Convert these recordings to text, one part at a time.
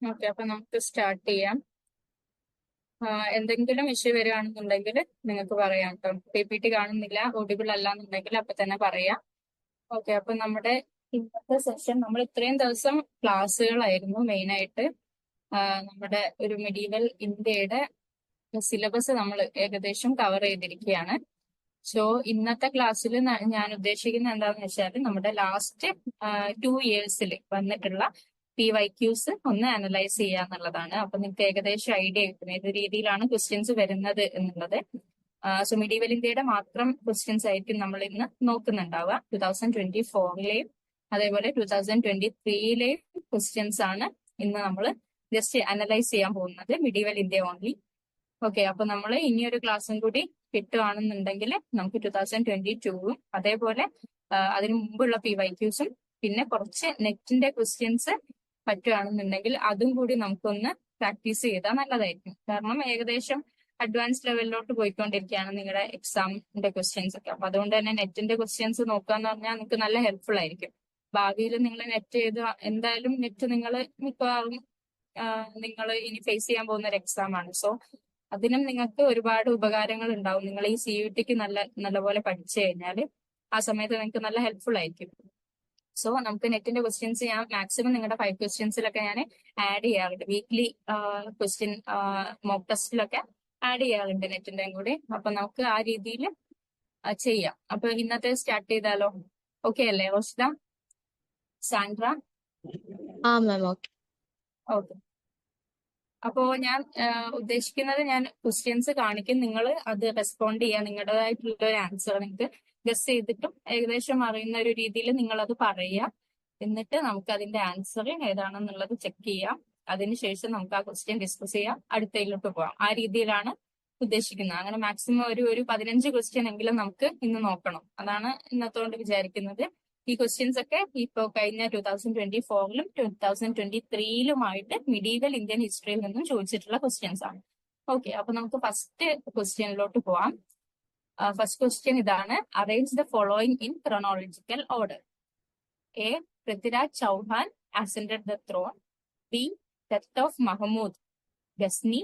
Okay, അപ്പൊ നമുക്ക് start ചെയ്യാം. എന്തെങ്കിലും ഇഷ്യൂ വരികയാണെന്നുണ്ടെങ്കിൽ നിങ്ങൾക്ക് പറയാം കേട്ടോ. PPT കാണുന്നില്ല, ഓഡിബിൾ അല്ല എന്നുണ്ടെങ്കിൽ അപ്പൊ തന്നെ പറയാം. ഓക്കെ, അപ്പൊ നമ്മുടെ ഇന്നത്തെ സെഷൻ നമ്മൾ ഇത്രയും ദിവസം ക്ലാസ്സുകളായിരുന്നു മെയിനായിട്ട്. നമ്മുടെ ഒരു മെഡീവൽ ഇന്ത്യയുടെ സിലബസ് നമ്മൾ ഏകദേശം കവർ ചെയ്തിരിക്കുകയാണ്. സോ ഇന്നത്തെ ക്ലാസ്സിൽ ഞാൻ ഉദ്ദേശിക്കുന്നത് എന്താണെന്ന് വെച്ചാൽ നമ്മുടെ ലാസ്റ്റ് 2 ഇയേഴ്സിൽ വന്നിട്ടുള്ള PYQs ഒന്ന് അനലൈസ് ചെയ്യുക എന്നുള്ളതാണ്. അപ്പൊ നിങ്ങൾക്ക് ഏകദേശം ഐഡിയ കിട്ടും ഏത് രീതിയിലാണ് ക്വസ്റ്റ്യൻസ് വരുന്നത് എന്നുള്ളത്. സോ മിഡീവൽ ഇന്ത്യയുടെ മാത്രം ക്വസ്റ്റ്യൻസ് ആയിരിക്കും നമ്മൾ ഇന്ന് നോക്കുന്നുണ്ടാവുക. 2024ലെയും അതേപോലെ 2023ലെയും ക്വസ്റ്റ്യൻസ് ആണ് ഇന്ന് നമ്മൾ ജസ്റ്റ് അനലൈസ് ചെയ്യാൻ പോകുന്നത്, മിഡീവൽ ഇന്ത്യ ഓൺലി. ഓക്കെ, അപ്പൊ നമ്മൾ ഇനിയൊരു ക്ലാസ്സും കൂടി കിട്ടുകയാണെന്നുണ്ടെങ്കിൽ നമുക്ക് 2022ഉം അതേപോലെ അതിനു മുമ്പുള്ള PYQസും പിന്നെ കുറച്ച് നെറ്റിന്റെ ക്വസ്റ്റ്യൻസ് പറ്റുകയാണെന്നുണ്ടെങ്കിൽ അതും കൂടി നമുക്കൊന്ന് പ്രാക്ടീസ് ചെയ്താൽ നല്ലതായിരിക്കും. കാരണം ഏകദേശം അഡ്വാൻസ് ലെവലിലോട്ട് പോയിക്കൊണ്ടിരിക്കുകയാണ് നിങ്ങളുടെ എക്സാമിന്റെ ക്വസ്റ്റ്യൻസ് ഒക്കെ. അപ്പൊ അതുകൊണ്ട് തന്നെ നെറ്റിന്റെ ക്വസ്റ്റ്യൻസ് നോക്കുക എന്ന് പറഞ്ഞാൽ നിങ്ങൾക്ക് നല്ല ഹെൽപ്ഫുൾ ആയിരിക്കും. ഭാവിയിൽ നിങ്ങൾ നെറ്റ് ചെയ്ത് എന്തായാലും നെറ്റ് നിങ്ങൾ മിക്കവാറും നിങ്ങൾ ഇനി ഫേസ് ചെയ്യാൻ പോകുന്ന ഒരു എക്സാം ആണ്. സോ അതിനും നിങ്ങൾക്ക് ഒരുപാട് ഉപകാരങ്ങൾ ഉണ്ടാവും. നിങ്ങൾ ഈ CUTക്ക് നല്ലപോലെ പഠിച്ചു കഴിഞ്ഞാൽ ആ സമയത്ത് നിങ്ങൾക്ക് നല്ല ഹെൽപ്ഫുൾ ആയിരിക്കും. സോ നമുക്ക് നെറ്റിന്റെ ക്വസ്റ്റ്യൻസ് ഞാൻ മാക്സിമം നിങ്ങളുടെ 5 ക്വസ്റ്റ്യൻസിലൊക്കെ ഞാൻ ആഡ് ചെയ്യാറുണ്ട്. വീക്ക്ലി ക്വസ്റ്റ്യൻ മോക്ക് ടെസ്റ്റിലൊക്കെ ആഡ് ചെയ്യാറുണ്ട് നെറ്റിന്റെയും കൂടി. അപ്പൊ നമുക്ക് ആ രീതിയിൽ ചെയ്യാം. അപ്പൊ ഇന്നത്തെ സ്റ്റാർട്ട് ചെയ്താലോ? ഓക്കെ അല്ലേ റോഷിത, സാൻഡ്ര? ആ മാം, ഓക്കെ. ഓക്കെ, അപ്പോ ഞാൻ ഉദ്ദേശിക്കുന്നത്, ഞാൻ ക്വസ്റ്റ്യൻസ് കാണിക്കും, നിങ്ങൾ അത് റെസ്പോണ്ട് ചെയ്യുക. നിങ്ങളുടേതായിട്ടുള്ള ഒരു ആൻസർ നിങ്ങൾക്ക് ഗസ് ചെയ്തിട്ടും ഏകദേശം അറിയുന്ന ഒരു രീതിയിൽ നിങ്ങൾ അത് പറയുക. എന്നിട്ട് നമുക്ക് അതിന്റെ ആൻസർ ഏതാണെന്നുള്ളത് ചെക്ക് ചെയ്യാം. അതിനുശേഷം നമുക്ക് ആ ക്വസ്റ്റ്യൻ ഡിസ്കസ് ചെയ്യാം, അടുത്തതിലോട്ട് പോകാം. ആ രീതിയിലാണ് ഉദ്ദേശിക്കുന്നത്. അങ്ങനെ മാക്സിമം ഒരു 15 ക്വസ്റ്റ്യൻ എങ്കിലും നമുക്ക് ഇന്ന് നോക്കണം. അതാണ് ഇന്നത്തോണ്ട് വിചാരിക്കുന്നത്. ഈ ക്വസ്റ്റ്യൻസ് ഒക്കെ ഇപ്പോ കഴിഞ്ഞ 2024ലും 2023ലുമായിട്ട് മിഡീവൽ ഇന്ത്യൻ ഹിസ്റ്ററിയിൽ നിന്നും ചോദിച്ചിട്ടുള്ള ക്വസ്റ്റ്യൻസ് ആണ്. ഓക്കെ, അപ്പൊ നമുക്ക് ഫസ്റ്റ് ക്വസ്റ്റ്യനിലോട്ട് പോവാം. ഫസ്റ്റ് ക്വസ്റ്റ്യൻ ഇതാണ്: arrange the following in chronological order. A. Prithviraj Chauhan ascended the throne. B. death of Mahmud Ghazni,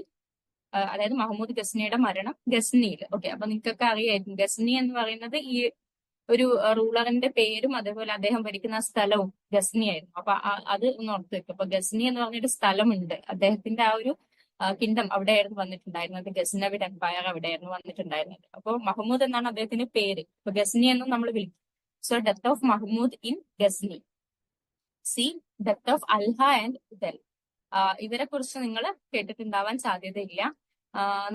അതായത് മഹമ്മൂദ് ഗസ്നിയുടെ മരണം ഗസ്നിയിൽ. ഓക്കെ, അപ്പൊ നിങ്ങൾക്കൊക്കെ അറിയായിരിക്കും ഗസ്നി എന്ന് പറയുന്നത് ഈ ഒരു റൂളറിന്റെ പേരും അതേപോലെ അദ്ദേഹം ഭരിക്കുന്ന സ്ഥലവും ഗസ്നി ആയിരുന്നു. അപ്പൊ അത് ഒന്ന് ഓർത്ത് വെക്കും. അപ്പൊ ഗസ്നി എന്ന് പറഞ്ഞൊരു സ്ഥലമുണ്ട്. അദ്ദേഹത്തിന്റെ ആ ഒരു കിങ്ഡം അവിടെയായിരുന്നു വന്നിട്ടുണ്ടായിരുന്നത്. ഗസ്നവിഡ് എംപയർ അവിടെയായിരുന്നു വന്നിട്ടുണ്ടായിരുന്നത്. അപ്പോൾ മഹമ്മൂദ് എന്നാണ് അദ്ദേഹത്തിന്റെ പേര്. അപ്പൊ ഗസ്നി എന്നും നമ്മൾ വിളിക്കും. So death of Mahmud in Ghazni. C. Death of Alha and Udal. ഇവരെ കുറിച്ച് നിങ്ങൾ കേട്ടിട്ടുണ്ടാവാൻ സാധ്യതയില്ല.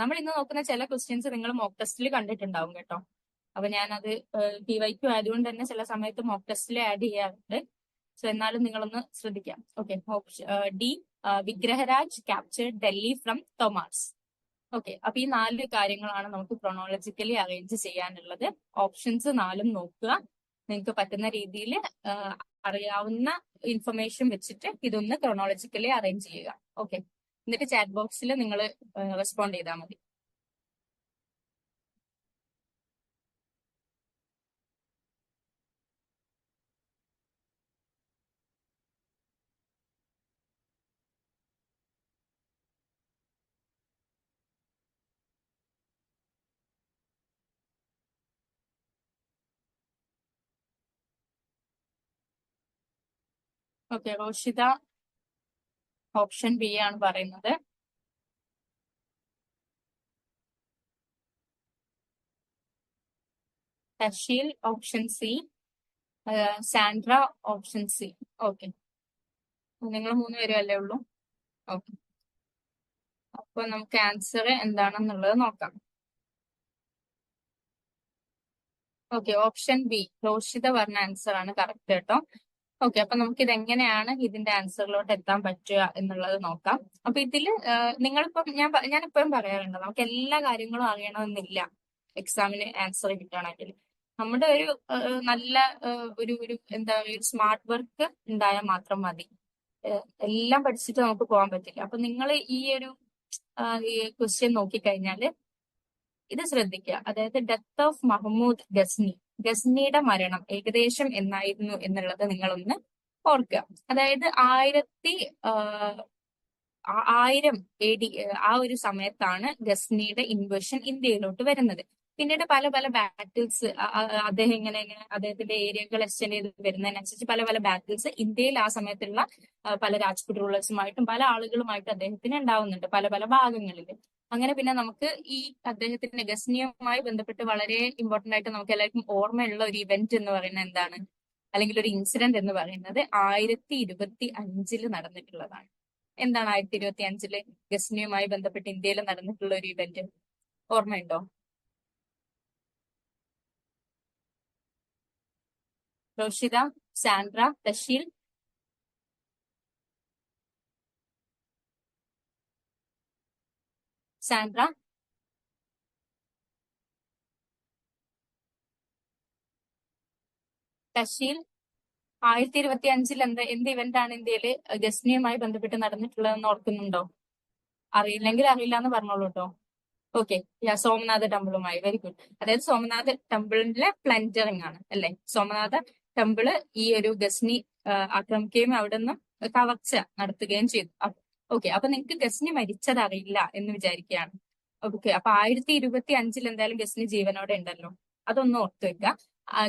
നമ്മൾ ഇന്ന് നോക്കുന്ന ചില ക്വസ്റ്റ്യൻസ് നിങ്ങൾ മോക്ക് ടെസ്റ്റിൽ കണ്ടിട്ടുണ്ടാവും കേട്ടോ. അപ്പൊ ഞാനത് PYQ ആയതുകൊണ്ട് തന്നെ ചില സമയത്ത് മോക്ക് ടെസ്റ്റിൽ ആഡ് ചെയ്യാറുണ്ട്. സോ എന്നാലും നിങ്ങളൊന്ന് ശ്രദ്ധിക്കാം. Okay, D. Vigraharaj captured Delhi from Tomaras. Okay, അപ്പൊ ഈ 4 കാര്യങ്ങളാണ് നമുക്ക് ക്രോണോളജിക്കലി അറേഞ്ച് ചെയ്യാനുള്ളത്. ഓപ്ഷൻസ് 4ഉം നോക്കുക. നിങ്ങൾക്ക് പറ്റുന്ന രീതിയിൽ അറിയാവുന്ന ഇൻഫർമേഷൻ വെച്ചിട്ട് ഇതൊന്ന് ക്രോണോളജിക്കലി അറേഞ്ച് ചെയ്യുക. ഓക്കെ, എന്നിട്ട് ചാറ്റ് ബോക്സിൽ നിങ്ങൾ റെസ്പോണ്ട് ചെയ്താൽ മതി. ഓക്കെ, റോഷിത ഓപ്ഷൻ ബി ആണ് പറയുന്നത്. Thasheel option C, Sandra option C. Okay, നിങ്ങൾ 3 പേരും അല്ലേ ഉള്ളൂ? ഓക്കെ, അപ്പൊ നമുക്ക് ആൻസർ എന്താണെന്നുള്ളത് നോക്കാം. ഓക്കെ, ഓപ്ഷൻ ബി റോഷിത പറഞ്ഞ ആൻസർ ആണ് കറക്റ്റ് കേട്ടോ. ഓക്കെ, അപ്പൊ നമുക്ക് ഇത് എങ്ങനെയാണ് ഇതിന്റെ ആൻസറിലോട്ട് എത്താൻ പറ്റുക എന്നുള്ളത് നോക്കാം. അപ്പൊ ഇതില് നിങ്ങളിപ്പം ഞാനിപ്പോഴും പറയാറുണ്ട്, നമുക്ക് എല്ലാ കാര്യങ്ങളും അറിയണമെന്നില്ല എക്സാമിന് ആൻസർ കിട്ടണമെങ്കിൽ. നമ്മുടെ ഒരു നല്ല ഒരു എന്താ ഒരു സ്മാർട്ട് വർക്ക് ഉണ്ടായാൽ മാത്രം മതി. എല്ലാം പഠിച്ചിട്ട് നമുക്ക് പോകാൻ പറ്റില്ല. അപ്പൊ നിങ്ങൾ ഈ ഒരു ക്വസ്റ്റ്യൻ നോക്കിക്കഴിഞ്ഞാല് ഇത് ശ്രദ്ധിക്കുക. അതായത് ഡെത്ത് ഓഫ് മഹമ്മൂദ് ഗസ്നി, ഗസ്നിയുടെ മരണം ഏകദേശം എന്നായിരുന്നു എന്നുള്ളത് നിങ്ങളൊന്ന് ഓർക്കുക. അതായത് 1000 AD ആ ഒരു സമയത്താണ് ഗസ്നിയുടെ ഇൻവേഷൻ ഇന്ത്യയിലോട്ട് വരുന്നത്. പിന്നീട് പല പല ബാറ്റിൽസ് അദ്ദേഹം ഇങ്ങനെ ഇങ്ങനെ അദ്ദേഹത്തിന്റെ ഏരിയകൾ എക്സ്റ്റെൻഡ് ചെയ്ത് വരുന്നതിനനുസരിച്ച് പല പല ബാറ്റിൽസ് ഇന്ത്യയിൽ ആ സമയത്തുള്ള പല രാജ്പുത് റൂളേഴ്സുമായിട്ടും പല ആളുകളുമായിട്ടും അദ്ദേഹത്തിന് ഉണ്ടാവുന്നുണ്ട് പല പല ഭാഗങ്ങളിൽ. അങ്ങനെ പിന്നെ നമുക്ക് ഈ അദ്ദേഹത്തിന്റെ ഗസ്നിയുമായി ബന്ധപ്പെട്ട് വളരെ ഇമ്പോർട്ടന്റ് ആയിട്ട് നമുക്ക് എല്ലാവർക്കും ഓർമ്മയുള്ള ഒരു ഇവന്റ് എന്ന് പറയുന്നത് എന്താണ്, അല്ലെങ്കിൽ ഒരു ഇൻസിഡന്റ് എന്ന് പറയുന്നത് 1025 നടന്നിട്ടുള്ളതാണ്. എന്താണ് 1025 ഗസ്നിയുമായി ബന്ധപ്പെട്ട് ഇന്ത്യയിൽ നടന്നിട്ടുള്ള ഒരു ഇവന്റ് ഓർമ്മയുണ്ടോ? റോഷിത, സാൻഡ്ര, തഷീൽ? സാൻഡ്ര? തഷീൽ? 1025 എന്ത് ഇവന്റ് ആണ് ഇന്ത്യയില് ഗസ്നിയുമായി ബന്ധപ്പെട്ട് നടന്നിട്ടുള്ളതെന്ന് ഓർക്കുന്നുണ്ടോ? അറിയില്ലെങ്കിൽ അറിയില്ല എന്ന് പറഞ്ഞോളൂ കേട്ടോ. ഓക്കെ, സോമനാഥ ടെമ്പിളുമായി, വെരി ഗുഡ്. അതായത് സോമനാഥ ടെമ്പിളിലെ പ്ലൻഡറിങ് ആണ് അല്ലെ. സോമനാഥ ടെമ്പിള് ഈ ഒരു ഗസ്നി ആക്രമിക്കുകയും അവിടെ നിന്ന് കവർച്ച നടത്തുകയും ചെയ്തു. ഓക്കെ, അപ്പൊ നിങ്ങൾക്ക് ഗസ്നി മരിച്ചത് അറിയില്ല എന്ന് വിചാരിക്കുകയാണ്. ഓക്കെ, അപ്പൊ 1025 എന്തായാലും ഗസ്നി ജീവനോടെ ഉണ്ടല്ലോ, അതൊന്നും ഓർത്തു വെക്കുക.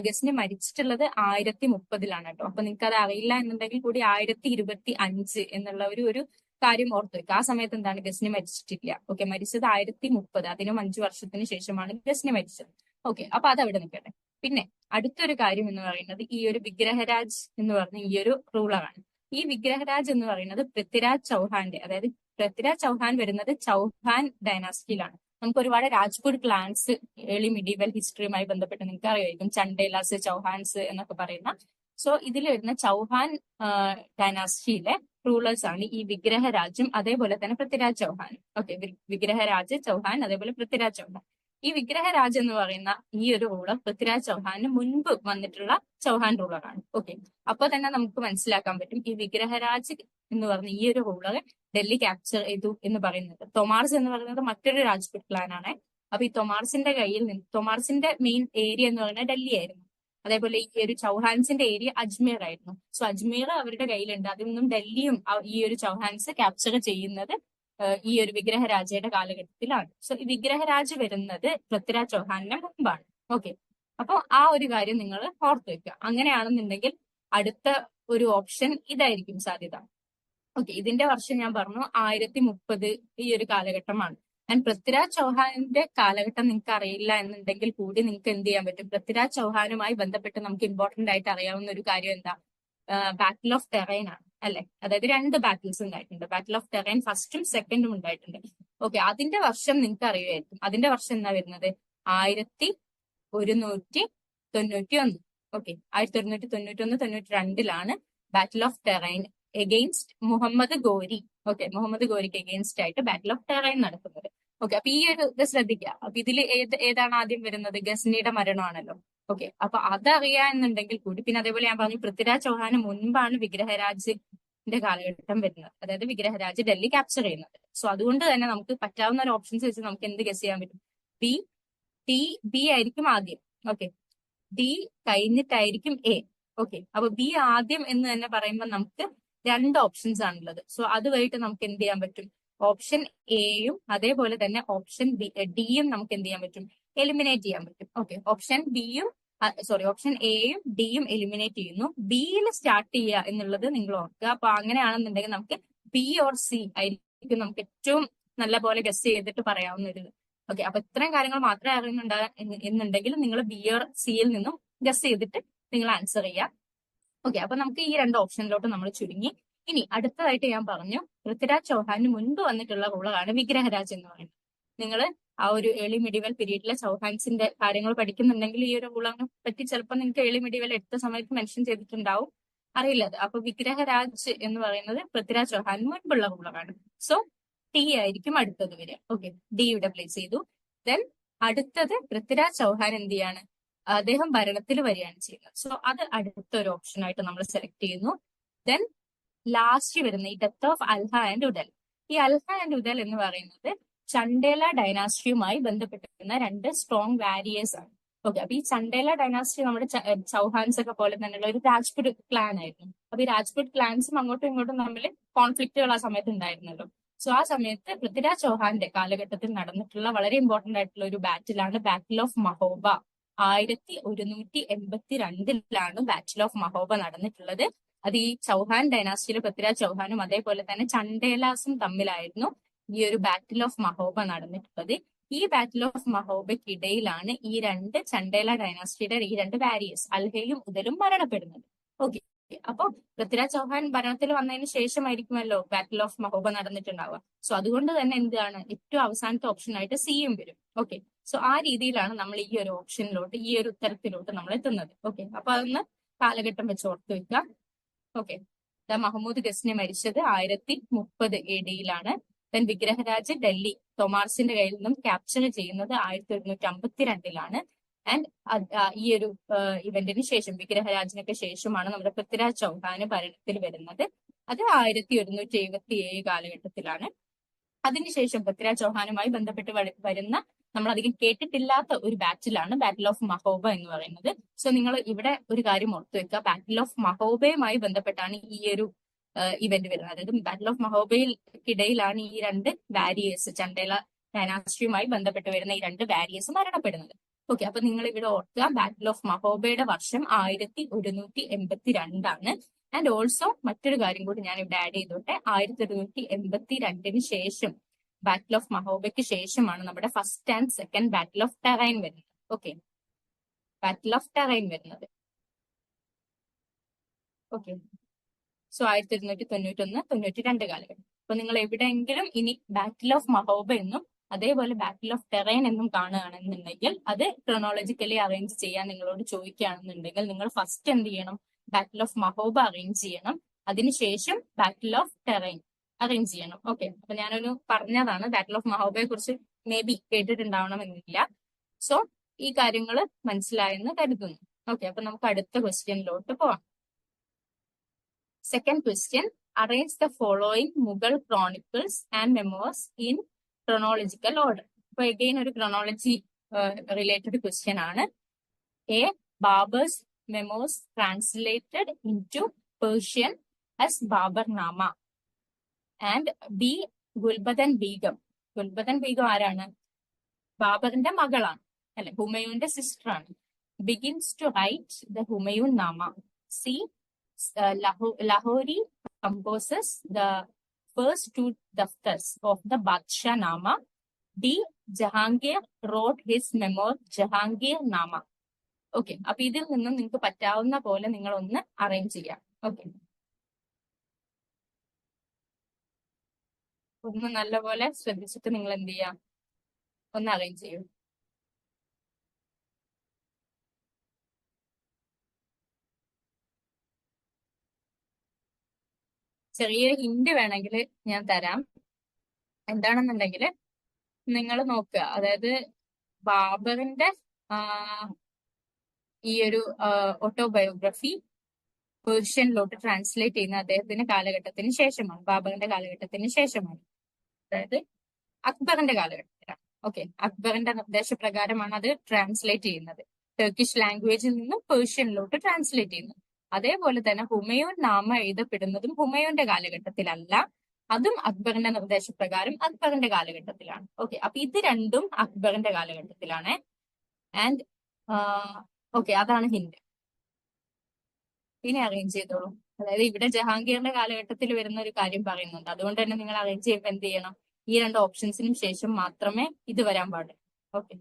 ഗസ്നി മരിച്ചിട്ടുള്ളത് 1030 കേട്ടോ. അപ്പൊ നിങ്ങൾക്ക് അത് അറിയില്ല എന്നുണ്ടെങ്കിൽ കൂടി 1025 എന്നുള്ള ഒരു കാര്യം ഓർത്തു വെക്കുക. ആ സമയത്ത് എന്താണ് ഗസ്നി മരിച്ചിട്ടില്ല. ഓക്കെ, മരിച്ചത് 1030, അതിനും 5 വർഷത്തിന് ശേഷമാണ് ഗസ്നി മരിച്ചത്. ഓക്കെ, അപ്പൊ അത് അവിടെ നിൽക്കട്ടെ. പിന്നെ അടുത്തൊരു കാര്യം എന്ന് പറയുന്നത് ഈ ഒരു വിഗ്രഹരാജ് എന്ന് പറഞ്ഞ ഈ ഒരു റൂളറാണ്. ഈ വിഗ്രഹരാജ് എന്ന് പറയുന്നത് പൃഥ്വിരാജ് ചൗഹാന്റെ, അതായത് പൃഥ്വിരാജ് ചൗഹാൻ വരുന്നത് ചൗഹാൻ ഡൈനാസ്റ്റിയിലാണ്. നമുക്ക് ഒരുപാട് രാജ്പുത് ക്ലാൻസ് ഏർലി മിഡീവൽ ഹിസ്റ്ററിയുമായി ബന്ധപ്പെട്ട് നിങ്ങൾക്ക് അറിയായിരിക്കും, ചണ്ടേലാസ്, ചൗഹാൻസ് എന്നൊക്കെ പറയുന്ന. സോ ഇതിൽ വരുന്ന ചൗഹാൻ ഡൈനാസ്റ്റിയിലെ റൂളേഴ്സ് ആണ് ഈ വിഗ്രഹരാജും അതേപോലെ തന്നെ പൃഥ്വിരാജ് ചൗഹാനും. ഓക്കെ, വിഗ്രഹരാജ് ചൗഹാൻ അതേപോലെ പൃഥ്വിരാജ് ചൗഹാൻ. ഈ വിഗ്രഹരാജ് എന്ന് പറയുന്ന ഈ ഒരു റൂളർ പൃഥ്വിരാജ് ചൗഹാന് മുൻപ് വന്നിട്ടുള്ള ചൗഹാൻ റൂളറാണ്. ഓക്കെ, അപ്പൊ തന്നെ നമുക്ക് മനസ്സിലാക്കാൻ പറ്റും ഈ വിഗ്രഹരാജ് എന്ന് പറഞ്ഞ ഈ ഒരു റൂളർ ഡൽഹി ക്യാപ്ചർ ചെയ്തു എന്ന് പറയുന്നത്. തൊമാർസ് എന്ന് പറയുന്നത് മറ്റൊരു രാജ്പുത് ക്ലാൻ ആണ്. അപ്പൊ ഈ തൊമാർസിന്റെ കയ്യിൽ നിന്ന്, തൊമാർസിന്റെ മെയിൻ ഏരിയ എന്ന് പറയുന്നത് ഡൽഹി ആയിരുന്നു. അതേപോലെ ഈ ഒരു ചൗഹാൻസിന്റെ ഏരിയ അജ്മീർ ആയിരുന്നു. സോ അജ്മീർ അവരുടെ കയ്യിലുണ്ട്. അതിൽ നിന്നും ഡൽഹിയും ഈ ഒരു ചൗഹാൻസ് ക്യാപ്ചർ ചെയ്യുന്നത് ഈ ഒരു വിഗ്രഹരാജയുടെ കാലഘട്ടത്തിലാണ്. സോ ഈ വിഗ്രഹരാജ് വരുന്നത് പൃഥ്വിരാജ് ചൗഹാനിന് മുമ്പാണ്. ഓക്കെ, അപ്പൊ ആ ഒരു കാര്യം നിങ്ങൾ ഓർത്തു വെക്കുക. അങ്ങനെയാണെന്നുണ്ടെങ്കിൽ അടുത്ത ഒരു ഓപ്ഷൻ ഇതായിരിക്കും സാധ്യത. ഓക്കെ, ഇതിന്റെ വർഷം ഞാൻ പറഞ്ഞു 1030 ഈ ഒരു കാലഘട്ടമാണ്. ആൻഡ് പൃഥ്വിരാജ് ചൗഹാന്റെ കാലഘട്ടം നിങ്ങൾക്ക് അറിയില്ല എന്നുണ്ടെങ്കിൽ കൂടി നിങ്ങൾക്ക് എന്ത് ചെയ്യാൻ പറ്റും, പൃഥ്വിരാജ് ചൗഹാനുമായി ബന്ധപ്പെട്ട് നമുക്ക് ഇമ്പോർട്ടന്റ് ആയിട്ട് അറിയാവുന്ന ഒരു കാര്യം എന്താ, ബാറ്റിൽ ഓഫ് ടെറൈൻ ആണ് അല്ലെ. അതായത് 2 ബാറ്റിൽസ് ഉണ്ടായിട്ടുണ്ട്. ബാറ്റിൽ ഓഫ് ടെറൈൻ ഫസ്റ്റും സെക്കൻഡും ഉണ്ടായിട്ടുണ്ട്. ഓക്കെ, അതിന്റെ വർഷം നിങ്ങൾക്ക് അറിയുമായിരിക്കും. അതിന്റെ വർഷം എന്താ വരുന്നത്, 1191. Okay, 1191-92 battle of Tarain against Muhammad Ghori. Okay, Muhammad ഗോരിക്ക് എഗെയിൻസ്റ്റ് ആയിട്ട് ബാറ്റിൽ ഓഫ് ടെറൈൻ നടക്കുന്നത്. ഓക്കെ, അപ്പൊ ഈ ഒരു ഇത് ശ്രദ്ധിക്കുക. അപ്പൊ ഇതിൽ ഏതാണ് ആദ്യം വരുന്നത്, ഗസ്നിയുടെ മരണമാണല്ലോ. ഓക്കെ, അപ്പൊ അതറിയാന്നുണ്ടെങ്കിൽ കൂടി, പിന്നെ അതേപോലെ ഞാൻ പറഞ്ഞു പൃഥ്വിരാജ് ചൗഹാന് മുൻപാണ് വിഗ്രഹരാജിന്റെ കാലഘട്ടം വരുന്നത്. അതായത് വിഗ്രഹരാജ് ഡൽഹി ക്യാപ്ചർ ചെയ്യുന്നത്. സോ അതുകൊണ്ട് തന്നെ നമുക്ക് പറ്റാവുന്ന ഒരു ഓപ്ഷൻസ് വെച്ച് നമുക്ക് എന്ത് ഗസ് ചെയ്യാൻ പറ്റും, ബി ആയിരിക്കും ആദ്യം. ഓക്കെ, ഡി കഴിഞ്ഞിട്ടായിരിക്കും എ. ഓക്കെ, അപ്പൊ ബി ആദ്യം എന്ന് തന്നെ പറയുമ്പോൾ നമുക്ക് 2 ഓപ്ഷൻസ് ആണുള്ളത്. സോ അതുവഴിട്ട് നമുക്ക് എന്ത് ചെയ്യാൻ പറ്റും, ഓപ്ഷൻ എയും അതേപോലെ തന്നെ ഓപ്ഷൻ ഡിയും നമുക്ക് എന്ത് ചെയ്യാൻ പറ്റും, എലിമിനേറ്റ് ചെയ്യാൻ പറ്റും. ഓക്കെ, ഓപ്ഷൻ എയും ഡിയും എലിമിനേറ്റ് ചെയ്യുന്നു. ബിയിൽ സ്റ്റാർട്ട് ചെയ്യുക എന്നുള്ളത് നിങ്ങൾ ഓർക്കുക. അപ്പൊ അങ്ങനെയാണെന്നുണ്ടെങ്കിൽ നമുക്ക് ബി ഓർ സി ആയിരിക്കും നമുക്ക് ഏറ്റവും നല്ല പോലെ ഗസ് ചെയ്തിട്ട് പറയാവുന്ന ഒരു. ഓക്കെ, അപ്പൊ ഇത്രയും കാര്യങ്ങൾ മാത്രമേ എന്നുണ്ടെങ്കിൽ നിങ്ങൾ ബി ഓർ സിയിൽ നിന്നും ഗസ് ചെയ്തിട്ട് നിങ്ങൾ ആൻസർ ചെയ്യാം. ഓക്കെ, അപ്പൊ നമുക്ക് ഈ 2 ഓപ്ഷനിലോട്ട് നമ്മൾ ചുരുങ്ങി. ഇനി അടുത്തതായിട്ട് ഞാൻ പറഞ്ഞു പൃഥ്വിരാജ് ചൗഹാന് മുൻപ് വന്നിട്ടുള്ള റൂളറാണ് വിഗ്രഹരാജ് എന്ന് പറയുന്നത്. നിങ്ങൾ ആ ഒരു ഏർലി മിഡീവൽ പീരീഡിലെ ചൗഹാൻസിന്റെ കാര്യങ്ങൾ പഠിക്കുന്നുണ്ടെങ്കിൽ ഈ ഒരു റൂളറിനെ പറ്റി ചിലപ്പോൾ നിങ്ങൾക്ക് ഏർലി മിഡീവൽ എടുത്ത സമയത്ത് മെൻഷൻ ചെയ്തിട്ടുണ്ടാവും, അറിയില്ല അത്. അപ്പൊ വിഗ്രഹരാജ് എന്ന് പറയുന്നത് പൃഥ്വിരാജ് ചൗഹാന് മുൻപുള്ള റൂളറാണ്. സോ ടി ആയിരിക്കും അടുത്തത് വരിക. ഓക്കെ, ഡി ഇവിടെ പ്ലേസ് ചെയ്തു. ദെൻ അടുത്തത് പൃഥ്വിരാജ് ചൗഹാൻ എന്ത് ചെയ്യാണ്, അദ്ദേഹം ഭരണത്തിൽ വരികയാണ് ചെയ്യുന്നത്. സോ അത് അടുത്തൊരു ഓപ്ഷൻ ആയിട്ട് നമ്മൾ സെലക്ട് ചെയ്യുന്നു. ദെൻ ലാസ്റ്റ് വരുന്ന ഈ death of Alha and Udal. ഈ അൽഹ ആൻഡ് ഉദൽ എന്ന് പറയുന്നത് ചണ്ടേല ഡൈനാസ്റ്റിയുമായി ബന്ധപ്പെട്ടിരിക്കുന്ന 2 സ്ട്രോങ് വാരിയേഴ്സ് ആണ്. ഓക്കെ, അപ്പൊ ഈ ചണ്ടേല ഡൈനാസ്റ്റി നമ്മുടെ ചൗഹാൻസ് ഒക്കെ പോലെ തന്നെയുള്ള ഒരു രാജ്പുത് ക്ലാൻ ആയിരുന്നു. അപ്പൊ ഈ രാജ്പുത് ക്ലാൻസും അങ്ങോട്ടും ഇങ്ങോട്ടും തമ്മിൽ കോൺഫ്ലിക്റ്റുകൾ ആ സമയത്ത് ഉണ്ടായിരുന്നല്ലോ. സോ ആ സമയത്ത് പൃഥ്വിരാജ് ചൗഹാന്റെ കാലഘട്ടത്തിൽ നടന്നിട്ടുള്ള വളരെ ഇമ്പോർട്ടന്റ് ആയിട്ടുള്ള ഒരു ബാറ്റിലാണ് battle of Mahoba. 1182 battle of Mahoba നടന്നിട്ടുള്ളത്. അത് ഈ ചൗഹാൻ ഡൈനാസ്റ്റിയിലെ പൃഥ്വിരാജ് ചൗഹാനും അതേപോലെ തന്നെ ചണ്ടേലാസും തമ്മിലായിരുന്നു ഈ ഒരു ബാറ്റിൽ ഓഫ് മഹോബ നടന്നിട്ടുള്ളത്. ഈ ബാറ്റിൽ ഓഫ് മഹോബയ്ക്കിടയിലാണ് ഈ രണ്ട് ചണ്ടേല ഡൈനാസ്റ്റിയുടെ ഈ രണ്ട് വാരിയേഴ്സ് അൽഹയും ഉദലും മരണപ്പെടുന്നത്. ഓക്കെ, അപ്പൊ പൃഥ്വിരാജ് ചൗഹാൻ ഭരണത്തിൽ വന്നതിന് ശേഷമായിരിക്കുമല്ലോ ബാറ്റിൽ ഓഫ് മഹോബ നടന്നിട്ടുണ്ടാവുക. സോ അതുകൊണ്ട് തന്നെ എന്താണ് ഏറ്റവും അവസാനത്തെ ഓപ്ഷൻ ആയിട്ട് സിയും വരും. ഓക്കെ, സോ ആ രീതിയിലാണ് നമ്മൾ ഈ ഒരു ഓപ്ഷനിലോട്ട് ഈ ഒരു ഉത്തരത്തിലോട്ട് നമ്മൾ എത്തുന്നത്. ഓക്കെ, അപ്പൊ അതൊന്ന് കാലഘട്ടം വെച്ച് ഓർത്ത് വെക്കുക. ഓക്കെ, മഹമ്മൂദ് ഗസ്നി മരിച്ചത് 1030 AD ദെൻ വിഗ്രഹരാജ് ഡൽഹി തോമാർസിന്റെ കയ്യിൽ നിന്നും ക്യാപ്ചർ ചെയ്യുന്നത് 1152 ആൻഡ് ഈ ഒരു ഇവന്റിന് ശേഷം വിഗ്രഹരാജിനൊക്കെ ശേഷമാണ് നമ്മുടെ പൃഥ്വിരാജ് ചൗഹാന് ഭരണത്തിൽ വരുന്നത്. അത് 1177 കാലഘട്ടത്തിലാണ്. അതിനുശേഷം പൃഥ്വിരാജ് ചൗഹാനുമായി ബന്ധപ്പെട്ട് വരുന്ന നമ്മൾ അധികം കേട്ടിട്ടില്ലാത്ത ഒരു ബാറ്റിലാണ് ബാറ്റിൽ ഓഫ് മഹോബ എന്ന് പറയുന്നത്. സോ നിങ്ങൾ ഇവിടെ ഒരു കാര്യം ഓർത്തു വെക്കുക, ബാറ്റിൽ ഓഫ് മഹോബയുമായി ബന്ധപ്പെട്ടാണ് ഈ ഒരു ഇവന്റ് വരുന്നത്. അതായത് ബാറ്റിൽ ഓഫ് മഹോബയിൽക്കിടയിലാണ് ഈ രണ്ട് വാരിയേഴ്സ് ചണ്ടേല ഡൈനാസ്റ്റിയുമായി ബന്ധപ്പെട്ട് വരുന്ന ഈ രണ്ട് വാരിയേഴ്സ് മരണപ്പെടുന്നത്. ഓക്കെ, അപ്പൊ നിങ്ങൾ ഇവിടെ ഓർക്കുക, ബാറ്റിൽ ഓഫ് മഹോബയുടെ വർഷം 1182 ആൻഡ് ഓൾസോ മറ്റൊരു കാര്യം കൂടി ഞാൻ ഇവിടെ ആഡ് ചെയ്തോട്ടെ, 1182 ശേഷം ബാറ്റിൽ ഓഫ് മഹോബയ്ക്ക് ശേഷമാണ് നമ്മുടെ first and second battle of terrain വരുന്നത്. ഓക്കെ, ബാറ്റിൽ ഓഫ് ടെറൈൻ വരുന്നത്. ഓക്കെ, സോ 1191, 92 കാലഘട്ടം. അപ്പൊ നിങ്ങൾ എവിടെയെങ്കിലും ഇനി ബാറ്റിൽ ഓഫ് മഹോബ എന്നും അതേപോലെ ബാറ്റിൽ ഓഫ് ടെറൈൻ എന്നും കാണുകയാണെന്നുണ്ടെങ്കിൽ അത് ക്രോണോളജിക്കലി അറേഞ്ച് ചെയ്യാൻ നിങ്ങളോട് ചോദിക്കുകയാണെന്നുണ്ടെങ്കിൽ നിങ്ങൾ ഫസ്റ്റ് എന്ത് ചെയ്യണം, ബാറ്റിൽ ഓഫ് മഹോബ അറേഞ്ച് ചെയ്യണം, അതിനുശേഷം ബാറ്റിൽ ഓഫ് ടെറൈൻ അറേഞ്ച് ചെയ്യണം. ഓക്കെ, അപ്പൊ ഞാനൊരു പറഞ്ഞതാണ്, ബാറ്റിൽ ഓഫ് മഹോബയെ കുറിച്ച് മേ ബി കേട്ടിട്ടുണ്ടാവണമെന്നില്ല. സോ ഈ കാര്യങ്ങൾ മനസ്സിലായെന്ന് കരുതുന്നു. ഓക്കെ, അപ്പൊ നമുക്ക് അടുത്ത ക്വസ്റ്റ്യനിലോട്ട് പോവാം. Second question, arrange the following Mughal chronicles and memoirs in chronological order. അപ്പൊ again ഒരു chronology related question ആണ്. A. Babur's memoirs translated into Persian as Babarnama. And B. Gulbadan Begum. Gulbadan Begum ആരാണ്? ബാബറിന്റെ മകളാണ്, അല്ലെ, ഹുമയൂന്റെ സിസ്റ്റർ ആണ്. Begins to write the Humayun Nama. C. Lahori composes the first two daftars of the Badshah Nama. D. Jahangir wrote his memoir Jahangir Nama. Okay, അപ്പൊ ഇതിൽ നിന്നും നിങ്ങൾക്ക് പറ്റാവുന്ന പോലെ നിങ്ങൾ ഒന്ന് അറേഞ്ച് ചെയ്യാം. ഓക്കെ, ഒന്ന് നല്ലപോലെ ശ്രദ്ധിച്ചിട്ട് നിങ്ങൾ എന്ത് ചെയ്യാം, ഒന്ന് അറേഞ്ച് ചെയ്യൂ. ചെറിയൊരു ഹിന്റ് വേണമെങ്കിൽ ഞാൻ തരാം. എന്താണെന്നുണ്ടെങ്കിൽ നിങ്ങൾ നോക്കുക, അതായത് ബാബറിന്റെ ഈ ഒരു ഓട്ടോബയോഗ്രഫി പേർഷ്യനിലോട്ട് ട്രാൻസ്ലേറ്റ് ചെയ്യുന്ന അദ്ദേഹത്തിന്റെ കാലഘട്ടത്തിന് ശേഷമാണ്, ബാബറിന്റെ കാലഘട്ടത്തിന് ശേഷമാണ്, അതായത് അക്ബറിന്റെ കാലഘട്ടത്തിലാണ്. ഓക്കെ, അക്ബറിന്റെ നിർദ്ദേശപ്രകാരമാണ് അത് ട്രാൻസ്ലേറ്റ് ചെയ്യുന്നത്, ടർക്കിഷ് ലാംഗ്വേജിൽ നിന്നും പേർഷ്യനിലോട്ട് ട്രാൻസ്ലേറ്റ് ചെയ്യുന്നത്. അതേപോലെ തന്നെ ഹുമയൂൺ നാമ എഴുതപ്പെടുന്നതും ഹുമയൂന്റെ കാലഘട്ടത്തിലല്ല, അതും അക്ബറിന്റെ നിർദ്ദേശപ്രകാരം അക്ബറിന്റെ കാലഘട്ടത്തിലാണ്. ഓക്കെ, അപ്പൊ ഇത് രണ്ടും അക്ബറിന്റെ കാലഘട്ടത്തിലാണ്. ആൻഡ് ഓക്കെ, അതാണ് ഹിന്റ്. ഇനി അറേഞ്ച് ചെയ്തോളൂ. അതായത് ഇവിടെ ജഹാംഗീറിന്റെ കാലഘട്ടത്തിൽ വരുന്ന ഒരു കാര്യം പറയുന്നുണ്ട്, അതുകൊണ്ട് തന്നെ നിങ്ങൾ അറേഞ്ച് ചെയ്യുമ്പോൾ എന്ത് ചെയ്യണം, ഈ രണ്ട് ഓപ്ഷൻസിനും ശേഷം മാത്രമേ ഇത് വരാൻ പാടുള്ളൂ. ഓക്കെ,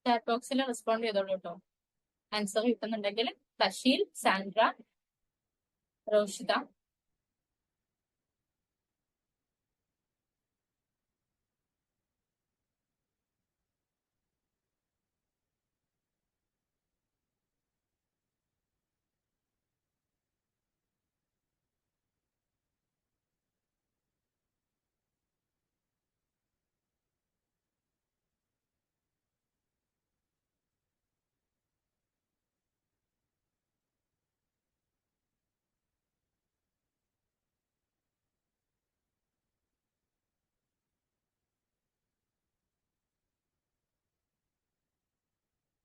ചാറ്റ് ബോക്സിൽ റെസ്പോണ്ട് ചെയ്തോളൂ കേട്ടോ. ആൻസർ കിട്ടുന്നുണ്ടെങ്കിൽ തഷീൽ, സാൻഡ്ര, റോഷിത.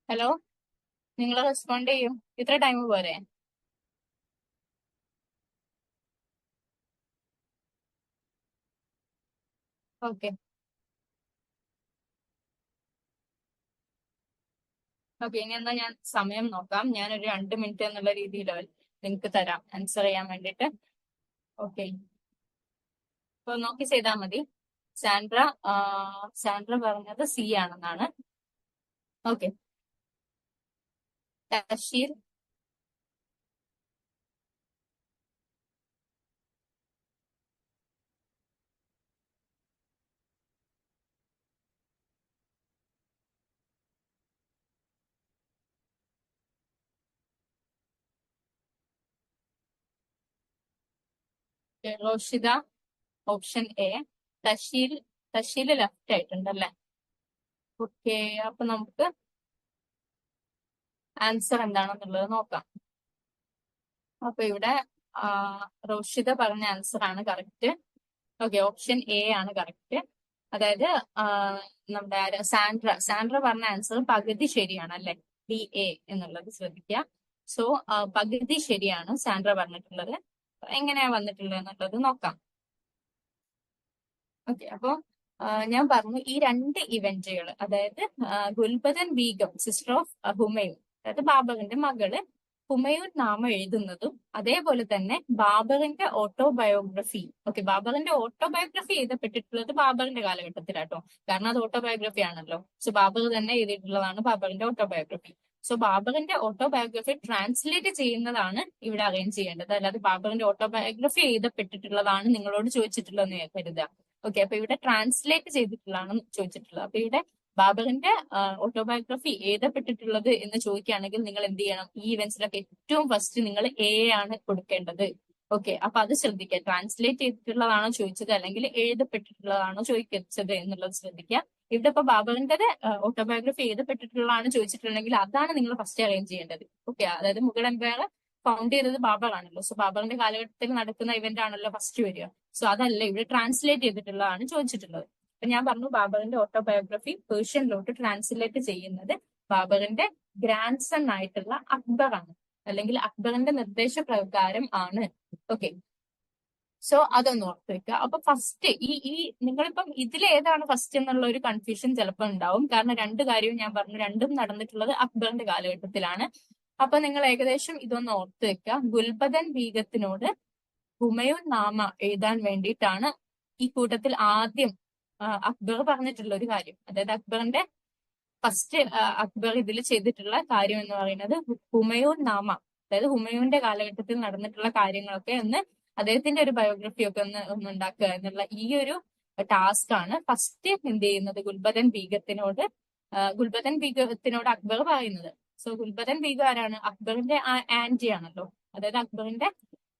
ഹലോ, നിങ്ങൾ റെസ്പോണ്ട് ചെയ്യും. ഇത്ര ടൈം പോരെ? ഓക്കെ ഓക്കെ, ഇനി എന്നാ ഞാൻ സമയം നോക്കാം. ഞാനൊരു 2 മിനിറ്റ് എന്നുള്ള രീതിയിൽ നിങ്ങൾക്ക് തരാം ആൻസർ ചെയ്യാൻ വേണ്ടിയിട്ട്. ഓക്കെ, അപ്പൊ നോക്കി ചെയ്താൽ മതി. സാൻഡ്ര ആ, സാൻഡ്ര പറഞ്ഞത് സി ആണെന്നാണ്. Okay, Thasheer, Roshida option A. Thasheel, Thasheel left ആയിട്ടുണ്ടല്ലേ? ഓക്കെ, അപ്പൊ നമുക്ക് ആൻസർ എന്താണെന്നുള്ളത് നോക്കാം. അപ്പൊ ഇവിടെ ആ, റോഷിദ പറഞ്ഞ ആൻസർ ആണ് കറക്റ്റ്. ഓക്കെ, ഓപ്ഷൻ എ ആണ് കറക്റ്റ്. അതായത് ആ, നമ്മുടെ സാൻഡ്ര പറഞ്ഞ ആൻസർ പകുതി ശരിയാണ് അല്ലെ? ഡി എ എന്നുള്ളത് ശ്രദ്ധിക്കുക. സോ പകുതി ശരിയാണ് സാൻഡ്ര പറഞ്ഞിട്ടുള്ളത്. എങ്ങനെയാ വന്നിട്ടുള്ളത് എന്നുള്ളത് നോക്കാം. ഓക്കെ, അപ്പൊ ഞാൻ പറഞ്ഞു ഈ രണ്ട് ഇവന്റുകൾ, അതായത് ഗുൽബദൻ ബീഗം സിസ്റ്റർ ഓഫ് ഹുമയൂൺ, അതായത് ബാബറിന്റെ മകള് ഹുമയൂൺ നാമ എഴുതുന്നതും, അതേപോലെ തന്നെ ബാബറിന്റെ ഓട്ടോബയോഗ്രഫി. ഓക്കെ, ബാബറിന്റെ ഓട്ടോബയോഗ്രഫി എഴുതപ്പെട്ടിട്ടുള്ളത് ബാബറിന്റെ കാലഘട്ടത്തിലാട്ടോ, കാരണം അത് ഓട്ടോബയോഗ്രഫി ആണല്ലോ. സോ ബാബർ തന്നെ എഴുതിയിട്ടുള്ളതാണ് ബാബറിന്റെ ഓട്ടോബയോഗ്രഫി. സോ ബാബറിന്റെ ഓട്ടോബയോഗ്രഫി ട്രാൻസ്ലേറ്റ് ചെയ്യുന്നതാണ് ഇവിടെ അറേഞ്ച് ചെയ്യേണ്ടത്, അല്ലാതെ ബാബറിന്റെ ഓട്ടോബയോഗ്രഫി എഴുതപ്പെട്ടിട്ടുള്ളതാണ് നിങ്ങളോട് ചോദിച്ചിട്ടുള്ളതെന്ന് കരുതുക. ഓക്കെ, അപ്പൊ ഇവിടെ ട്രാൻസ്ലേറ്റ് ചെയ്തിട്ടുള്ളതാണ് ചോദിച്ചിട്ടുള്ളത്. അപ്പൊ ഇവിടെ ബാബറിന്റെ ഓട്ടോബയോഗ്രഫി എഴുതപ്പെട്ടിട്ടുള്ളത് എന്ന് ചോദിക്കുകയാണെങ്കിൽ നിങ്ങൾ എന്ത് ചെയ്യണം? ഈ ഇവന്റ്സിലൊക്കെ ഏറ്റവും ഫസ്റ്റ് നിങ്ങൾ എ ആണ് കൊടുക്കേണ്ടത്. ഓക്കെ, അപ്പൊ അത് ശ്രദ്ധിക്കുക. ട്രാൻസ്ലേറ്റ് ചെയ്തിട്ടുള്ളതാണോ ചോദിച്ചത് അല്ലെങ്കിൽ എഴുതപ്പെട്ടിട്ടുള്ളതാണോ ചോദിച്ചത് എന്നുള്ളത് ശ്രദ്ധിക്കുക. ഇവിടെ ഇപ്പൊ ബാബറിന്റെ ഓട്ടോബയോഗ്രഫി എഴുതപ്പെട്ടിട്ടുള്ളതാണ് ചോദിച്ചിട്ടുണ്ടെങ്കിൽ അതാണ് നിങ്ങൾ ഫസ്റ്റ് അറേഞ്ച് ചെയ്യേണ്ടത്. ഓക്കെ, അതായത് മുഗൾ എംപയർ ഫൗണ്ട് ചെയ്തത് ബാബറാണല്ലോ. സോ ബാബറിന്റെ കാലഘട്ടത്തിൽ നടക്കുന്ന ഇവന്റ് ആണല്ലോ ഫസ്റ്റ് വരിക. സോ അതല്ല, ഇവിടെ ട്രാൻസ്ലേറ്റ് ചെയ്തിട്ടുള്ളതാണ് ചോദിച്ചിട്ടുള്ളത്. അപ്പൊ ഞാൻ പറഞ്ഞു ബാബറിന്റെ ഓട്ടോബയോഗ്രഫി പേർഷ്യനിലോട്ട് ട്രാൻസ്ലേറ്റ് ചെയ്യുന്നത് ബാബറിന്റെ ഗ്രാൻഡ് സൺ ആയിട്ടുള്ള അക്ബർ ആണ്, അല്ലെങ്കിൽ അക്ബറിന്റെ നിർദ്ദേശപ്രകാരം ആണ്. ഓക്കെ, സോ അതൊന്ന് ഓർത്ത് വെക്കുക. അപ്പൊ ഫസ്റ്റ് ഈ നിങ്ങളിപ്പം ഇതിലേതാണ് ഫസ്റ്റ് എന്നുള്ള ഒരു കൺഫ്യൂഷൻ ചിലപ്പോൾ ഉണ്ടാവും. കാരണം രണ്ട് കാര്യവും ഞാൻ പറഞ്ഞു, രണ്ടും നടന്നിട്ടുള്ളത് അക്ബറിന്റെ കാലഘട്ടത്തിലാണ്. അപ്പൊ നിങ്ങൾ ഏകദേശം ഇതൊന്ന് ഓർത്ത് വെക്കുക. ഗുൽബദൻ ബീഗത്തിനോട് ഹുമയൂൺ നാമ എഴുതാൻ വേണ്ടിയിട്ടാണ് ഈ കൂട്ടത്തിൽ ആദ്യം അക്ബർ പറഞ്ഞിട്ടുള്ള ഒരു കാര്യം. അതായത് അക്ബറിന്റെ ഫസ്റ്റ് അക്ബർ ഇതിൽ ചെയ്തിട്ടുള്ള കാര്യം എന്ന് പറയുന്നത് ഹുമയൂൺ നാമ, അതായത് ഹുമയൂണിന്റെ കാലഘട്ടത്തിൽ നടന്നിട്ടുള്ള കാര്യങ്ങളൊക്കെ ഒന്ന് അദ്ദേഹത്തിന്റെ ഒരു ബയോഗ്രഫി ഒക്കെ ഒന്ന് ഉണ്ടാക്കുക എന്നുള്ള ഈ ഒരു ടാസ്ക് ആണ് ഫസ്റ്റ് എന്ത് ചെയ്യുന്നത് ഗുൽബദൻ ബീഗത്തിനോട് അക്ബർ പറയുന്നത്. സോ ഗുൽബദൻ ബീഗം ആരാണ്? അക്ബറിന്റെ ആന്റി ആണല്ലോ, അതായത് അക്ബറിന്റെ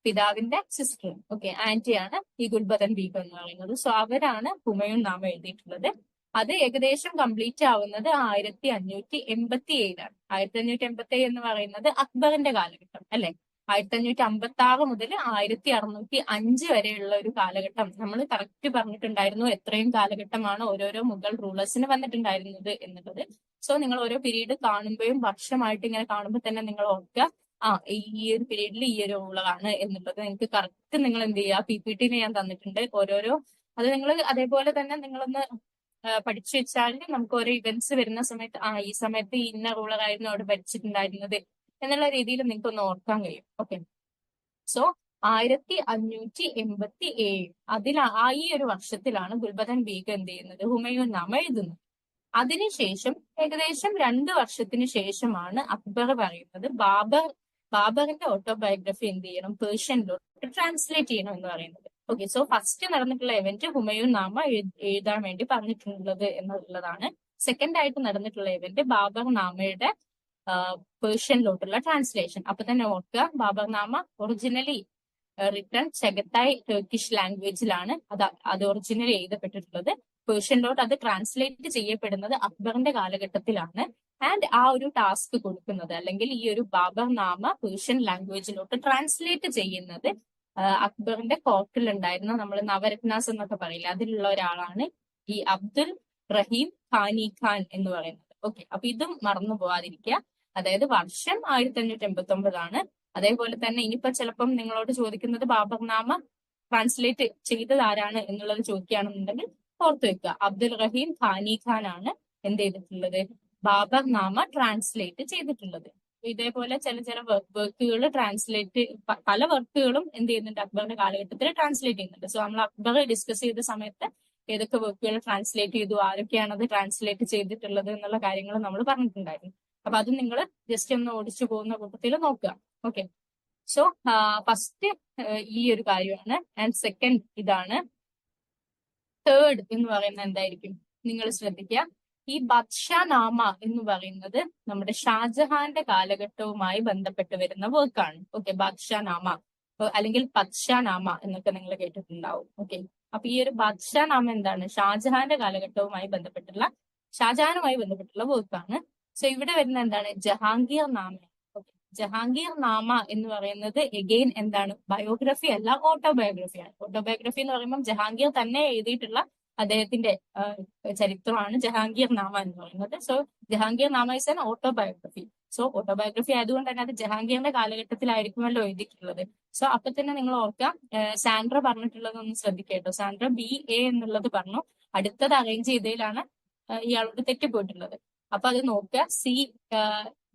പിതാവിന്റെ സിസ്റ്റർ. ഓക്കെ, ആന്റിയാണ് ഈ ഗുൽബദൻ ബീഗം എന്ന് പറയുന്നത്. സോ അവരാണ് ഹുമയൂൺ നാമ എഴുതിയിട്ടുള്ളത്. അത് ഏകദേശം കംപ്ലീറ്റ് ആവുന്നത് 1587 1587 എന്ന് പറയുന്നത് അക്ബറിന്റെ കാലഘട്ടം അല്ലെ? 1556 മുതൽ 1605 വരെയുള്ള ഒരു കാലഘട്ടം നമ്മൾ കറക്റ്റ് പറഞ്ഞിട്ടുണ്ടായിരുന്നു എത്രയും കാലഘട്ടമാണ് ഓരോരോ മുഗൾ റൂളേഴ്സിന് വന്നിട്ടുണ്ടായിരുന്നത് എന്നുള്ളത്. സോ നിങ്ങൾ ഓരോ പീരീഡ് കാണുമ്പോഴും വർഷമായിട്ട് ഇങ്ങനെ കാണുമ്പോൾ തന്നെ നിങ്ങൾ ഓർക്കുക, ഈ ഒരു പീരീഡിൽ ഈ ഒരു റൂളറാണ് എന്നുള്ളത് നിങ്ങൾക്ക് കറക്റ്റ് നിങ്ങൾ എന്ത് ചെയ്യുക, PPT ഞാൻ തന്നിട്ടുണ്ട് ഓരോരോ. അത് നിങ്ങൾ അതേപോലെ തന്നെ നിങ്ങളൊന്ന് പഠിച്ചു വെച്ചാൽ നമുക്ക് ഓരോ ഇവന്റ്സ് വരുന്ന സമയത്ത് ഈ സമയത്ത് ഇന്ന റൂളർ ആയിരുന്നു അവിടെ ഭരിച്ചിട്ടുണ്ടായിരുന്നത് എന്നുള്ള രീതിയിൽ നിങ്ങൾക്ക് ഒന്ന് ഓർക്കാൻ കഴിയും. ഓക്കെ, സോ 1587 ഈ ഒരു വർഷത്തിലാണ് ഗുൽബദൻ ബീഗം എന്ത് ചെയ്യുന്നത്? ഹുമയൂൺ നാമ എഴുതുന്നത്. അതിനുശേഷം ഏകദേശം 2 വർഷത്തിന് ശേഷമാണ് അക്ബർ പറയുന്നത് ബാബറിന്റെ ഓട്ടോബയോഗ്രഫി എന്ത് ചെയ്യണം? പേർഷ്യനിലോട്ട് ട്രാൻസ്ലേറ്റ് ചെയ്യണം എന്ന് പറയുന്നത്. ഓക്കെ, സോ ഫസ്റ്റ് നടന്നിട്ടുള്ള ഇവന്റ് ഹുമയൂൺ നാമ എഴുതാൻ വേണ്ടി പറഞ്ഞിട്ടുള്ളത് എന്നുള്ളതാണ്. സെക്കൻഡ് ആയിട്ട് നടന്നിട്ടുള്ള ഇവന്റ് ബാബർ നാമയുടെ പേർഷ്യനിലോട്ടുള്ള ട്രാൻസ്ലേഷൻ. അപ്പൊ തന്നെ ഓർക്കുക, ബാബർ നാമ ഒറിജിനലി റിട്ടേൺ ചഗത്തായ് ടർക്കിഷ് ലാംഗ്വേജിലാണ് അത് ഒറിജിനലി എഴുതപ്പെട്ടിട്ടുള്ളത്. പേർഷ്യനിലോട്ട് അത് ട്രാൻസ്ലേറ്റ് ചെയ്യപ്പെടുന്നത് അക്ബറിന്റെ കാലഘട്ടത്തിലാണ്. ആൻഡ് ആ ഒരു ടാസ്ക് കൊടുക്കുന്നത്, അല്ലെങ്കിൽ ഈ ഒരു ബാബർ നാമ പേർഷ്യൻ ലാംഗ്വേജിലോട്ട് ട്രാൻസ്ലേറ്റ് ചെയ്യുന്നത് അക്ബറിന്റെ കോർട്ടിൽ ഉണ്ടായിരുന്ന നമ്മൾ നവരത്നാസ് എന്നൊക്കെ പറയില്ല, അതിലുള്ള ഒരാളാണ് ഈ അബ്ദുൽ റഹീം ഖാനി ഖാൻ എന്ന് പറയുന്നത്. ഓക്കെ, അപ്പൊ ഇതും മറന്നു പോവാതിരിക്കുക. അതായത് വർഷം 1589 അതേപോലെ തന്നെ ഇനിയിപ്പോ ചിലപ്പം നിങ്ങളോട് ചോദിക്കുന്നത് ബാബർനാമ ട്രാൻസ്ലേറ്റ് ചെയ്തത് ആരാണ് എന്നുള്ളത് ചോദിക്കുകയാണെന്നുണ്ടെങ്കിൽ ഓർത്തു വെക്കുക, അബ്ദുൽ റഹീം ഖാനി ഖാൻ ആണ് എന്ത് ചെയ്തിട്ടുള്ളത്, ബാബർനാമ ട്രാൻസ്ലേറ്റ് ചെയ്തിട്ടുള്ളത്. ഇതേപോലെ ചില ചില വർക്കുകൾ ട്രാൻസ്ലേറ്റ്, പല വർക്കുകളും എന്ത് ചെയ്യുന്നുണ്ട് അക്ബറിന്റെ കാലഘട്ടത്തിൽ ട്രാൻസ്ലേറ്റ് ചെയ്യുന്നുണ്ട്. സോ നമ്മൾ അക്ബർ ഡിസ്കസ് ചെയ്ത സമയത്ത് ഏതൊക്കെ വർക്കുകൾ ട്രാൻസ്ലേറ്റ് ചെയ്തു, ആരൊക്കെയാണ് അത് ട്രാൻസ്ലേറ്റ് ചെയ്തിട്ടുള്ളത് എന്നുള്ള കാര്യങ്ങൾ നമ്മൾ പറഞ്ഞിട്ടുണ്ടായിരുന്നു. അപ്പൊ അത് നിങ്ങൾ ജസ്റ്റ് ഒന്ന് ഓടിച്ചു പോകുന്ന കൂട്ടത്തിൽ നോക്കുക. ഓക്കെ, സോ ഫസ്റ്റ് ഈ ഒരു കാര്യമാണ്. ആൻഡ് സെക്കൻഡ് ഇതാണ്. തേർഡ് എന്ന് പറയുന്നത് എന്തായിരിക്കും, നിങ്ങൾ ശ്രദ്ധിക്കുക. ഈ ബാദ്ഷാനാമ എന്ന് പറയുന്നത് നമ്മുടെ ഷാജഹാന്റെ കാലഘട്ടവുമായി ബന്ധപ്പെട്ട് വരുന്ന വർക്കാണ്. ഓക്കെ, ബാദ്ഷാനാമ അല്ലെങ്കിൽ പദ്ഷാനാമ എന്നൊക്കെ നിങ്ങൾ കേട്ടിട്ടുണ്ടാവും. ഓക്കെ, അപ്പൊ ഈ ഒരു ബാദ്ഷാനാമ എന്താണ്, ഷാജഹാന്റെ കാലഘട്ടവുമായി ബന്ധപ്പെട്ടുള്ള, ഷാജഹാനുമായി ബന്ധപ്പെട്ടുള്ള വർക്കാണ്. സോ ഇവിടെ വരുന്ന എന്താണ്, ജഹാംഗീർ നാമ. ഓക്കെ, ജഹാംഗീർ നാമ എന്ന് പറയുന്നത് എഗെയിൻ എന്താണ്, ബയോഗ്രഫി അല്ല, ഓട്ടോബയോഗ്രഫിയാണ്. ഓട്ടോബയോഗ്രഫി എന്ന് പറയുമ്പോൾ ജഹാംഗീർ തന്നെ എഴുതിയിട്ടുള്ള അദ്ദേഹത്തിന്റെ ചരിത്രമാണ് ജഹാംഗീർ നാമ എന്ന് പറയുന്നത്. സോ ജഹാംഗീർ നാമ is an autobiography. So autobiography ആയതുകൊണ്ട് തന്നെ അത് ജഹാംഗീറിന്റെ കാലഘട്ടത്തിലായിരിക്കുമല്ലോ എഴുതിയിട്ടുള്ളത്. സോ അപ്പൊ തന്നെ നിങ്ങൾ ഓർക്കാം, സാൻഡ്ര പറഞ്ഞിട്ടുള്ളത് ഒന്ന് ശ്രദ്ധിക്കേട്ടോ. സാൻഡ്ര BA എന്നുള്ളത് പറഞ്ഞു, അടുത്തത് അറേഞ്ച് ചെയ്തതിലാണ് ഇയാളോട് തെറ്റിപ്പോയിട്ടുള്ളത്. അപ്പൊ അത് നോക്കുക, C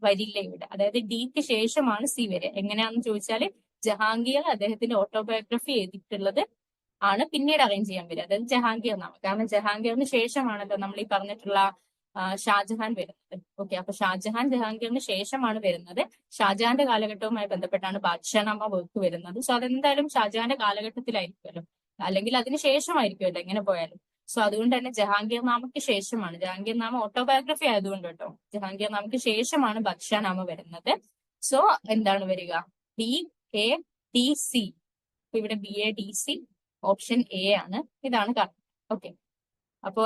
വരില്ല ഇവിടെ, അതായത് ഡിക്ക് ശേഷമാണ് C വരിക. എങ്ങനെയാണെന്ന് ചോദിച്ചാല് ജഹാംഗീർ അദ്ദേഹത്തിന്റെ ഓട്ടോബയോഗ്രഫി എഴുതിയിട്ടുള്ളത് ആണ് പിന്നീട് അറേഞ്ച് ചെയ്യാൻ വരിക, അതായത് ജഹാംഗീർ നാമ. കാരണം ജഹാംഗീറിന് ശേഷമാണല്ലോ നമ്മൾ ഈ പറഞ്ഞിട്ടുള്ള ഷാജഹാൻ വരുന്നത്. ഓക്കെ, അപ്പൊ ഷാജഹാൻ ജഹാംഗീറിന് ശേഷമാണ് വരുന്നത്. ഷാജഹാന്റെ കാലഘട്ടവുമായി ബന്ധപ്പെട്ടാണ് ബാദ്ഷാനാമ വർക്ക് വരുന്നത്. സോ അതെന്തായാലും ഷാജഹാന്റെ കാലഘട്ടത്തിലായിരിക്കുമല്ലോ, അല്ലെങ്കിൽ അതിന് ശേഷമായിരിക്കുമല്ലോ എങ്ങനെ പോയാലും. സോ അതുകൊണ്ട് തന്നെ ജഹാംഗീർ നാമയ്ക്ക് ശേഷമാണ്, ജഹാംഗീർ നാമ ഓട്ടോബയോഗ്രഫി ആയതുകൊണ്ട് കേട്ടോ, ജഹാംഗീർ നാമയ്ക്ക് ശേഷമാണ് ബാദ്ഷാനാമ വരുന്നത്. സോ എന്താണ് വരിക, BADC. അപ്പൊ ഇവിടെ BADC ഓപ്ഷൻ A ആണ്, ഇതാണ് കറക്റ്റ്. ഓക്കെ, അപ്പോ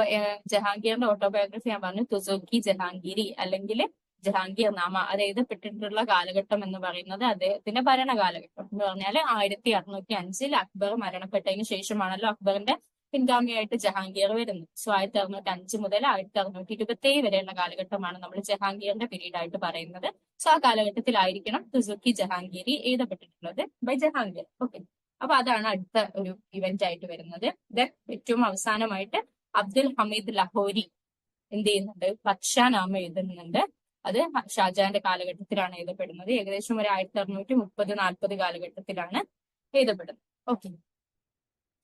ജഹാംഗീറിന്റെ ഓട്ടോബയോഗ്രഫി ഞാൻ പറഞ്ഞു, തുസുക്കി ജഹാംഗീരി അല്ലെങ്കിൽ ജഹാംഗീർ നാമ. അത് എഴുതപ്പെട്ടിട്ടുള്ള കാലഘട്ടം എന്ന് പറയുന്നത് അദ്ദേഹത്തിന്റെ ഭരണകാലഘട്ടം എന്ന് പറഞ്ഞാൽ 1605 അക്ബർ മരണപ്പെട്ടതിന് ശേഷമാണല്ലോ അക്ബറിന്റെ പിൻഗാമിയായിട്ട് ജഹാംഗീർ വരുന്നത്. സോ 1605 മുതൽ 1627 വരെയുള്ള കാലഘട്ടമാണ് നമ്മൾ ജഹാംഗീറിന്റെ പീരീഡ് ആയിട്ട് പറയുന്നത്. സോ ആ കാലഘട്ടത്തിലായിരിക്കണം തുസുക്കി ജഹാംഗീരി എഴുതപ്പെട്ടിട്ടുള്ളത് ബൈ ജഹാംഗീർ. ഓക്കെ, അപ്പൊ അതാണ് അടുത്ത ഒരു ഇവന്റ് ആയിട്ട് വരുന്നത്. ദെൻ ഏറ്റവും അവസാനമായിട്ട് അബ്ദുൽ ഹമീദ് ലഹോരി എന്ത് ചെയ്യുന്നുണ്ട്, ബാദ്ഷാനാമ എഴുതുന്നുണ്ട്. അത് ഷാജഹാന്റെ കാലഘട്ടത്തിലാണ് എഴുതപ്പെടുന്നത്. ഏകദേശം ഒരു 1630-40 കാലഘട്ടത്തിലാണ് എഴുതപ്പെടുന്നത്. ഓക്കെ,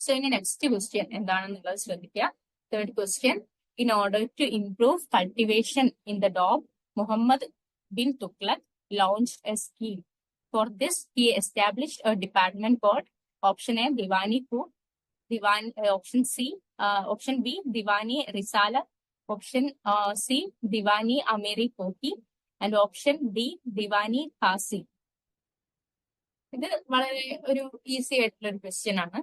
സോ ഇനി നെക്സ്റ്റ് ക്വസ്റ്റ്യൻ എന്താണെന്നുള്ളത് ശ്രദ്ധിക്കുക. Third question, in order to improve cultivation in the Doab, Muhammad bin Tughlaq launched a scheme. For this, he established a department called option A, Diwani Food, option B, Diwani Risala, option C, Diwani Ameri Koki, and option D, Diwani Khasi. ഇത് വളരെ ഒരു easy ആയിട്ടുള്ള ഒരു question ആണ്.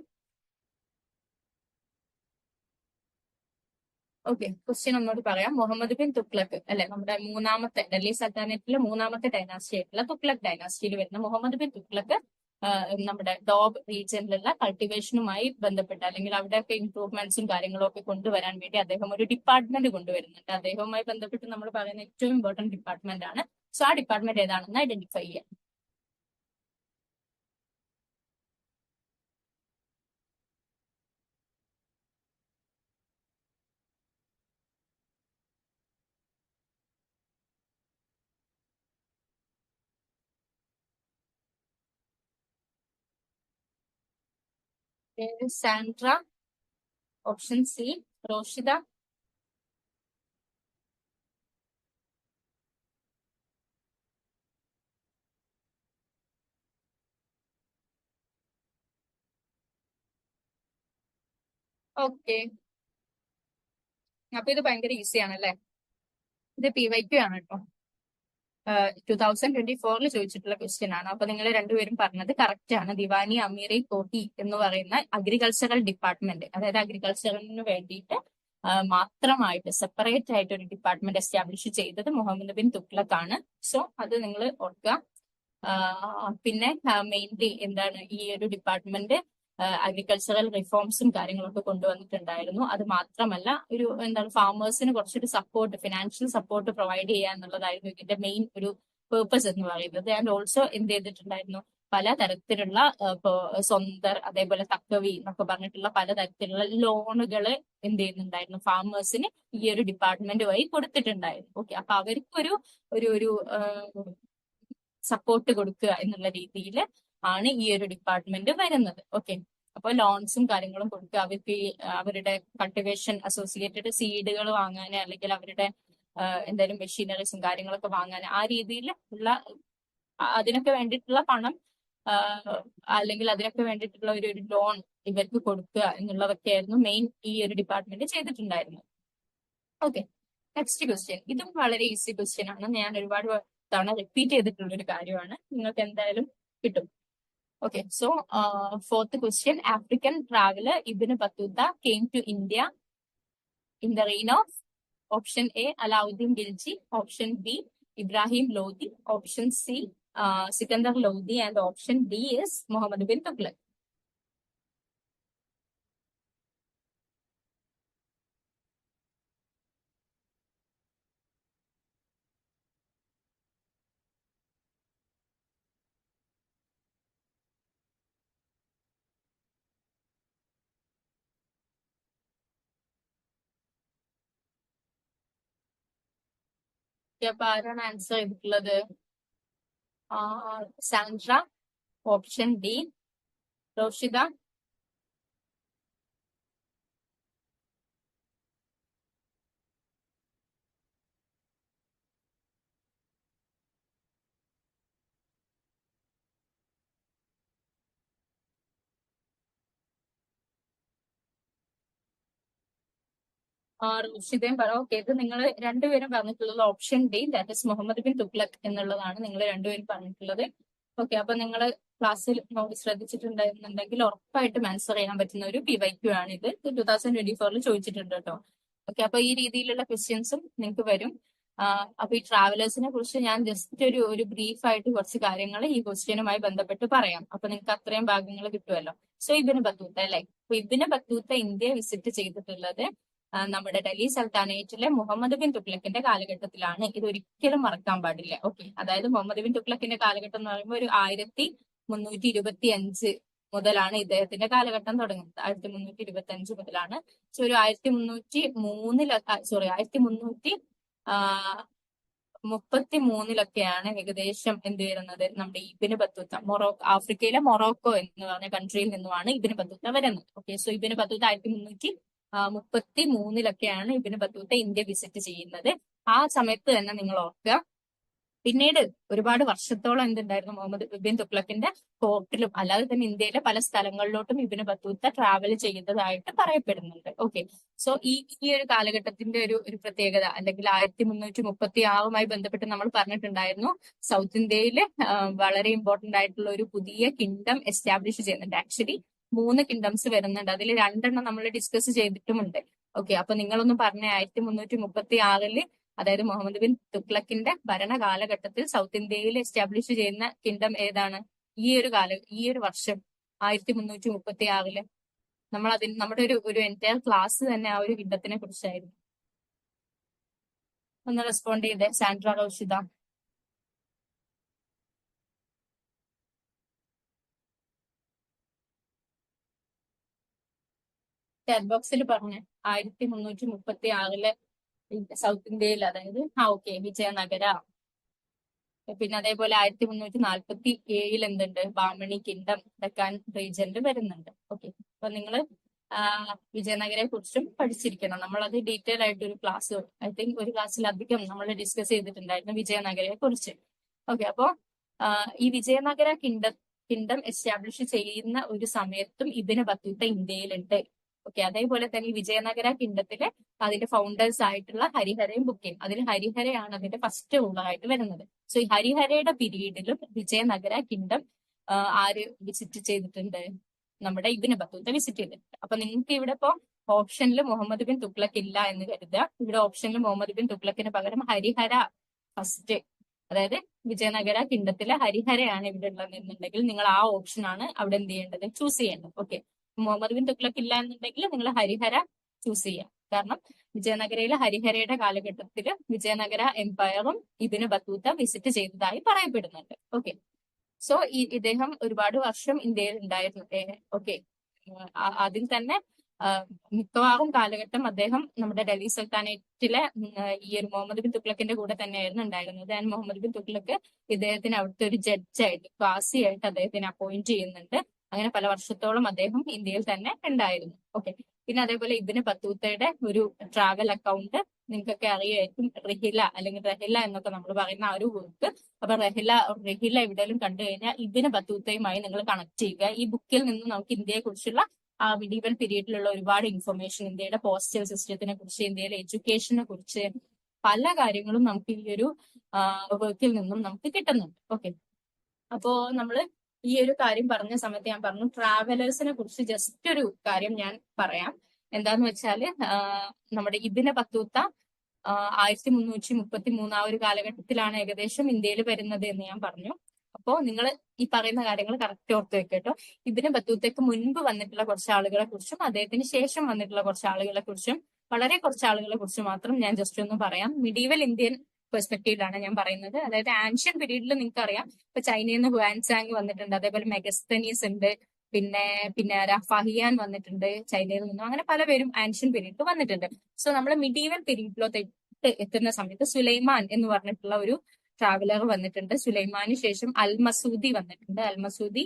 Okay, question ഒന്നോട് പറയാം. മുഹമ്മദ് ബിൻ തുഗ്ലക് അല്ലെ, നമ്മുടെ മൂന്നാമത്തെ ഡൽഹി സൽത്താനറ്റിലെ മൂന്നാമത്തെ ഡൈനാസ്റ്റി ആയിട്ടുള്ള തുഗ്ലക് ഡൈനാസ്റ്റിയിൽ വരുന്ന മുഹമ്മദ് ബിൻ തുഗ്ലക് നമ്മുടെ ഡോബ് റീജിയനിലുള്ള കൾട്ടിവേഷനുമായി ബന്ധപ്പെട്ട് അല്ലെങ്കിൽ അവിടെയൊക്കെ ഇംപ്രൂവ്മെന്റ്സും കാര്യങ്ങളും ഒക്കെ കൊണ്ടുവരാൻ വേണ്ടി അദ്ദേഹം ഒരു ഡിപ്പാർട്ട്മെന്റ് കൊണ്ടുവരുന്നുണ്ട്. അദ്ദേഹവുമായി ബന്ധപ്പെട്ട് നമ്മൾ പറയുന്ന ഏറ്റവും ഇമ്പോർട്ടന്റ് ഡിപ്പാർട്ട്മെന്റ് ആണ്. സോ ആ ഡിപ്പാർട്ട്മെന്റ് ഏതാണെന്ന് ഐഡന്റിഫൈ ചെയ്യാം. Sandra, option C Roshida, okay. അപ്പൊ ഇത് ഭയങ്കര ഈസി ആണല്ലേ, ഇത് PYQ ആണ് കേട്ടോ. 2024 ചോദിച്ചിട്ടുള്ള ക്വസ്റ്റ്യൻ ആണ്. അപ്പൊ നിങ്ങൾ രണ്ടുപേരും പറഞ്ഞത് കറക്റ്റ് ആണ്. ദിവാനി അമീറി കോഹി എന്ന് പറയുന്ന അഗ്രികൾച്ചറൽ ഡിപ്പാർട്ട്മെന്റ്, അതായത് അഗ്രികൾച്ചറിന് വേണ്ടിയിട്ട് മാത്രമായിട്ട് സെപ്പറേറ്റ് ആയിട്ട് ഒരു ഡിപ്പാർട്ട്മെന്റ് എസ്റ്റാബ്ലിഷ് ചെയ്തത് മുഹമ്മദ് ബിൻ തുഗ്ലക് ആണ്. സോ അത് നിങ്ങൾ ഓർക്കുക. പിന്നെ മെയിൻലി എന്താണ് ഈ ഒരു ഡിപ്പാർട്ട്മെന്റ് അഗ്രികൾച്ചറൽ റിഫോംസും കാര്യങ്ങളൊക്കെ കൊണ്ടുവന്നിട്ടുണ്ടായിരുന്നു. അത് മാത്രമല്ല ഒരു എന്താണ് ഫാമേഴ്സിന് കുറച്ചൊരു സപ്പോർട്ട്, ഫിനാൻഷ്യൽ സപ്പോർട്ട് പ്രൊവൈഡ് ചെയ്യുക എന്നുള്ളതായിരുന്നു ഇതിന്റെ മെയിൻ ഒരു പേർപ്പസ് എന്ന് പറയുന്നത്. ആൻഡ് ഓൾസോ എന്ത് ചെയ്തിട്ടുണ്ടായിരുന്നു, പലതരത്തിലുള്ള ഇപ്പോ സ്വന്തർ, അതേപോലെ തക്കവി എന്നൊക്കെ പറഞ്ഞിട്ടുള്ള പലതരത്തിലുള്ള ലോണുകള് എന്ത് ചെയ്യുന്നുണ്ടായിരുന്നു, ഫാമേഴ്സിന് ഈ ഒരു ഡിപ്പാർട്ട്മെന്റ് വഴി കൊടുത്തിട്ടുണ്ടായിരുന്നു. ഓക്കെ, അപ്പൊ അവർക്കൊരു ഒരു ഒരു സപ്പോർട്ട് കൊടുക്കുക എന്നുള്ള രീതിയിൽ ആണ് ഈ ഒരു ഡിപ്പാർട്ട്മെന്റ് വരുന്നത്. ഓക്കെ, അപ്പൊ ലോൺസും കാര്യങ്ങളും കൊടുക്കുക, അവർക്ക് അവരുടെ കൾട്ടിവേഷൻ അസോസിയേറ്റഡ് സീഡുകൾ വാങ്ങാൻ, അല്ലെങ്കിൽ അവരുടെ എന്തായാലും മെഷീനറീസും കാര്യങ്ങളൊക്കെ വാങ്ങാൻ, ആ രീതിയിൽ ഉള്ള അതിനൊക്കെ വേണ്ടിയിട്ടുള്ള പണം അല്ലെങ്കിൽ അതിനൊക്കെ വേണ്ടിയിട്ടുള്ള ഒരു ലോൺ ഇവർക്ക് കൊടുക്കുക എന്നുള്ളതൊക്കെയായിരുന്നു മെയിൻ ഈ ഒരു ഡിപ്പാർട്ട്മെന്റ് ചെയ്തിട്ടുണ്ടായിരുന്നത്. Okay, next question. ഇതും വളരെ ഈസി ക്വസ്റ്റ്യൻ ആണ്, ഞാൻ ഒരുപാട് തവണ റിപ്പീറ്റ് ചെയ്തിട്ടുള്ള ഒരു കാര്യമാണ്, നിങ്ങൾക്ക് എന്തായാലും കിട്ടും. Okay, so fourth question. African traveler Ibn Battuta came to India in the reign of option A, Alauddin Khilji, option B, Ibrahim Lodi, option C, Sikandar Lodi, and option D is Muhammad bin Tughlaq. അപ്പൊ ആരാണ് answer ചെയ്തിട്ടുള്ളത്? Sandra, option D Roshida, റോഷിദയും പറ. Okay, ഇത് നിങ്ങൾ രണ്ടുപേരും പറഞ്ഞിട്ടുള്ളത് option D, that is Muhammad bin Tughlaq എന്നുള്ളതാണ് നിങ്ങൾ രണ്ടുപേരും പറഞ്ഞിട്ടുള്ളത്. ഓക്കെ, അപ്പൊ നിങ്ങൾ ക്ലാസ്സിൽ നോട്ട് ശ്രദ്ധിച്ചിട്ടുണ്ടായിരുന്നുണ്ടെങ്കിൽ ഉറപ്പായിട്ടും ആൻസർ ചെയ്യാൻ പറ്റുന്ന ഒരു PYQ ആണ് ഇത്. 2024 ചോദിച്ചിട്ടുണ്ട് കേട്ടോ. ഓക്കെ, അപ്പൊ ഈ രീതിയിലുള്ള ക്വസ്റ്റ്യൻസും നിങ്ങൾക്ക് വരും. അപ്പൊ ഈ ട്രാവലേഴ്സിനെ കുറിച്ച് ഞാൻ ജസ്റ്റ് ഒരു ബ്രീഫ് ആയിട്ട് കുറച്ച് കാര്യങ്ങൾ ഈ ക്വസ്റ്റ്യനുമായി ബന്ധപ്പെട്ട് പറയാം. അപ്പൊ നിങ്ങൾക്ക് അത്രയും ഭാഗങ്ങൾ കിട്ടുമല്ലോ. സോ ഇബ്നു ബത്തൂത്ത അല്ലെ, അപ്പൊ ഇബ്നു ബത്തൂത്ത ഇന്ത്യ വിസിറ്റ് ചെയ്തിട്ടുള്ളത് നമ്മുടെ ഡൽഹി സൽത്താനേറ്റിലെ മുഹമ്മദ് ബിൻ തുഗ്ലക്കിന്റെ കാലഘട്ടത്തിലാണ്. ഇത് ഒരിക്കലും മറക്കാൻ പാടില്ല. ഓക്കെ, അതായത് മുഹമ്മദ് ബിൻ തുഗ്ലക്കിന്റെ കാലഘട്ടം എന്ന് പറയുമ്പോൾ ഒരു 1325 മുതലാണ് ഇദ്ദേഹത്തിന്റെ കാലഘട്ടം തുടങ്ങുന്നത്. 1325 മുതലാണ്. സോ ഒരു 1333 ഏകദേശം എന്ത് വരുന്നത്, നമ്മുടെ ഇബ്നു ബത്തൂത്ത ആഫ്രിക്കയിലെ മൊറോക്കോ എന്ന് പറഞ്ഞ കൺട്രിയിൽ നിന്നുമാണ് ഇബ്നു ബത്തൂത്ത വരുന്നത്. Okay, so Ibnu Battuta 1333 Ibnu Battuta India visit ചെയ്യുന്നത്. ആ സമയത്ത് തന്നെ നിങ്ങൾ ഓർക്കുക, പിന്നീട് ഒരുപാട് വർഷത്തോളം എന്തുണ്ടായിരുന്നു, മുഹമ്മദ് ബിൻ തുഗ്ലക്കിന്റെ കോർട്ടിലും അല്ലാതെ തന്നെ ഇന്ത്യയിലെ പല സ്ഥലങ്ങളിലോട്ടും ഇബ്നു ബത്തൂത്ത ട്രാവൽ ചെയ്തതായിട്ട് പറയപ്പെടുന്നുണ്ട്. ഓക്കെ, സോ ഈ ഒരു കാലഘട്ടത്തിന്റെ ഒരു പ്രത്യേകത, അല്ലെങ്കിൽ 1336 ബന്ധപ്പെട്ട് നമ്മൾ പറഞ്ഞിട്ടുണ്ടായിരുന്നു, സൗത്ത് ഇന്ത്യയില് വളരെ ഇമ്പോർട്ടന്റ് ആയിട്ടുള്ള ഒരു പുതിയ കിങ്ഡം എസ്റ്റാബ്ലിഷ് ചെയ്യുന്നുണ്ട്. ആക്ച്വലി 3 കിങ്ഡംസ് വരുന്നുണ്ട്, അതിൽ 2 നമ്മൾ ഡിസ്കസ് ചെയ്തിട്ടുമുണ്ട്. ഓക്കെ, അപ്പൊ നിങ്ങളൊന്ന് പറഞ്ഞ 1336 അതായത് മുഹമ്മദ് ബിൻ തുഗ്ലക്കിന്റെ ഭരണ കാലഘട്ടത്തിൽ സൗത്ത് ഇന്ത്യയിൽ എസ്റ്റാബ്ലിഷ് ചെയ്യുന്ന കിങ്ഡം ഏതാണ്? ഈ ഒരു വർഷം 1336 നമ്മൾ നമ്മുടെ ഒരു എൻറ്റയർ ക്ലാസ് തന്നെ ആ ഒരു കിങ്ഡത്തിനെ കുറിച്ചായിരുന്നു. ഒന്ന് റെസ്പോണ്ട് ചെയ്തേ സാൻഡ്ര, റോഷിദ. ചാറ്റ് ബോക്സിൽ പറഞ്ഞേ 1336 സൗത്ത് ഇന്ത്യയിൽ, അതായത് ഓക്കെ വിജയനഗര. പിന്നെ അതേപോലെ 1347 എന്തുണ്ട്, ബാമണി കിങ്ഡം ഡെക്കാൻ റീജനിൽ വരുന്നുണ്ട്. ഓക്കെ, അപ്പൊ നിങ്ങൾ വിജയനഗരയെ കുറിച്ചും പഠിച്ചിരിക്കണം. നമ്മളത് ഡീറ്റെയിൽ ആയിട്ട് ഒരു ക്ലാസ്, ഐ തിങ്ക് ഒരു ക്ലാസ്സിലധികം നമ്മൾ ഡിസ്കസ് ചെയ്തിട്ടുണ്ടായിരുന്നു വിജയനഗരയെ കുറിച്ച്. ഓക്കെ, അപ്പോ ഈ വിജയനഗര കിങ്ഡം എസ്റ്റാബ്ലിഷ് ചെയ്യുന്ന ഒരു സമയത്തും ഇബ്നു ബത്തൂത്ത ഇന്ത്യയിലുണ്ട്. ഓക്കെ, അതേപോലെ തന്നെ ഈ വിജയനഗര കിങ്ഡത്തിലെ അതിന്റെ ഫൗണ്ടേഴ്സ് ആയിട്ടുള്ള ഹരിഹരയും ബുക്കിയും, അതിൽ ഹരിഹരയാണ് അതിന്റെ ഫസ്റ്റ് റൂളറായിട്ട് വരുന്നത്. സോ ഈ ഹരിഹരയുടെ പീരീഡിലും വിജയനഗര കിങ്ഡം ആര് വിസിറ്റ് ചെയ്തിട്ടുണ്ട്? നമ്മുടെ ഇബ്നു ബത്തൂത്ത വിസിറ്റ് ചെയ്തിട്ടുണ്ട്. അപ്പൊ നിങ്ങൾക്ക് ഇവിടെ ഇപ്പോ ഓപ്ഷനിൽ മുഹമ്മദ് ബിൻ തുഗ്ലക്ക് ഇല്ല എന്ന് കരുതുക. ഇവിടെ ഓപ്ഷനിൽ മുഹമ്മദ് ബിൻ തുഗ്ലക്കിന് പകരം ഹരിഹര ഫസ്റ്റ് അതായത് വിജയനഗര കിങ്ഡത്തിലെ ഹരിഹരയാണ് ഇവിടെ ഉള്ളത് എന്നുണ്ടെങ്കിൽ നിങ്ങൾ ആ ഓപ്ഷൻ ആണ് അവിടെ എന്ത് ചെയ്യേണ്ടത്, ചൂസ് ചെയ്യേണ്ടത്. ഓക്കെ, മുഹമ്മദ് ബിൻ തുഗ്ലക്ക് ഇല്ല എന്നുണ്ടെങ്കിൽ നിങ്ങൾ ഹരിഹര ചൂസ് ചെയ്യാം. കാരണം വിജയനഗരയിലെ ഹരിഹരയുടെ കാലഘട്ടത്തിൽ വിജയനഗര എംപയറും ഇബ്നു ബത്തൂത്ത വിസിറ്റ് ചെയ്തതായി പറയപ്പെടുന്നുണ്ട്. ഓക്കെ, സോ ഇദ്ദേഹം ഒരുപാട് വർഷം ഇന്ത്യയിൽ ഉണ്ടായിരുന്നു. ഓക്കെ, അതിൽ തന്നെ മിക്കവാറും കാലഘട്ടം അദ്ദേഹം നമ്മുടെ ഡൽഹി സുൽത്താനേറ്റിലെ ഈ ഒരു മുഹമ്മദ് ബിൻ തുഗ്ലക്കിന്റെ കൂടെ തന്നെയായിരുന്നു ഉണ്ടായിരുന്നത്. ആൻഡ് മുഹമ്മദ് ബിൻ തുഗ്ലക്ക് ഇദ്ദേഹത്തിന് അവിടുത്തെ ഒരു ജഡ്ജായിട്ട്, ഖാസിയായിട്ട് അദ്ദേഹത്തിന് അപ്പോയിന്റ് ചെയ്യുന്നുണ്ട്. അങ്ങനെ പല വർഷത്തോളം അദ്ദേഹം ഇന്ത്യയിൽ തന്നെ ഉണ്ടായിരുന്നു. ഓക്കെ, പിന്നെ അതേപോലെ ഇബ്നു ബത്തൂത്തയുടെ ഒരു ട്രാവൽ അക്കൗണ്ട് നിങ്ങൾക്കൊക്കെ അറിയായിരിക്കും, റഹില അല്ലെങ്കിൽ റഹില എന്നൊക്കെ നമ്മൾ പറയുന്ന ആ ഒരു ബുക്ക്. അപ്പൊ റഹില എവിടെയെങ്കിലും കണ്ടു കഴിഞ്ഞാൽ ഇബ്നു ബത്തൂത്തയുമായി നിങ്ങൾ കണക്ട് ചെയ്യുക. ഈ ബുക്കിൽ നിന്ന് നമുക്ക് ഇന്ത്യയെ കുറിച്ചുള്ള ആ മിഡീവൽ പീരീഡിലുള്ള ഒരുപാട് ഇൻഫർമേഷൻ, ഇന്ത്യയുടെ പോസ്റ്റൽ സിസ്റ്റത്തിനെ കുറിച്ച്, ഇന്ത്യയിലെ എഡ്യൂക്കേഷനെ കുറിച്ച് പല കാര്യങ്ങളും നമുക്ക് ഈ ഒരു വർക്കിൽ നിന്നും നമുക്ക് കിട്ടുന്നുണ്ട്. ഓക്കെ, അപ്പോ നമ്മള് ഈ ഒരു കാര്യം പറഞ്ഞ സമയത്ത് ഞാൻ പറഞ്ഞു ട്രാവലേഴ്സിനെ കുറിച്ച് ജസ്റ്റ് ഒരു കാര്യം ഞാൻ പറയാം. എന്താന്ന് വെച്ചാല് നമ്മുടെ ഇബ്നു ബത്തൂത്ത 1333 ആ ഒരു കാലഘട്ടത്തിലാണ് ഏകദേശം ഇന്ത്യയിൽ വരുന്നത് എന്ന് ഞാൻ പറഞ്ഞു. അപ്പോ നിങ്ങൾ ഈ പറയുന്ന കാര്യങ്ങൾ കറക്റ്റ് ഓർത്ത് വെക്കട്ടോ. ഇബ്നു ബത്തൂത്തയ്ക്ക് മുൻപ് വന്നിട്ടുള്ള കുറച്ച് ആളുകളെ കുറിച്ചും അദ്ദേഹത്തിന് ശേഷം വന്നിട്ടുള്ള കുറച്ച് ആളുകളെ കുറിച്ചും, വളരെ കുറച്ച് ആളുകളെ കുറിച്ച് മാത്രം ഞാൻ ജസ്റ്റ് ഒന്ന് പറയാം. മിഡീവൽ ഇന്ത്യൻ പെർസ്പെക്റ്റീവിലാണ് ഞാൻ പറയുന്നത്. അതായത് ആൻഷ്യൻ പീരീഡിൽ നിങ്ങൾക്ക് അറിയാം, ഇപ്പൊ ചൈനയിൽ നിന്ന് ഹുവാൻസാങ് വന്നിട്ടുണ്ട്, അതേപോലെ മെഗസ്തനീസ് ഉണ്ട്, പിന്നെ ഫഹിയാൻ വന്നിട്ടുണ്ട് ചൈനയിൽ നിന്നും. അങ്ങനെ പല പേരും ആൻഷ്യൻ പീരീഡിൽ വന്നിട്ടുണ്ട്. സോ നമ്മൾ മിഡീവൽ പീരീഡിലോട്ട് എത്തുന്ന സമയത്ത് സുലൈമാൻ എന്ന് പറഞ്ഞിട്ടുള്ള ഒരു ട്രാവലർ വന്നിട്ടുണ്ട്. സുലൈമാന് ശേഷം അൽ മസൂദി വന്നിട്ടുണ്ട്. അൽ മസൂദി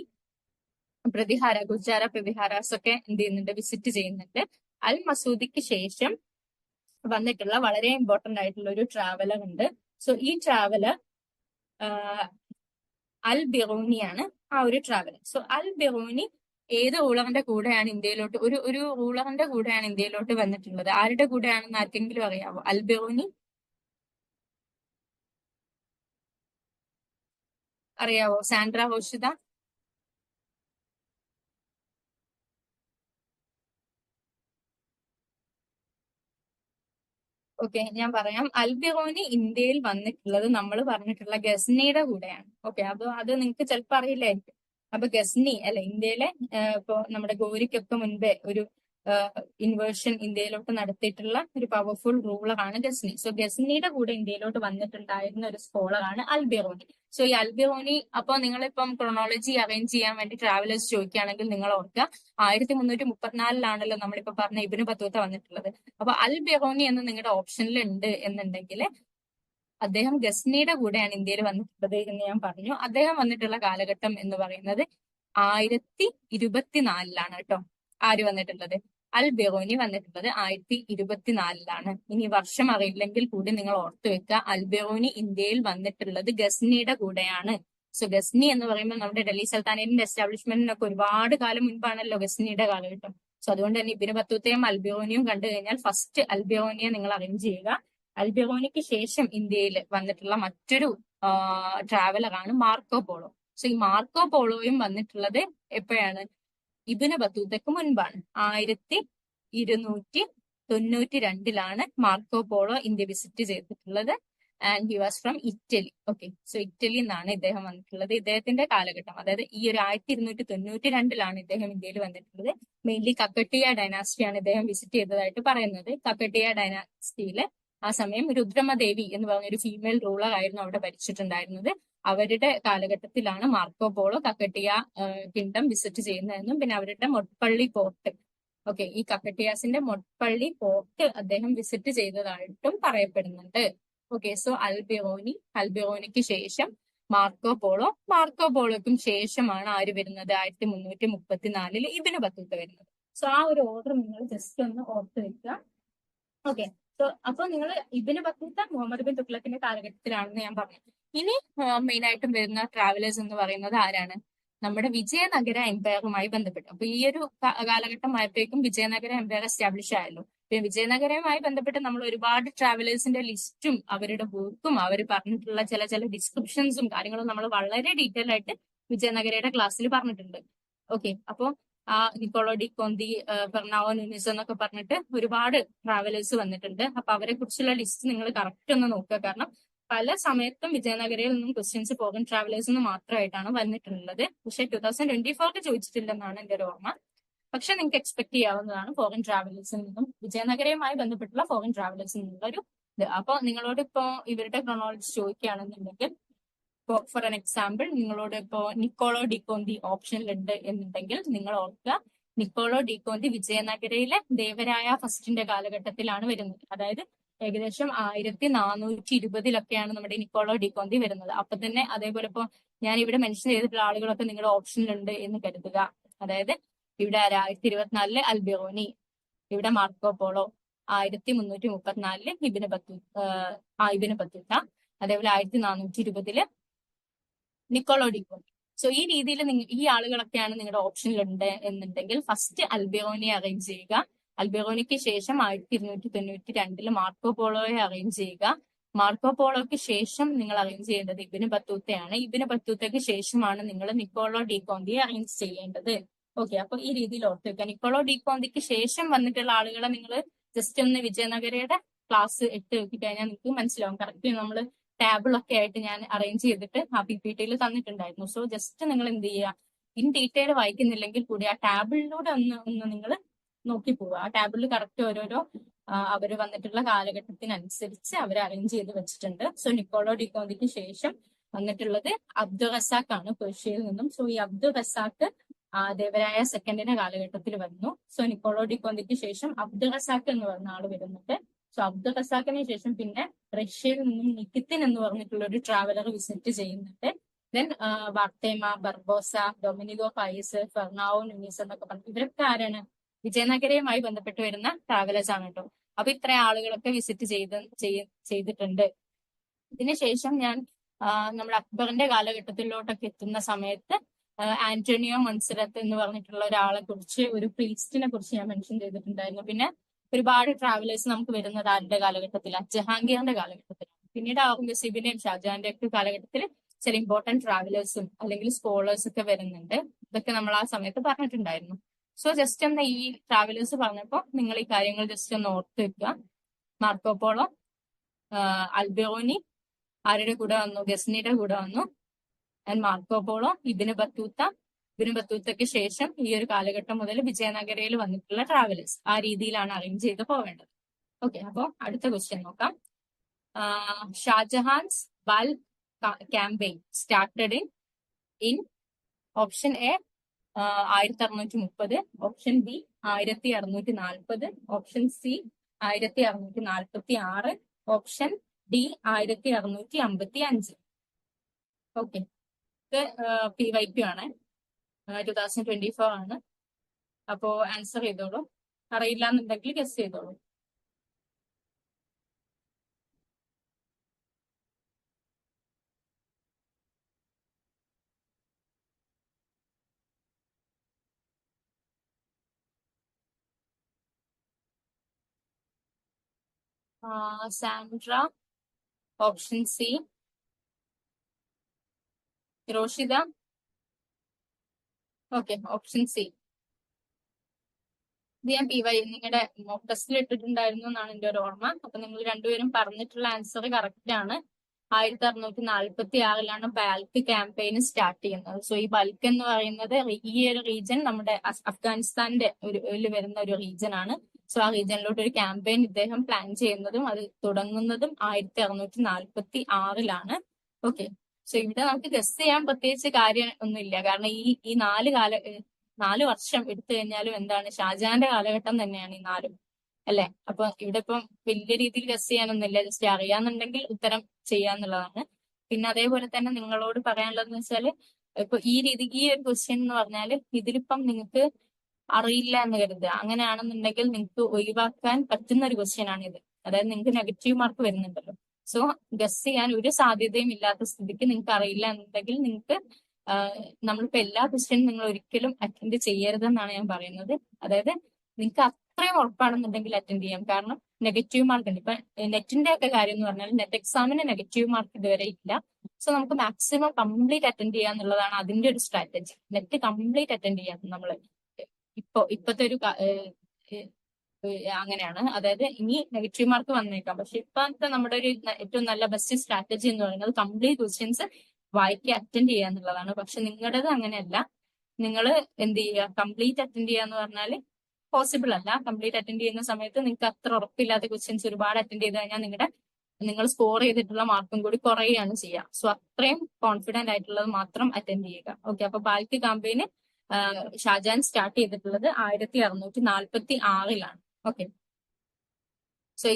പ്രതിഹാര, ഗുജാര പ്രതിഹാരാസ് ഒക്കെ എന്ത് ചെയ്യുന്നുണ്ട്, വിസിറ്റ് ചെയ്യുന്നുണ്ട്. അൽ മസൂദിക്ക് ശേഷം വന്നിട്ടുള്ള വളരെ ഇമ്പോർട്ടന്റ് ആയിട്ടുള്ള ഒരു ട്രാവലർ ഉണ്ട്. സോ ഈ ട്രാവലർ അൽ ബിറൂനിയാണ് ആ ഒരു ട്രാവലർ. സോ അൽ ബിറൂനി ഏത് റൂളറിന്റെ കൂടെയാണ് ഇന്ത്യയിലോട്ട്, ഒരു റൂളറിന്റെ കൂടെയാണ് ഇന്ത്യയിലോട്ട് വന്നിട്ടുള്ളത്? ആരുടെ കൂടെയാണെന്ന് ആർക്കെങ്കിലും അറിയാവോ? അൽ ബിറൂനി അറിയാവോ? സാൻഡ്ര ഹോഷിത? ഓക്കെ, ഞാൻ പറയാം. അൽ ബിറൂനി ഇന്ത്യയിൽ വന്നിട്ടുള്ളത് നമ്മൾ പറഞ്ഞിട്ടുള്ള ഗസ്നിയുടെ കൂടെയാണ്. ഓക്കെ, അത് നിങ്ങൾക്ക് ചിലപ്പോൾ അറിയില്ലായിരിക്കും. അപ്പൊ ഗസ്നി അല്ലെ, ഇന്ത്യയിലെ ഇപ്പോ നമ്മുടെ ഗോരിക്കൊക്കെ മുൻപേ ഒരു ഇൻവേർഷൻ ഇന്ത്യയിലോട്ട് നടത്തിയിട്ടുള്ള ഒരു പവർഫുൾ റൂളറാണ് ഗസ്നി. സോ ഗസ്നിയുടെ കൂടെ ഇന്ത്യയിലോട്ട് വന്നിട്ടുണ്ടായിരുന്ന ഒരു സ്കോളറാണ് അൽ ബിറൂനി. സോ ഈ അൽ ബിറൂനി, അപ്പൊ നിങ്ങളിപ്പം ക്രോണോളജി അറേഞ്ച് ചെയ്യാൻ വേണ്ടി ട്രാവലേഴ്സ് ചോദിക്കുകയാണെങ്കിൽ നിങ്ങൾ ഓർക്കുക 1334 നമ്മളിപ്പോ പറഞ്ഞ ഇബ്നു ബത്തൂത്ത വന്നിട്ടുള്ളത്. അപ്പൊ അൽ ബിറൂനി എന്ന് നിങ്ങളുടെ ഓപ്ഷനിൽ ഉണ്ട് എന്നുണ്ടെങ്കിൽ അദ്ദേഹം ഗസ്നിയുടെ കൂടെയാണ് ഇന്ത്യയിൽ വന്നിട്ടുള്ളത് എന്ന് ഞാൻ പറഞ്ഞു. അദ്ദേഹം വന്നിട്ടുള്ള കാലഘട്ടം എന്ന് പറയുന്നത് 1024 കേട്ടോ. ആര് വന്നിട്ടുള്ളത്? അൽ ബിറൂനി വന്നിട്ടുള്ളത് 1024. ഇനി വർഷം അറിയില്ലെങ്കിൽ കൂടി നിങ്ങൾ ഓർത്തു വെക്കുക, അൽ ബിറൂനി ഇന്ത്യയിൽ വന്നിട്ടുള്ളത് ഗസ്നിയുടെ കൂടെയാണ്. സോ ഗസ്നി എന്ന് പറയുമ്പോൾ നമ്മുടെ ഡൽഹി സുൽത്താനേറ്റിന്റെ എസ്റ്റാബ്ലിഷ്മെന്റിനൊക്കെ ഒരുപാട് കാലം മുൻപാണല്ലോ ഗസ്നിയുടെ കാലഘട്ടം. സോ അതുകൊണ്ട് തന്നെ ഇബ്നു ബത്തൂത്തയും അൽ ബിറൂനിയും കണ്ടു കഴിഞ്ഞാൽ ഫസ്റ്റ് അൽ ബിറൂനിയെ നിങ്ങൾ അറേഞ്ച് ചെയ്യുക. അൽ ബിറൂനിക്ക് ശേഷം ഇന്ത്യയിൽ വന്നിട്ടുള്ള മറ്റൊരു ട്രാവലറാണ് മാർക്കോ പോളോ. സോ ഈ മാർക്കോ പോളോയും വന്നിട്ടുള്ളത് എപ്പോഴാണ്? ഇബ്നു ബത്തൂത്തക്ക് മുൻപാണ്. 1292 മാർക്കോ പോളോ ഇന്ത്യ വിസിറ്റ് ചെയ്തിട്ടുള്ളത്. And he was from Italy. Okay, so ഇറ്റലിയിൽ നിന്നാണ് ഇദ്ദേഹം വന്നിട്ടുള്ളത്. ഇദ്ദേഹത്തിന്റെ കാലഘട്ടം, അതായത് ഈ ഒരു 1292 ഇദ്ദേഹം ഇന്ത്യയിൽ വന്നിട്ടുള്ളത്. മെയിൻലി കക്കട്ടിയ ഡൈനാസ്റ്റിയാണ് ഇദ്ദേഹം വിസിറ്റ് ചെയ്തതായിട്ട് പറയുന്നത്. കക്കട്ടിയ ഡൈനാസ്റ്റിയില് ആ സമയം രുദ്രമദേവി എന്ന് പറഞ്ഞ ഒരു ഫീമെയിൽ റൂളർ ആയിരുന്നു അവിടെ ഭരിച്ചിട്ടുണ്ടായിരുന്നത്. അവരുടെ കാലഘട്ടത്തിലാണ് മാർക്കോ പോളോ കക്കട്ടിയ കിങ്ഡം വിസിറ്റ് ചെയ്യുന്നതെന്നും പിന്നെ അവരുടെ മൊട്ട്പള്ളി പോർട്ട്, ഓക്കെ, ഈ കക്കട്ടിയാസിന്റെ മൊട്ട്പള്ളി പോർട്ട് അദ്ദേഹം വിസിറ്റ് ചെയ്തതായിട്ടും പറയപ്പെടുന്നുണ്ട്. ഓക്കെ, സോ അൽ ബിറൂനിക്ക് ശേഷം മാർക്കോ പോളോക്കും ശേഷമാണ് ആര് വരുന്നത്? 1334 ഇബ്നു ബത്തൂത്ത വരുന്നത്. സോ ആ ഒരു ഓർഡർ നിങ്ങൾ ജസ്റ്റ് ഒന്ന് ഓർത്ത് വെക്കുക. ഓക്കെ, സോ അപ്പൊ നിങ്ങൾ ഇബ്നു ബത്തൂത്ത മുഹമ്മദ് ബിൻ തുഗ്ലക്കിന്റെ കാലഘട്ടത്തിലാണെന്ന് ഞാൻ പറഞ്ഞു. ഇനി മെയിൻ ആയിട്ടും വരുന്ന ട്രാവലേഴ്സ് എന്ന് പറയുന്നത് ആരാണ്? നമ്മുടെ വിജയനഗര എംപയറുമായി ബന്ധപ്പെട്ട്. അപ്പൊ ഈ ഒരു കാലഘട്ടം ആയപ്പോഴേക്കും വിജയനഗര എംപയർ എസ്റ്റാബ്ലിഷ് ആയല്ലോ. പിന്നെ വിജയനഗരവുമായി ബന്ധപ്പെട്ട് നമ്മൾ ഒരുപാട് ട്രാവലേഴ്സിന്റെ ലിസ്റ്റും അവരുടെ ബുക്കും അവർ പറഞ്ഞിട്ടുള്ള ചില ഡിസ്ക്രിപ്ഷൻസും കാര്യങ്ങളും നമ്മൾ വളരെ ഡീറ്റെയിൽ ആയിട്ട് വിജയനഗരയുടെ ക്ലാസ്സിൽ പറഞ്ഞിട്ടുണ്ട്. ഓക്കെ, അപ്പൊ നിക്കോളോ ഡി കോന്തി, ഫെർണാവോ നൂനിസ് എന്നൊക്കെ പറഞ്ഞിട്ട് ഒരുപാട് ട്രാവലേഴ്സ് വന്നിട്ടുണ്ട്. അപ്പൊ അവരെ കുറിച്ചുള്ള ലിസ്റ്റ് നിങ്ങൾ കറക്റ്റ് ഒന്ന് നോക്കുക. കാരണം പല സമയത്തും വിജയനഗരയിൽ നിന്നും ക്വസ്റ്റ്യൻസ് ഫോറിൻ ട്രാവലേഴ്സ് മാത്രമായിട്ടാണ് വന്നിട്ടുള്ളത്. പക്ഷെ 2024 ചോദിച്ചിട്ടില്ലെന്നാണ് എന്റെ ഒരു ഓർമ്മ. പക്ഷെ നിങ്ങൾക്ക് എക്സ്പെക്ട് ചെയ്യാവുന്നതാണ് ഫോറിൻ ട്രാവലേഴ്സിൽ നിന്നും വിജയനഗരയുമായി ബന്ധപ്പെട്ടുള്ള ഫോറിൻ ട്രാവലേഴ്സിൽ നിന്നുള്ള ഒരു ഇത്. അപ്പൊ നിങ്ങളോട് ഇപ്പോ ഇവരുടെ ക്രോണോളജി ചോദിക്കുകയാണെന്നുണ്ടെങ്കിൽ, ഫോർ എൻ എക്സാമ്പിൾ നിങ്ങളോട് ഇപ്പോ നിക്കോളോ ഡിക്കോന്തി ഓപ്ഷനിലുണ്ട് എന്നുണ്ടെങ്കിൽ നിങ്ങൾ ഓർക്കുക, നിക്കോളോ ഡിക്കോന്തി വിജയനഗരയിലെ ദേവരായ ഫസ്റ്റിന്റെ കാലഘട്ടത്തിലാണ് വരുന്നത്. അതായത് ഏകദേശം 1420 നമ്മുടെ നിക്കോളോ ഡിക്കോന്തി വരുന്നത്. അപ്പൊ തന്നെ അതേപോലെ ഇപ്പൊ ഞാൻ ഇവിടെ മെൻഷൻ ചെയ്തിട്ടുള്ള ആളുകളൊക്കെ നിങ്ങളുടെ ഓപ്ഷനിലുണ്ട് എന്ന് കരുതുക. അതായത് ഇവിടെ 1024 അൽബിറോനി, ഇവിടെ മാർക്കോ പോളോ, 1334 ഇബിന് ബത്തൂത്ത, അതേപോലെ 1420 നിക്കോളോ ഡിക്കോന്തി. സോ ഈ രീതിയിൽ ഈ ആളുകളൊക്കെയാണ് നിങ്ങളുടെ ഓപ്ഷനിലുണ്ട് എന്നുണ്ടെങ്കിൽ ഫസ്റ്റ് അൽബിറോനിയെ അറേഞ്ച് ചെയ്യുക. അൽബിറോനിക്ക് ശേഷം 1292 മാർക്കോ പോളോയെ അറേഞ്ച് ചെയ്യുക. മാർക്കോ പോളോയ്ക്ക് ശേഷം നിങ്ങൾ അറേഞ്ച് ചെയ്യേണ്ടത് ഇബിന് ബത്തൂത്തയാണ്. ഇബിന് ബത്തൂത്തയ്ക്ക് ശേഷമാണ് നിങ്ങൾ നിക്കോളോ ഡിക്കോന്തിയെ അറേഞ്ച് ചെയ്യേണ്ടത്. ഓക്കെ, അപ്പൊ ഈ രീതിയിൽ ഓർത്ത് വെക്കുക. നിക്കോളോ ഡിക്കോന്തിക്ക് ശേഷം വന്നിട്ടുള്ള ആളുകളെ നിങ്ങൾ ജസ്റ്റ് ഒന്ന് വിജയനഗരയുടെ ക്ലാസ് 8 നോക്കിക്കഴിഞ്ഞാൽ നിങ്ങൾക്ക് മനസ്സിലാവും. കറക്റ്റ് നമ്മൾ ടാബിളൊക്കെ ആയിട്ട് ഞാൻ അറേഞ്ച് ചെയ്തിട്ട് ആ PPT-യിൽ തന്നിട്ടുണ്ടായിരുന്നു. സോ ജസ്റ്റ് നിങ്ങൾ എന്ത് ചെയ്യുക, ഇൻ ഡീറ്റെയിൽ വായിക്കുന്നില്ലെങ്കിൽ കൂടി ആ ടാബിളിലൂടെ ഒന്ന് നിങ്ങൾ നോക്കി പോവുക. ആ ടാബിളിൽ കറക്റ്റ് ഓരോരോ അവർ വന്നിട്ടുള്ള കാലഘട്ടത്തിനനുസരിച്ച് അവർ അറേഞ്ച് ചെയ്ത് വെച്ചിട്ടുണ്ട്. സോ നിക്കോളോ ഡിക്കോന്തിക്ക് ശേഷം വന്നിട്ടുള്ളത് അബ്ദുൾ റസാഖ് ആണ് പേർഷ്യയിൽ നിന്നും. സോ ഈ അബ്ദുൾ റസാഖ് ദേവരായ സെക്കൻഡിന്റെ കാലഘട്ടത്തിൽ വന്നു. സോ നിക്കോളോ ഡിക്കോന്തിക്ക് ശേഷം അബ്ദുൾ റസാഖ് എന്ന് പറഞ്ഞ ആള് വരുന്നുണ്ട്. സോ അബ്ദുൾ റസാഖിന് ശേഷം പിന്നെ റഷ്യയിൽ നിന്നും നിക്കിത്തിൻ എന്ന് പറഞ്ഞിട്ടുള്ള ഒരു ട്രാവലർ വിസിറ്റ് ചെയ്യുന്നുണ്ട്. ദെൻ വാർത്തേമ, ബർബോസ, ഡൊമിനിഗോ പൈസ്, ഫെർണാവോ നുനീസ് എന്നൊക്കെ പറഞ്ഞു. ഇവരൊക്കെ ആരാണ്? വിജയനഗരയുമായി ബന്ധപ്പെട്ട് വരുന്ന ട്രാവലേഴ്സ് ആണ് കേട്ടോ. അപ്പൊ ഇത്ര ആളുകളൊക്കെ വിസിറ്റ് ചെയ്തിട്ടുണ്ട്. ഇതിനുശേഷം ഞാൻ നമ്മുടെ അക്ബറിന്റെ കാലഘട്ടത്തിലോട്ടൊക്കെ എത്തുന്ന സമയത്ത് ആന്റോണിയോ മൊൻസെറത്ത് എന്ന് പറഞ്ഞിട്ടുള്ള ഒരാളെ കുറിച്ച്, ഒരു പ്രീസ്റ്റിനെ കുറിച്ച് ഞാൻ മെൻഷൻ ചെയ്തിട്ടുണ്ടായിരുന്നു. പിന്നെ ഒരുപാട് ട്രാവലേഴ്സ് നമുക്ക് വരുന്നത് ആരുടെ കാലഘട്ടത്തിലാണ്? ജഹാംഗീറിന്റെ കാലഘട്ടത്തിലാണ്. പിന്നീട് ഔറംഗസീബിന്റെയും ഷാജഹാന്റെ ഒക്കെ കാലഘട്ടത്തിൽ ചില ഇമ്പോർട്ടന്റ് ട്രാവലേഴ്സും അല്ലെങ്കിൽ സ്കോളേഴ്സ് ഒക്കെ വരുന്നുണ്ട്. ഇതൊക്കെ നമ്മൾ ആ സമയത്ത് പറഞ്ഞിട്ടുണ്ടായിരുന്നു. സോ ജസ്റ്റ് ഒന്ന് ഈ ട്രാവലേഴ്സ് പറഞ്ഞപ്പോൾ നിങ്ങൾ ഈ കാര്യങ്ങൾ ജസ്റ്റ് ഒന്ന് ഓർത്ത് വെക്കുക. മാർക്കോ പോളോ, അൽബിറോനി ആരുടെ കൂടെ വന്നു? ഗസ്നിയുടെ കൂടെ വന്നു. ആൻഡ് മാർക്കോ പോളോ, ഇബിന് ബത്തൂത്തയ്ക്ക് ശേഷം ഈ ഒരു കാലഘട്ടം മുതൽ വിജയനഗരയിൽ വന്നിട്ടുള്ള ട്രാവലേഴ്സ് ആ രീതിയിലാണ് അറേഞ്ച് ചെയ്ത് പോവേണ്ടത്. ഓക്കെ, അപ്പോ അടുത്ത ക്വസ്റ്റ്യൻ നോക്കാം. Shahjahan's bulk campaign started in option A 1630, option B 1640, option C 1646, option D 1655. Okay, ഇത് PYQ ആണ്, 2024 ആണ്. അപ്പോ ആൻസർ ചെയ്തോളൂ. അറിയില്ല എന്നുണ്ടെങ്കിൽ ഗസ് ചെയ്തോളൂ. Sandra, option C. Hiroshitha, okay, option C. ഇത് ഞാൻ നിങ്ങളുടെ മോക്ക് ടെസ്റ്റിൽ ഇട്ടിട്ടുണ്ടായിരുന്നു എന്നാണ് എന്റെ ഒരു ഓർമ്മ. അപ്പൊ നിങ്ങൾ രണ്ടുപേരും പറഞ്ഞിട്ടുള്ള ആൻസർ കറക്റ്റ് ആണ്. 1646 ബൾക്ക് ക്യാമ്പയിൻ സ്റ്റാർട്ട് ചെയ്യുന്നത്. സോ ഈ ബൾക്ക് എന്ന് പറയുന്നത് ഈ ഒരു റീജൻ നമ്മുടെ അഫ്ഗാനിസ്ഥാന്റെ ഒരു വരുന്ന ഒരു റീജൻ ആണ്. സോ ആ റീജനിലോട്ട് ഒരു ക്യാമ്പയിൻ ഇദ്ദേഹം പ്ലാൻ ചെയ്യുന്നതും അത് തുടങ്ങുന്നതും 1646 ഓക്കെ, സോ ഇവിടെ നമുക്ക് ഗസ് ചെയ്യാൻ പ്രത്യേകിച്ച് കാര്യം ഒന്നുമില്ല. കാരണം ഈ 4 വർഷം എടുത്തു കഴിഞ്ഞാലും എന്താണ്, ഷാജഹാന്റെ കാലഘട്ടം തന്നെയാണ് ഈ 4, അല്ലെ? അപ്പൊ ഇവിടെ ഇപ്പം വലിയ രീതിയിൽ ഗസ് ചെയ്യാനൊന്നുമില്ല. ജസ്റ്റ് അറിയാന്നുണ്ടെങ്കിൽ ഉത്തരം ചെയ്യാന്നുള്ളതാണ്. പിന്നെ അതേപോലെ തന്നെ നിങ്ങളോട് പറയാനുള്ളതെന്ന് വെച്ചാല്, ഇപ്പൊ ഈ ഒരു ക്വസ്റ്റ്യൻ എന്ന് പറഞ്ഞാല് ഇതിലിപ്പം നിങ്ങൾക്ക് അറിയില്ല എന്ന് കരുതുക. അങ്ങനെയാണെന്നുണ്ടെങ്കിൽ നിങ്ങൾക്ക് ഒഴിവാക്കാൻ പറ്റുന്ന ഒരു ക്വസ്റ്റ്യൻ ആണ് ഇത്. അതായത് നിങ്ങൾക്ക് നെഗറ്റീവ് മാർക്ക് വരുന്നുണ്ടല്ലോ. സോ ഗസ് ചെയ്യാൻ ഒരു സാധ്യതയും ഇല്ലാത്ത സ്ഥിതിക്ക് നിങ്ങൾക്ക് അറിയില്ല എന്നുണ്ടെങ്കിൽ നിങ്ങൾക്ക് നമ്മളിപ്പോ എല്ലാ ക്വസ്റ്റ്യനും നിങ്ങൾ ഒരിക്കലും അറ്റൻഡ് ചെയ്യരുതെന്നാണ് ഞാൻ പറയുന്നത്. അതായത് നിങ്ങൾക്ക് അത്രയും ഉറപ്പാണെന്നുണ്ടെങ്കിൽ അറ്റൻഡ് ചെയ്യാം. കാരണം നെഗറ്റീവ് മാർക്ക് ഉണ്ട്. ഇപ്പൊ നെറ്റിന്റെ ഒക്കെ കാര്യം എന്ന് പറഞ്ഞാൽ നെറ്റ് എക്സാമിന് നെഗറ്റീവ് മാർക്ക് ഇതുവരെ ഇല്ല. സോ നമുക്ക് മാക്സിമം കംപ്ലീറ്റ് അറ്റൻഡ് ചെയ്യുക എന്നുള്ളതാണ് അതിന്റെ ഒരു സ്ട്രാറ്റജി. നെറ്റ് കംപ്ലീറ്റ് അറ്റൻഡ് ചെയ്യാം നമ്മൾ. ഇപ്പോഴത്തെ അങ്ങനെയാണ്. അതായത് ഇനി നെഗറ്റീവ് മാർക്ക് വന്നേക്കാം. പക്ഷെ ഇപ്പോഴത്തെ നമ്മുടെ ഒരു ഏറ്റവും നല്ല ബെസ്റ്റ് സ്ട്രാറ്റജി എന്ന് പറയുന്നത് കംപ്ലീറ്റ് ക്വസ്റ്റ്യൻസ് വായിക്കുക, അറ്റൻഡ് ചെയ്യുക എന്നുള്ളതാണ്. പക്ഷെ നിങ്ങളുടേത് അങ്ങനെയല്ല. നിങ്ങൾ എന്ത് ചെയ്യുക, കംപ്ലീറ്റ് അറ്റൻഡ് ചെയ്യുക എന്ന് പറഞ്ഞാൽ പോസിബിൾ അല്ല. കംപ്ലീറ്റ് അറ്റൻഡ് ചെയ്യുന്ന സമയത്ത് നിങ്ങൾക്ക് അത്ര ഉറപ്പില്ലാത്ത ക്വസ്റ്റ്യൻസ് ഒരുപാട് അറ്റൻഡ് ചെയ്ത് കഴിഞ്ഞാൽ നിങ്ങൾ സ്കോർ ചെയ്തിട്ടുള്ള മാർക്കും കൂടി കുറയുകയാണ് ചെയ്യുക. സോ അത്രയും കോൺഫിഡന്റ് ആയിട്ടുള്ളത് മാത്രം അറ്റൻഡ് ചെയ്യുക. ഓക്കെ, അപ്പൊ ബാൽക്ക് ക്യാമ്പയിന് ഷാജഹാൻ സ്റ്റാർട്ട് ചെയ്തിട്ടുള്ളത് 1646-ലാണ്. ഓക്കെ, സോ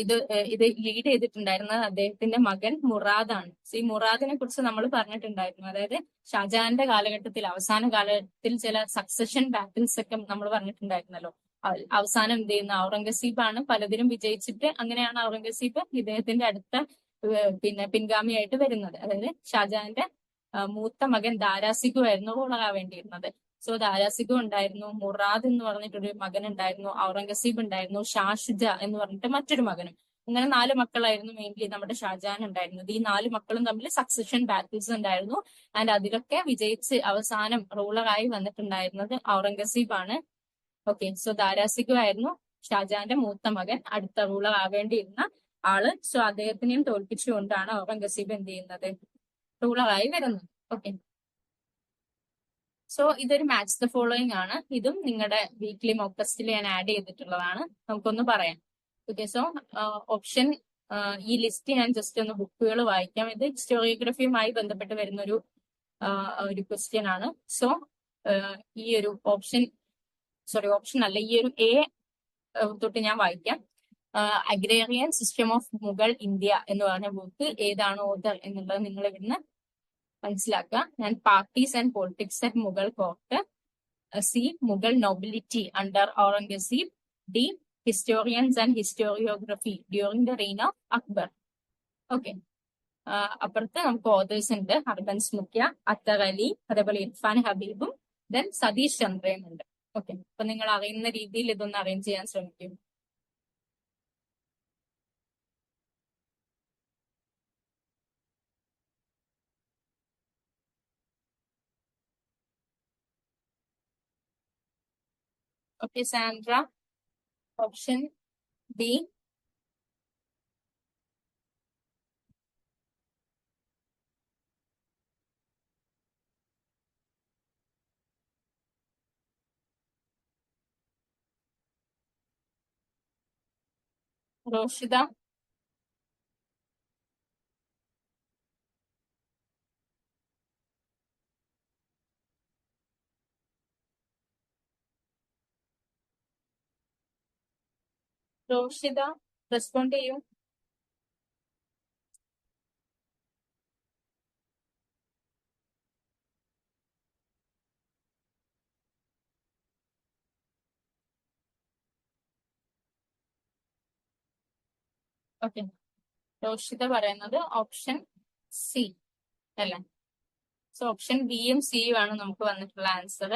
ഇത് ലീഡ് ചെയ്തിട്ടുണ്ടായിരുന്നത് അദ്ദേഹത്തിന്റെ മകൻ മുറാദാണ്. സോ ഈ മുറാദിനെ കുറിച്ച് നമ്മൾ പറഞ്ഞിട്ടുണ്ടായിരുന്നു. അതായത് ഷാജഹാന്റെ കാലഘട്ടത്തിൽ, അവസാന കാലഘട്ടത്തിൽ ചില സക്സഷൻ ബാറ്റിൽസ് ഒക്കെ നമ്മൾ പറഞ്ഞിട്ടുണ്ടായിരുന്നല്ലോ. അവസാനം എന്ത് ചെയ്യുന്ന ഔറംഗസീബാണ് പലതിലും വിജയിച്ചിട്ട്, അങ്ങനെയാണ് ഔറംഗസീബ് ഇദ്ദേഹത്തിന്റെ അടുത്ത പിൻഗാമിയായിട്ട് വരുന്നത്. അതായത് ഷാജഹാന്റെ മൂത്ത മകൻ ദാരാസിഗു ആയിരുന്നു റൂളറാവേണ്ടിയിരുന്നത്. സോ ദാരാസിഗു ഉണ്ടായിരുന്നു, മുറാദ് എന്ന് പറഞ്ഞിട്ടൊരു മകൻ ഉണ്ടായിരുന്നു, ഔറംഗസീബ് ഉണ്ടായിരുന്നു, ഷാഷുജ എന്ന് പറഞ്ഞിട്ട് മറ്റൊരു മകനും. അങ്ങനെ 4 മക്കളായിരുന്നു മെയിൻലി നമ്മുടെ ഷാജഹാൻ ഉണ്ടായിരുന്നത്. ഈ 4 മക്കളും തമ്മിൽ സക്സഷൻ ബാറ്റിൽസ് ഉണ്ടായിരുന്നു. ആൻഡ് അതിലൊക്കെ വിജയിച്ച് അവസാനം റൂളറായി വന്നിട്ടുണ്ടായിരുന്നത് ഔറംഗസീബാണ്. ഓക്കെ, സോ ദാരാസിഗു ആയിരുന്നു ഷാജഹാന്റെ മൂത്ത മകൻ, അടുത്ത റൂളർ ആവേണ്ടിയിരുന്ന ആള്. സോ അദ്ദേഹത്തിനെയും തോൽപ്പിച്ചുകൊണ്ടാണ് ഔറംഗസീബ് എന്ത് ചെയ്യുന്നത്, റൂളറായി വരുന്നത്. ഓക്കെ, സോ ഇതൊരു മാച്ച് ദ ഫോളോയിങ് ആണ്. ഇതും നിങ്ങളുടെ വീക്ക്ലി മോക്ക് ടെസ്റ്റിൽ ഞാൻ ആഡ് ചെയ്തിട്ടുള്ളതാണ്. നമുക്കൊന്ന് പറയാം. ഓക്കെ, സോ ഓപ്ഷൻ, ഈ ലിസ്റ്റ് ഞാൻ ജസ്റ്റ് ഒന്ന് ബുക്കുകൾ വായിക്കാം. ഇത് ഹിസ്റ്റോറിയോഗ്രഫിയുമായി ബന്ധപ്പെട്ട് വരുന്ന ഒരു ക്വസ്റ്റ്യൻ ആണ്. സോ ഈ ഒരു ഓപ്ഷൻ അല്ല, ഈ ഒരു എ തൊട്ട് ഞാൻ വായിക്കാം. Agrarian system of Mughal India എന്ന് പറഞ്ഞ ബുക്ക് ഏതാണ് ഓതർ എന്നുള്ളത് നിങ്ങൾ ഇവിടുന്ന് മനസ്സിലാക്കുക. ഞാൻ parties and politics at Mughal court. C, Mughal nobility under Aurangzeb. D, historians and historiography during the reign of Akbar. Okay, അപ്പുറത്ത് നമുക്ക് ഓതേഴ്സ് ഉണ്ട്. ഹർബൻസ് മുഖ്യ, അത്തർ അലി, അതേപോലെ ഇർഫാൻ ഹബീബും ദെൻ സതീഷ് ചന്ദ്രയും ഉണ്ട്. ഓക്കെ, അപ്പൊ നിങ്ങൾ അറിയുന്ന രീതിയിൽ ഇതൊന്ന് അറേഞ്ച് ചെയ്യാൻ ശ്രമിക്കും. Okay, Sandra, option B. Roshida, respond ചെയ്യൂ. ഓക്കെ, റോഷിദ പറയുന്നത് ഓപ്ഷൻ സി അല്ലേ? സോ ഓപ്ഷൻ ബിയും സിയും ആണ് നമുക്ക് വന്നിട്ടുള്ള ആൻസർ.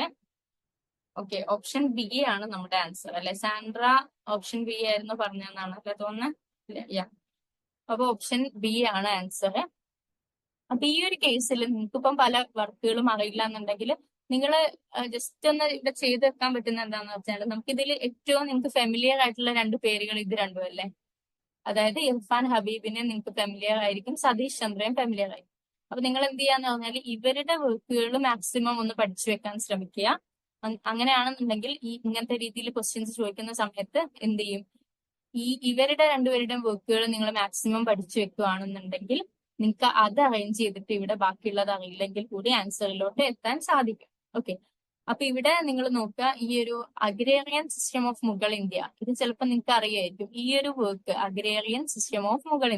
ഓക്കെ, ഓപ്ഷൻ ബി ആണ് നമ്മുടെ ആൻസർ അല്ലെ? സാൻഡ്ര ഓപ്ഷൻ ബി ആയിരുന്നു പറഞ്ഞതെന്നാണ് അല്ലെ തോന്നുന്നത്? അപ്പൊ ഓപ്ഷൻ ബി ആണ് ആൻസർ. അപ്പൊ ഈ ഒരു കേസിൽ നിങ്ങൾക്കിപ്പം പല വർക്കുകളും അറിയില്ല എന്നുണ്ടെങ്കിൽ നിങ്ങൾ ജസ്റ്റ് ഒന്ന് ഇവിടെ ചെയ്ത് വെക്കാൻ പറ്റുന്ന എന്താന്ന് വെച്ചാൽ, നമുക്കിതിൽ ഏറ്റവും നിങ്ങൾക്ക് ഫെമിലിയർ ആയിട്ടുള്ള 2 പേരുകൾ ഇത് രണ്ടും അല്ലേ? അതായത് ഇർഫാൻ ഹബീബിനെ നിങ്ങൾക്ക് ഫെമിലിയർ ആയിരിക്കും, സതീഷ് ചന്ദ്രയും ഫെമിലിയർ ആയിരിക്കും. അപ്പൊ നിങ്ങൾ എന്ത് ചെയ്യാന്ന് പറഞ്ഞാൽ ഇവരുടെ വർക്കുകൾ മാക്സിമം ഒന്ന് പഠിച്ചു വെക്കാൻ ശ്രമിക്കുക. അങ്ങനെയാണെന്നുണ്ടെങ്കിൽ ഇങ്ങനത്തെ രീതിയിൽ ക്വസ്റ്റ്യൻസ് ചോദിക്കുന്ന സമയത്ത് എന്ത് ചെയ്യും, ഇവരുടെ 2 പേരുടെയും വർക്കുകൾ നിങ്ങൾ മാക്സിമം പഠിച്ചു വെക്കുകയാണെന്നുണ്ടെങ്കിൽ നിങ്ങൾക്ക് അത് അറേഞ്ച് ചെയ്തിട്ട് ഇവിടെ ബാക്കിയുള്ളത് അറിയില്ലെങ്കിൽ കൂടി ആൻസറിലോട്ട് എത്താൻ സാധിക്കും. ഓക്കെ, അപ്പൊ ഇവിടെ നിങ്ങൾ നോക്കുക, ഈ ഒരു agrarian system of Mughal India, ഇത് ചിലപ്പോൾ നിങ്ങൾക്ക് അറിയായിരിക്കും. ഈ ഒരു work agrarian system of Mughal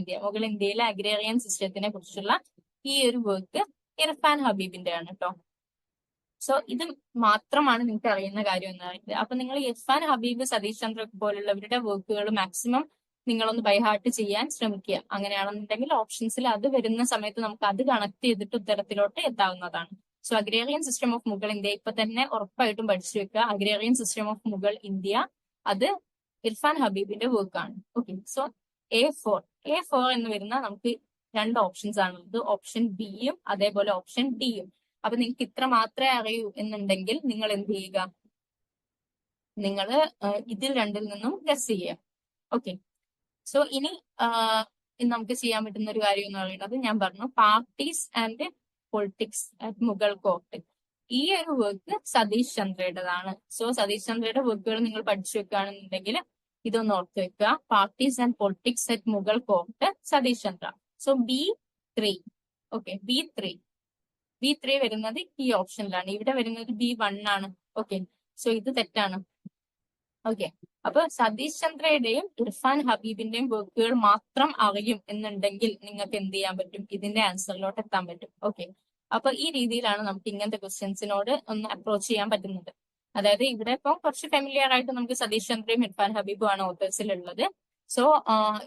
ഇന്ത്യയിലെ അഗ്രേറിയൻ സിസ്റ്റത്തിനെ കുറിച്ചുള്ള ഈ ഒരു വർക്ക് ഇർഫാൻ ഹബീബിന്റെ ആണ് കേട്ടോ. സോ ഇത് മാത്രമാണ് നിങ്ങൾക്ക് അറിയുന്ന കാര്യം എന്ന് പറയുന്നത്. അപ്പൊ നിങ്ങൾ ഇർഫാൻ ഹബീബ്, സതീഷ് ചന്ദ്ര പോലുള്ളവരുടെ വർക്കുകൾ മാക്സിമം നിങ്ങളൊന്ന് ബൈഹാർട്ട് ചെയ്യാൻ ശ്രമിക്കുക. അങ്ങനെയാണെന്നുണ്ടെങ്കിൽ ഓപ്ഷൻസിൽ അത് വരുന്ന സമയത്ത് നമുക്ക് അത് കണക്ട് ചെയ്തിട്ട് ഉത്തരത്തിലോട്ട് എത്താവുന്നതാണ്. So agrarian system of Mughal India ഇപ്പൊ തന്നെ ഉറപ്പായിട്ടും പഠിച്ചു വെക്കുക. Agrarian system of Mughal India അത് ഇർഫാൻ ഹബീബിന്റെ വർക്കാണ്. ഓക്കെ, സോ A4 എന്ന് വരുന്ന നമുക്ക് 2 ഓപ്ഷൻസ് ആണുള്ളത്. ഓപ്ഷൻ ബിയും അതേപോലെ ഓപ്ഷൻ ഡിയും. അപ്പൊ നിങ്ങൾക്ക് ഇത്ര മാത്രമേ അറിയൂ എന്നുണ്ടെങ്കിൽ നിങ്ങൾ എന്ത് ചെയ്യുക, നിങ്ങൾ ഇതിൽ രണ്ടിൽ നിന്നും ഗസ് ചെയ്യാം. ഓക്കെ, സോ ഇനി നമുക്ക് ചെയ്യാൻ പറ്റുന്ന ഒരു കാര്യം എന്ന് പറയുന്നത്, ഞാൻ പറഞ്ഞു parties and politics at Mughal court. ഈ ഒരു വർക്ക് സതീഷ് ചന്ദ്രയുടേതാണ്. സോ സതീഷ് ചന്ദ്രയുടെ വർക്കുകൾ നിങ്ങൾ പഠിച്ചു വെക്കുകയാണെന്നുണ്ടെങ്കിൽ ഇതൊന്ന് ഓർത്ത് വെക്കുക. Parties and politics at Mughal court, Satish Chandra. So B3. Okay, B3 വരുന്നത് ഈ ഓപ്ഷനിലാണ്. ഇവിടെ വരുന്നത് B1 ആണ്. ഓക്കെ, സോ ഇത് തെറ്റാണ്. ഓക്കെ, അപ്പൊ സതീഷ് ചന്ദ്രയുടെയും ഇർഫാൻ ഹബീബിന്റെയും വർക്കുകൾ മാത്രം അറിയും എന്നുണ്ടെങ്കിൽ നിങ്ങൾക്ക് എന്ത് ചെയ്യാൻ പറ്റും? ഇതിന്റെ ആൻസറിലോട്ട് എത്താൻ പറ്റും. ഓക്കെ, അപ്പൊ ഈ രീതിയിലാണ് നമുക്ക് ഇങ്ങനത്തെ ക്വസ്റ്റ്യൻസിനോട് ഒന്ന് അപ്രോച്ച് ചെയ്യാൻ പറ്റുന്നത്. അതായത് ഇവിടെ ഇപ്പം കുറച്ച് ഫെമിലിയർ ആയിട്ട് നമുക്ക് സതീഷ് ചന്ദ്രയും ഇർഫാൻ ഹബീബും ആണ് ഓത്തേഴ്സിലുള്ളത്. സോ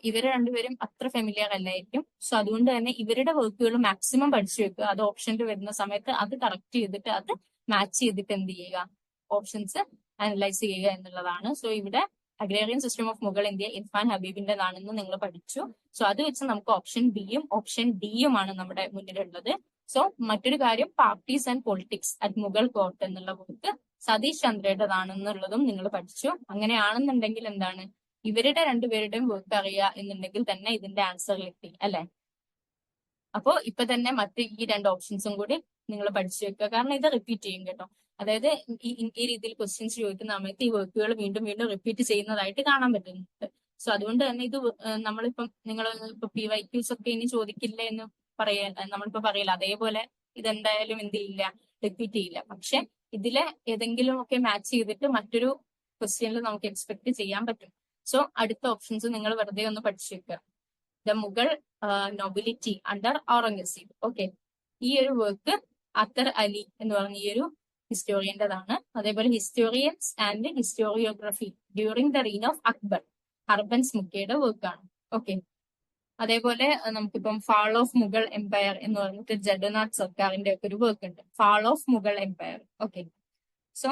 ഇവര് രണ്ടുപേരും അത്ര ഫെമിലിയർ അല്ലായിരിക്കും. സോ അതുകൊണ്ട് തന്നെ ഇവരുടെ വർക്കുകൾ മാക്സിമം പഠിച്ചു വെക്കുക. അത് ഓപ്ഷനിൽ വരുന്ന സമയത്ത് അത് കറക്റ്റ് ചെയ്തിട്ട് അത് മാച്ച് ചെയ്തിട്ട് എന്ത് ചെയ്യുക? ഓപ്ഷൻസ് അനലൈസ് ചെയ്യുക എന്നുള്ളതാണ്. സോ ഇവിടെ agrarian system of Mughal India Irfan ഹബീബിന്റെതാണെന്ന് നിങ്ങൾ പഠിച്ചു. സോ അത് വെച്ച് നമുക്ക് ഓപ്ഷൻ ബിയും ഓപ്ഷൻ ഡിയുമാണ് നമ്മുടെ മുന്നിലുള്ളത്. സോ മറ്റൊരു കാര്യം, parties and politics at Mughal court എന്നുള്ള ബുക്ക് സതീഷ് ചന്ദ്രയുടേതാണെന്നുള്ളതും നിങ്ങൾ പഠിച്ചു. അങ്ങനെയാണെന്നുണ്ടെങ്കിൽ എന്താണ്, ഇവരുടെ രണ്ടുപേരുടെയും വർക്ക് അറിയുക എന്നുണ്ടെങ്കിൽ തന്നെ ഇതിന്റെ ആൻസറിലെത്തി അല്ലെ. അപ്പോ ഇപ്പൊ തന്നെ മറ്റ് ഈ രണ്ട് ഓപ്ഷൻസും കൂടി നിങ്ങൾ പഠിച്ചു വെക്കുക. കാരണം ഇത് റിപ്പീറ്റ് ചെയ്യും കേട്ടോ. അതായത് ഈ രീതിയിൽ ക്വസ്റ്റ്യൻസ് ചോദിക്കുന്ന സമയത്ത് ഈ വർക്കുകൾ വീണ്ടും വീണ്ടും റിപ്പീറ്റ് ചെയ്യുന്നതായിട്ട് കാണാൻ പറ്റുന്നുണ്ട്. സോ അതുകൊണ്ട് തന്നെ ഇത് നമ്മളിപ്പം നിങ്ങൾ ഇപ്പൊ PYQs ഒക്കെ ഇനി ചോദിക്കില്ല എന്ന് നമ്മളിപ്പോ പറയില്ല, അതേപോലെ ഇതെന്തായാലും എന്ത് ചെയ്യില്ല, റിപ്പീറ്റ് ചെയ്യില്ല. പക്ഷെ ഇതിലെ ഏതെങ്കിലും ഒക്കെ മാച്ച് ചെയ്തിട്ട് മറ്റൊരു ക്വസ്റ്റ്യനിൽ നമുക്ക് എക്സ്പെക്ട് ചെയ്യാൻ പറ്റും. സോ അടുത്ത ഓപ്ഷൻസ് നിങ്ങൾ വെറുതെ ഒന്ന് പഠിച്ചു വെക്കുക. The Mughal nobility under Aurangzeb. Okay, ഈ ഒരു വർക്ക് അത്തർ അലി എന്ന് പറഞ്ഞ ഈ ഒരു ഹിസ്റ്റോറിയന്റേതാണ്. അതേപോലെ historians and historiography during the reign of Akbar, Harbans മുക്കയുടെ വർക്കാണ്. ഓക്കെ, അതേപോലെ നമുക്കിപ്പം ഫാൾ ഓഫ് മുഗൾ എംപയർ എന്ന് പറഞ്ഞിട്ട് ജഗന്നാഥ് സർക്കാരിന്റെ ഒക്കെ ഒരു വർക്ക് ഉണ്ട്, fall of Mughal empire. Okay, so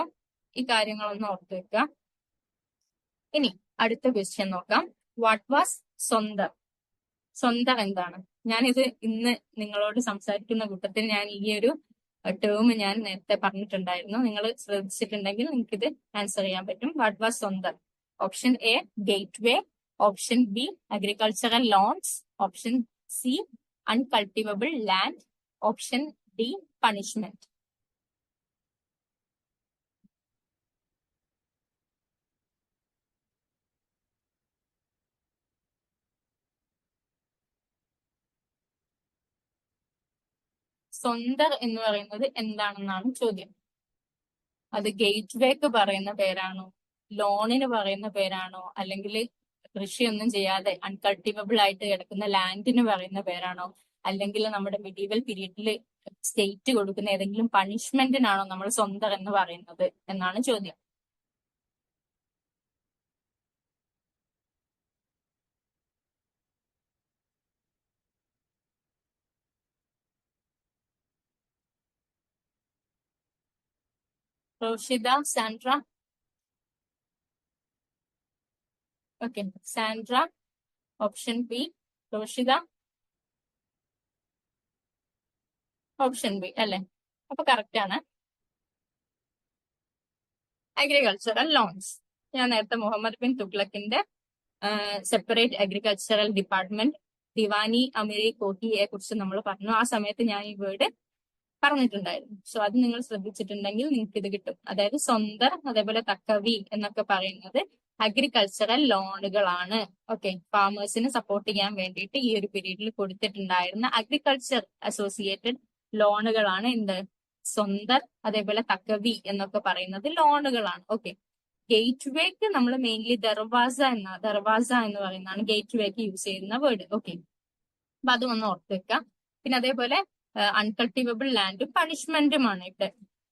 ഈ കാര്യങ്ങളൊന്ന് ഓർത്ത് വെക്കുക. ഇനി അടുത്ത ക്വസ്റ്റ്യൻ നോക്കാം. വാട്ട് വാസ് സ്വന്തം? സ്വന്തം എന്താണ്? ഞാനിത് ഇന്ന് നിങ്ങളോട് സംസാരിക്കുന്ന കൂട്ടത്തിൽ ഞാൻ ഈ ഒരു ടേം ഞാൻ നേരത്തെ പറഞ്ഞിട്ടുണ്ടായിരുന്നു. നിങ്ങൾ ശ്രദ്ധിച്ചിട്ടുണ്ടെങ്കിൽ നിങ്ങൾക്ക് ഇത് ആൻസർ ചെയ്യാൻ പറ്റും. വാട്ട് വാസ് സ്വന്തം? Option A gateway, option B agricultural loans, option C uncultivable land, option D punishment. സ്വന്തം എന്ന് പറയുന്നത് എന്താണെന്നാണ് ചോദ്യം. അത് ഗേറ്റ് വേക്ക് പറയുന്ന പേരാണോ, ലോണിന് പറയുന്ന പേരാണോ, അല്ലെങ്കിൽ കൃഷിയൊന്നും ചെയ്യാതെ അൺകൾട്ടിവബിൾ ആയിട്ട് കിടക്കുന്ന ലാൻഡിന് പറയുന്ന പേരാണോ, അല്ലെങ്കിൽ നമ്മുടെ മിഡീവൽ പീരീഡിൽ സ്റ്റേറ്റ് കൊടുക്കുന്ന ഏതെങ്കിലും പണിഷ്മെന്റിനാണോ നമ്മൾ സ്വന്തം എന്ന് പറയുന്നത് എന്നാണ് ചോദ്യം. Roshida, Sandra? Okay, Sandra option B, Roshida option B അല്ലെ? അപ്പൊ കറക്റ്റ് ആണ്. Agricultural loans. ഞാൻ നേരത്തെ മുഹമ്മദ് ബിൻ തുഗ്ലക്കിന്റെ separate agricultural department Diwani Amir കോഹിയെ കുറിച്ച് നമ്മൾ പറഞ്ഞു. ആ സമയത്ത് ഞാൻ ഈ വേർഡ് പറഞ്ഞിട്ടുണ്ടായിരുന്നു. സോ അത് നിങ്ങൾ ശ്രദ്ധിച്ചിട്ടുണ്ടെങ്കിൽ നിങ്ങൾക്ക് ഇത് കിട്ടും. അതായത് സ്വന്തം, അതേപോലെ തക്കവി എന്നൊക്കെ പറയുന്നത് അഗ്രികൾച്ചറൽ ലോണുകളാണ്. ഓക്കെ, ഫാമേഴ്സിന് സപ്പോർട്ട് ചെയ്യാൻ വേണ്ടിയിട്ട് ഈ ഒരു പീരീഡിൽ കൊടുത്തിട്ടുണ്ടായിരുന്ന അഗ്രികൾച്ചർ അസോസിയേറ്റഡ് ലോണുകളാണ് എന്ത്? സ്വന്തം, അതേപോലെ തക്കവി എന്നൊക്കെ പറയുന്നത് ലോണുകളാണ്. ഓക്കെ, ഗേറ്റ് വേക്ക് നമ്മൾ മെയിൻലി ദർവാസ എന്ന് പറയുന്നതാണ് ഗേറ്റ് വേക്ക് യൂസ് ചെയ്യുന്ന വേർഡ്. ഓക്കെ, അപ്പൊ അതും ഒന്ന് ഓർത്ത് വെക്കാം. പിന്നെ അതേപോലെ അൺകൾട്ടിവബിൾ ലാൻഡും പണിഷ്മെന്റുമാണ് ഇവിടെ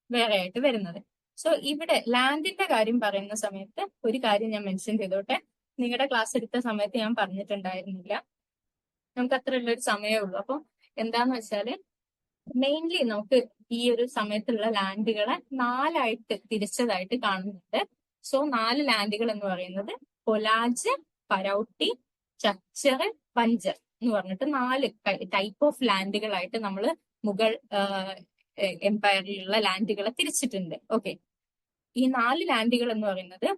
വേറെ ആയിട്ട് വരുന്നത്. സോ ഇവിടെ ലാൻഡിന്റെ കാര്യം പറയുന്ന സമയത്ത് ഒരു കാര്യം ഞാൻ മെൻഷൻ ചെയ്തോട്ടെ. നിങ്ങളുടെ ക്ലാസ് എടുത്ത സമയത്ത് ഞാൻ പറഞ്ഞിട്ടുണ്ടായിരുന്നില്ല, നമുക്ക് അത്ര ഉള്ളൊരു സമയമേ ഉള്ളൂ. അപ്പൊ എന്താന്ന് വെച്ചാല് മെയിൻലി നമുക്ക് ഈ ഒരു സമയത്തുള്ള ലാൻഡുകളെ 4 ആയിട്ട് തിരിച്ചതായിട്ട് കാണുന്നുണ്ട്. സോ 4 ലാൻഡുകൾ എന്ന് പറയുന്നത് കൊലാജ്, പരൗട്ടി, ചച്ചർ, പഞ്ചർ എന്ന് പറഞ്ഞിട്ട് 4 ടൈപ്പ് ഓഫ് ലാൻഡുകളായിട്ട് നമ്മൾ മുഗൾ എംപയറിലുള്ള ലാൻഡുകളെ തിരിച്ചിട്ടുണ്ട്. ഓക്കെ, ഈ 4 ലാൻഡുകൾ എന്ന് പറയുന്നത്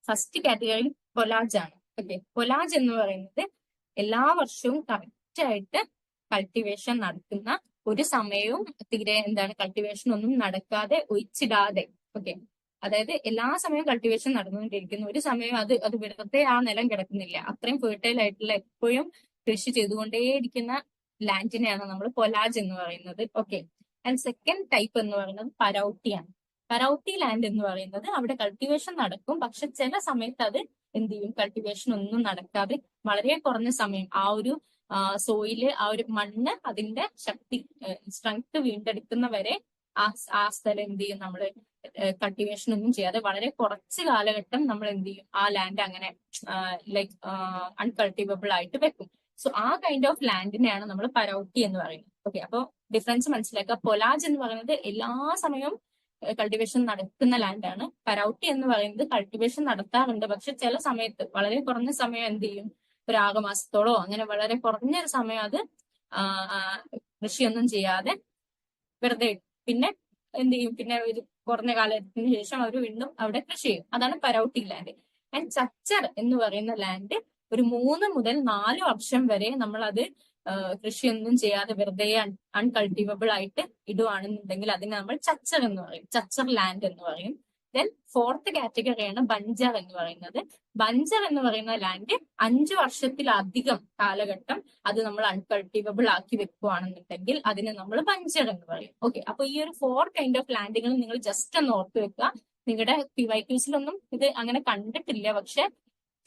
ഫസ്റ്റ് കാറ്റഗറി പൊലാജ് ആണ്. ഓക്കെ, പൊലാജ് എന്ന് പറയുന്നത് എല്ലാ വർഷവും കറക്റ്റ് ആയിട്ട് കൾട്ടിവേഷൻ നടത്തുന്ന, ഒരു സമയവും തീരെ കൾട്ടിവേഷൻ ഒന്നും നടക്കാതെ ഒഴിച്ചിടാതെ, ഓക്കെ, അതായത് എല്ലാ സമയവും കൾട്ടിവേഷൻ നടന്നുകൊണ്ടിരിക്കുന്നു, ഒരു സമയം അത് വെറുതെ ആ നിലം കിടക്കുന്നില്ല, അത്രയും ഫെർട്ടൈൽ ആയിട്ടുള്ള എപ്പോഴും കൃഷി ചെയ്തുകൊണ്ടേയിരിക്കുന്ന ലാൻഡിനെയാണ് നമ്മൾ പൊലാജ് എന്ന് പറയുന്നത്. ഓക്കെ, ആൻഡ് സെക്കൻഡ് ടൈപ്പ് എന്ന് പറയുന്നത് പരൌട്ടിയാണ്. പരൌട്ടി ലാൻഡ് എന്ന് പറയുന്നത് അവിടെ കൾട്ടിവേഷൻ നടക്കും, പക്ഷെ ചില സമയത്ത് അത് എന്ത് ചെയ്യും, കൾട്ടിവേഷൻ ഒന്നും നടക്കാതെ വളരെ കുറഞ്ഞ സമയം ആ ഒരു സോയില്, ആ ഒരു മണ്ണ് അതിന്റെ ശക്തി, സ്ട്രെങ്ത് വീണ്ടെടുക്കുന്ന വരെ ആ സ്ഥലം എന്ത് ചെയ്യും, നമ്മൾ കൾട്ടിവേഷൻ ഒന്നും ചെയ്യാതെ വളരെ കുറച്ച് കാലഘട്ടം നമ്മൾ എന്ത് ചെയ്യും, ആ ലാൻഡ് അങ്ങനെ ലൈക്ക് അൺകൾട്ടിവബിൾ ആയിട്ട് വെക്കും. സോ ആ കൈൻഡ് ഓഫ് ലാൻഡിനെയാണ് നമ്മൾ പരൌട്ടി എന്ന് പറയുന്നത്. ഓക്കെ, അപ്പൊ ഡിഫറൻസ് മനസ്സിലാക്കുക. പൊലാജ് എന്ന് പറയുന്നത് എല്ലാ സമയവും കൾട്ടിവേഷൻ നടക്കുന്ന ലാൻഡാണ്. പരൌട്ടി എന്ന് പറയുന്നത് കൾട്ടിവേഷൻ നടത്താറുണ്ട്, പക്ഷെ ചില സമയത്ത് വളരെ കുറഞ്ഞ സമയം എന്ത് ചെയ്യും, ഒരു 6 മാസത്തോളോ അങ്ങനെ വളരെ കുറഞ്ഞൊരു സമയം അത് കൃഷിയൊന്നും ചെയ്യാതെ വെറുതെ പിന്നെ എന്ത് ചെയ്യും, പിന്നെ ഒരു കുറഞ്ഞ കാലത്തിന് ശേഷം അവർ വീണ്ടും അവിടെ കൃഷി ചെയ്യും. അതാണ് പരൌട്ടി ലാൻഡ്. ആൻഡ് ചച്ചർ എന്ന് പറയുന്ന ലാൻഡ് ഒരു 3 മുതൽ 4 വർഷം വരെ നമ്മൾ അത് കൃഷിയൊന്നും ചെയ്യാതെ വെറുതെ അൺകൾട്ടിവബിൾ ആയിട്ട് ഇടുവാണെന്നുണ്ടെങ്കിൽ അതിനെ നമ്മൾ ചച്ചർ എന്ന് പറയും, ചച്ചർ ലാൻഡ് എന്ന് പറയും. ദെൻ ഫോർത്ത് കാറ്റഗറിയാണ് ബഞ്ചർ എന്ന് പറയുന്നത്. ബഞ്ചർ എന്ന് പറയുന്ന ലാൻഡ് 5 വർഷത്തിലധികം കാലഘട്ടം അത് നമ്മൾ അൺകൾട്ടിവബിൾ ആക്കി വെക്കുകയാണെന്നുണ്ടെങ്കിൽ അതിനെ നമ്മൾ ബഞ്ചർ എന്ന് പറയും. ഓക്കെ, അപ്പൊ ഈ ഒരു 4 കൈൻഡ് ഓഫ് ലാൻഡുകൾ നിങ്ങൾ ജസ്റ്റ് ഒന്ന് ഓർത്ത് വെക്കുക. നിങ്ങളുടെ PYQസിലൊന്നും ഇത് അങ്ങനെ കണ്ടിട്ടില്ല, പക്ഷെ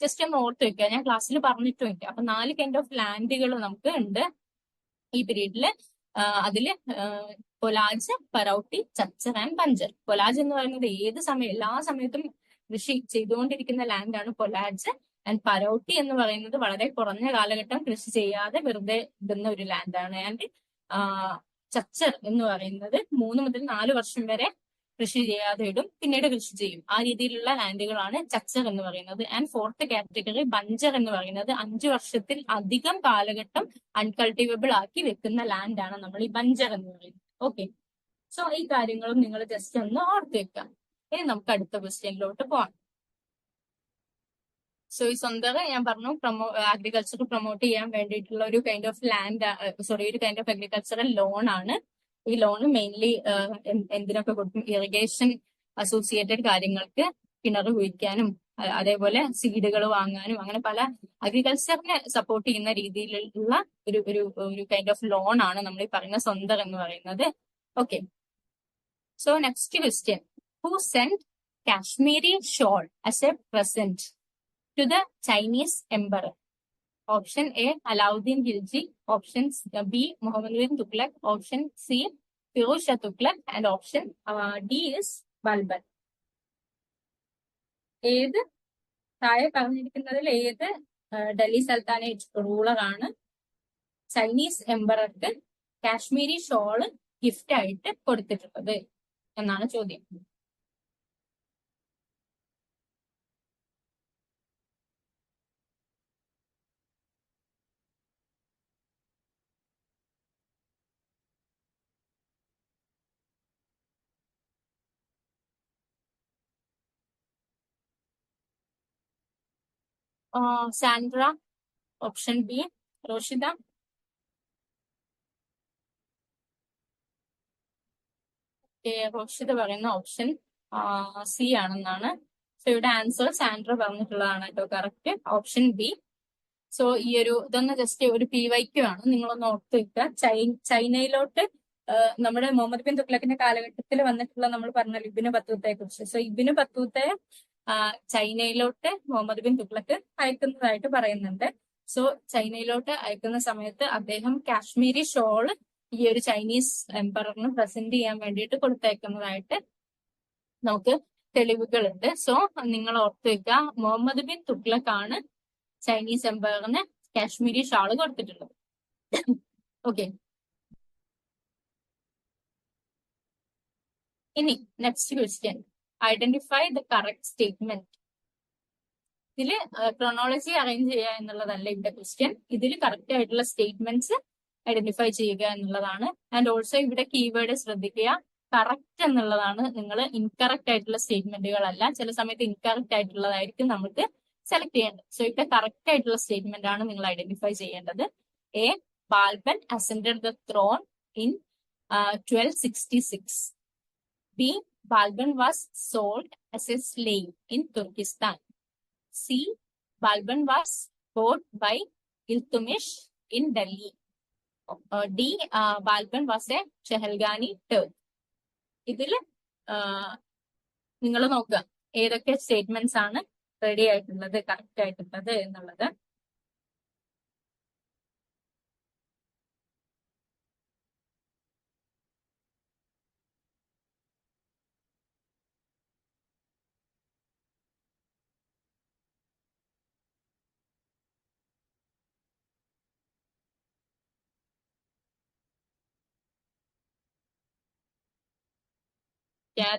ജസ്റ്റ് ഒന്ന് ഓർത്ത് വെക്കുക, ഞാൻ ക്ലാസ്സിൽ പറഞ്ഞിട്ടുമില്ല. അപ്പൊ 4 കൈൻഡ് ഓഫ് ലാൻഡുകൾ നമുക്ക് ഉണ്ട് ഈ പീരീഡില്. അതില് പൊലാജ്, പരൌട്ടി, ചച്ചർ ആൻഡ് ബഞ്ചർ. പൊലാജ് എന്ന് പറയുന്നത് ഏത് സമയം, എല്ലാ സമയത്തും കൃഷി ചെയ്തുകൊണ്ടിരിക്കുന്ന ലാൻഡാണ് പൊലാജ്. ആൻഡ് പരൌട്ടി എന്ന് പറയുന്നത് വളരെ കുറഞ്ഞ കാലഘട്ടം കൃഷി ചെയ്യാതെ വെറുതെ ഇടുന്ന ഒരു ലാൻഡാണ്. ആൻഡ് ചച്ചർ എന്ന് പറയുന്നത് 3 മുതൽ 4 വർഷം വരെ കൃഷി ചെയ്യാതെ ഇടും, പിന്നീട് കൃഷി ചെയ്യും. ആ രീതിയിലുള്ള ലാൻഡുകളാണ് ചച്ചർ എന്ന് പറയുന്നത്. ആൻഡ് ഫോർത്ത് കാറ്റഗറി ബഞ്ചർ എന്ന് പറയുന്നത് 5 വർഷത്തിൽ അധികം കാലഘട്ടം അൺകൾട്ടിവബിൾ ആക്കി വെക്കുന്ന ലാൻഡാണ് നമ്മൾ ഈ ബഞ്ചർ എന്ന് പറയുന്നത്. ഓക്കെ, സോ ഈ കാര്യങ്ങളും നിങ്ങൾ ജസ്റ്റ് ഒന്ന് ഓർത്ത് വെക്കാം. ഇനി നമുക്ക് അടുത്ത ക്വസ്റ്റ്യനിലോട്ട് പോവാം. സോ ഈ സ്വന്തം ഞാൻ പറഞ്ഞു അഗ്രികൾച്ചർ പ്രൊമോട്ട് ചെയ്യാൻ വേണ്ടിയിട്ടുള്ള ഒരു കൈൻഡ് ഓഫ് ലാൻഡ്, ഒരു കൈൻഡ് ഓഫ് അഗ്രികൾച്ചറൽ ലോൺ ആണ്. ഈ ലോണ് മെയിൻലി എന്തിനൊക്കെ കൊടുക്കും, ഇറിഗേഷൻ അസോസിയേറ്റഡ് കാര്യങ്ങൾക്ക്, കിണർ കുഴിക്കാനും അതേപോലെ സീഡുകൾ വാങ്ങാനും, അങ്ങനെ പല അഗ്രികൾച്ചറിനെ സപ്പോർട്ട് ചെയ്യുന്ന രീതിയിലുള്ള ഒരു കൈൻഡ് ഓഫ് ലോൺ ആണ് നമ്മൾ ഈ പറയുന്ന സ്വന്തം എന്ന് പറയുന്നത്. Okay, so next question, who send Kashmiri shawl as a present to the Chinese emperor? Option A, Alauddin Khilji. Option B, Muhammad bin Tughlaq. Option C, Firoz Shah Tughlaq. And option D is Balban. ഏത് താഴെ പറഞ്ഞിരിക്കുന്നതിൽ ഏത് Delhi sultanate ruler ആണ് Chinese എംപറർക്ക് Kashmiri shawl gift ആയിട്ട് കൊടുത്തിട്ടുള്ളത് എന്നാണ് ചോദ്യം. Sandra, option B. Roshida? Roshida പറയുന്ന ഓപ്ഷൻ സി ആണെന്നാണ്. സോ ഇവിടെ ആൻസർ സാൻഡ്ര പറഞ്ഞിട്ടുള്ളതാണ് കേട്ടോ കറക്റ്റ്, ഓപ്ഷൻ ബി. സോ ഈ ഇതൊന്ന് ജസ്റ്റ് ഒരു PYQ ആണ്, നിങ്ങളൊന്ന് ഓർത്ത് വെക്കുക. ചൈനയിലോട്ട് നമ്മുടെ മുഹമ്മദ് ബിൻ തുഗ്ലക്കിന്റെ കാലഘട്ടത്തിൽ വന്നിട്ടുള്ള, നമ്മൾ പറഞ്ഞല്ലോ ഇബ്നു ബത്തൂത്തയെ കുറിച്ച്. സോ ഇബ്നു ബത്തൂത്തയെ ചൈനയിലോട്ട് മുഹമ്മദ് ബിൻ തുഗ്ലക്ക് അയക്കുന്നതായിട്ട് പറയുന്നുണ്ട്. സോ ചൈനയിലോട്ട് അയക്കുന്ന സമയത്ത് അദ്ദേഹം കാശ്മീരി ഷോൾ ഈ ഒരു ചൈനീസ് എംപററിന് പ്രസന്റ് ചെയ്യാൻ വേണ്ടിയിട്ട് കൊടുത്തയക്കുന്നതായിട്ട് നമുക്ക് തെളിവുകളുണ്ട്. സോ നിങ്ങൾ ഓർത്ത് വെക്കുക, മുഹമ്മദ് ബിൻ തുഗ്ലക്ക് ആണ് ചൈനീസ് എംപയറിന് കാശ്മീരി ഷാള് കൊടുത്തിട്ടുള്ളത്. ഓക്കെ, ഇനി next question, identify the correct statement. ഇതില് ക്രോണോളജി അറേഞ്ച് ചെയ്യുക എന്നുള്ളതല്ല ഇവിടെ ക്വസ്റ്റ്യൻ, ഇതിൽ കറക്റ്റ് ആയിട്ടുള്ള സ്റ്റേറ്റ്മെന്റ്സ് ഐഡന്റിഫൈ ചെയ്യുക എന്നുള്ളതാണ്. ആൻഡ് ഓൾസോ ഇവിടെ കീവേഡ് ശ്രദ്ധിക്കുക, കറക്റ്റ് എന്നുള്ളതാണ്. നിങ്ങൾ ഇൻകറക്റ്റ് ആയിട്ടുള്ള സ്റ്റേറ്റ്മെന്റുകളല്ല, ചില സമയത്ത് ഇൻകറക്റ്റ് ആയിട്ടുള്ളതായിരിക്കും നമുക്ക് സെലക്ട് ചെയ്യേണ്ടത്. സോ ഇവിടെ കറക്റ്റ് ആയിട്ടുള്ള സ്റ്റേറ്റ്മെന്റ് ആണ് നിങ്ങൾ ഐഡന്റിഫൈ ചെയ്യേണ്ടത്. A, Balban ascended the throne in 1266. B, Balban was sold as a slave in Turkistan. C, Balban was bought by Iltutmish in Delhi. D, Balban was a Chahalgani Turk. ഇതില് നിങ്ങൾ നോക്കുക ഏതൊക്കെ സ്റ്റേറ്റ്മെന്റ്സ് ആണ് റെഡി ആയിട്ടുള്ളത്, കറക്റ്റ് ആയിട്ടുള്ളത് എന്നുള്ളത്.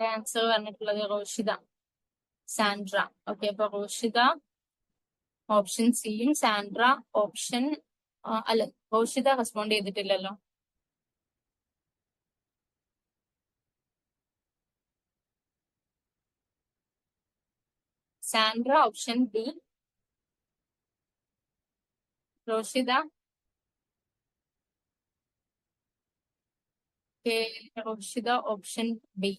ആൻസർ പറഞ്ഞിട്ടുള്ളത് റോഷിത, സാൻഡ്ര. ഓക്കെ, അപ്പൊ റോഷിത ഓപ്ഷൻ സിയും സാൻഡ്ര ഓപ്ഷൻ അല്ല, റോഷിത റെസ്പോണ്ട് ചെയ്തിട്ടില്ലല്ലോ. Sandra option B, Roshitha Roshitha option B.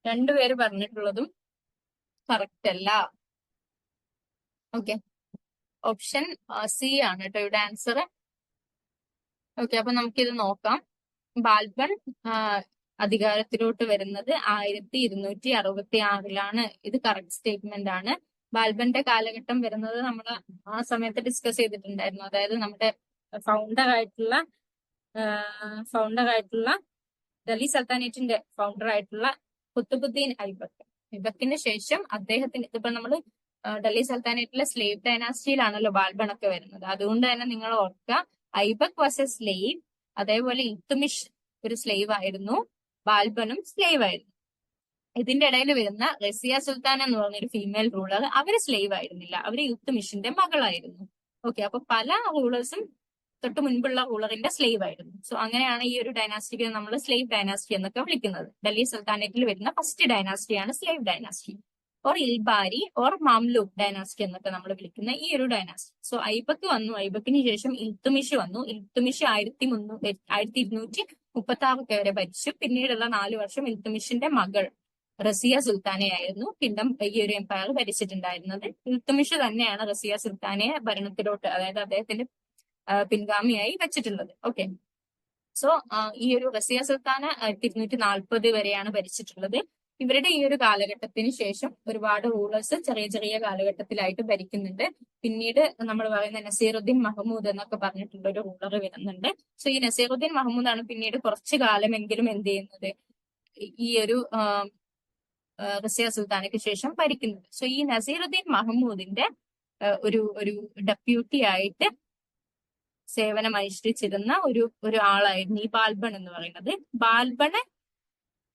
രണ്ടുപേര് പറഞ്ഞിട്ടുള്ളതും കറക്റ്റ് അല്ല. ഓക്കെ, ഓപ്ഷൻ സി ആണ് കേട്ടോ ഇവിടെ ആൻസർ. ഓക്കെ, അപ്പൊ നമുക്കിത് നോക്കാം. ബാൽബൺ അധികാരത്തിലോട്ട് വരുന്നത് 1266 ഇത് കറക്റ്റ് സ്റ്റേറ്റ്മെന്റ് ആണ്. ബാൽബന്റെ കാലഘട്ടം വരുന്നത് നമ്മൾ ആ സമയത്ത് ഡിസ്കസ് ചെയ്തിട്ടുണ്ടായിരുന്നു. അതായത് നമ്മുടെ ഫൗണ്ടർ ആയിട്ടുള്ള ഡൽഹി സൽത്താനേറ്റിന്റെ ഫൗണ്ടർ ആയിട്ടുള്ള കുത്തുബുദ്ദീൻ ഐബക്ക്. ഐബക്കിന് ശേഷം അദ്ദേഹത്തിന്, ഇതിപ്പോ നമ്മൾ ഡൽഹി സൽത്താനേറ്റിലെ സ്ലേവ് ഡൈനാസ്റ്റിയിലാണല്ലോ ബാൽബൺ ഒക്കെ വരുന്നത്. അതുകൊണ്ട് തന്നെ നിങ്ങൾ ഓർക്കുക, ഐബക് വാസ് എ സ്ലേവ്. അതേപോലെ ഇൽത്തുമിഷ് ഒരു സ്ലേവ് ആയിരുന്നു, ബാൽബനും സ്ലേവ് ആയിരുന്നു. ഇതിന്റെ ഇടയിൽ വരുന്ന റസിയ സുൽത്താൻ എന്ന് പറഞ്ഞൊരു ഫീമെയിൽ റൂളർ, അവര് സ്ലേവ് ആയിരുന്നില്ല, അവര് ഇൽത്തുമിഷിന്റെ മകളായിരുന്നു. ഓക്കെ, അപ്പൊ പല റൂളേഴ്സും തൊട്ട് മുൻപുള്ള റൂളറിന്റെ സ്ലേവ് ആയിരുന്നു. സോ അങ്ങനെയാണ് ഈ ഒരു ഡൈനാസ്റ്റിക്ക് നമ്മൾ സ്ലേവ് ഡൈനാസ്റ്റി എന്നൊക്കെ വിളിക്കുന്നത്. ഡൽഹി സുൽത്താനേറ്റിൽ വരുന്ന ഫസ്റ്റ് ഡൈനാസ്റ്റിയാണ് slave dynasty, or Ilbari or Mamluk dynasty എന്നൊക്കെ നമ്മൾ വിളിക്കുന്ന ഈ ഒരു ഡൈനാസ്റ്റി. സോ ഐബക്ക് വന്നു, ഐബക്കിന് ശേഷം ഇൽത്തുമിഷ് വന്നു. ഇൽത്തുമിഷ് 1236 വരെ ഭരിച്ചു. പിന്നീടുള്ള 4 വർഷം ഇൽത്തുമിഷിന്റെ മകൾ റസിയ സുൽത്താനയായിരുന്നു പിന്നീട് ഈ ഒരു എംപയർ ഭരിച്ചിട്ടുണ്ടായിരുന്നത്. ഇൽത്തുമിഷ് തന്നെയാണ് റസിയ സുൽത്താനെ ഭരണത്തിലോട്ട്, അതായത് അദ്ദേഹത്തിന്റെ പിൻഗാമിയായി വെച്ചിട്ടുള്ളത്. ഓക്കെ, സോ ഈ ഒരു റസിയ സുൽത്താന 1240 വരെയാണ് ഭരിച്ചിട്ടുള്ളത്. ഇവരുടെ ഈ ഒരു കാലഘട്ടത്തിന് ശേഷം ഒരുപാട് റൂളേഴ്സ് ചെറിയ ചെറിയ കാലഘട്ടത്തിലായിട്ട് ഭരിക്കുന്നുണ്ട്. പിന്നീട് നമ്മൾ പറയുന്ന നസീറുദ്ദീൻ മഹ്മൂദ് എന്നൊക്കെ പറഞ്ഞിട്ടുള്ള ഒരു റൂളർ വരുന്നുണ്ട്. സോ ഈ നസീറുദ്ദീൻ മഹ്മൂദാണ് പിന്നീട് കുറച്ചു കാലമെങ്കിലും എന്ത് ചെയ്യുന്നത്, ഈ ഒരു റസിയ സുൽത്താനയ്ക്ക് ശേഷം ഭരിക്കുന്നത്. സോ ഈ നസീറുദ്ദീൻ മഹ്മൂദിന്റെ ഒരു ഡെപ്യൂട്ടി ആയിട്ട് സേവനം അനുഷ്ഠിച്ചിരുന്ന ഒരു ആളായിരുന്നു ഈ ബാൽബൺ എന്ന് പറയുന്നത്. ബാൽബണ്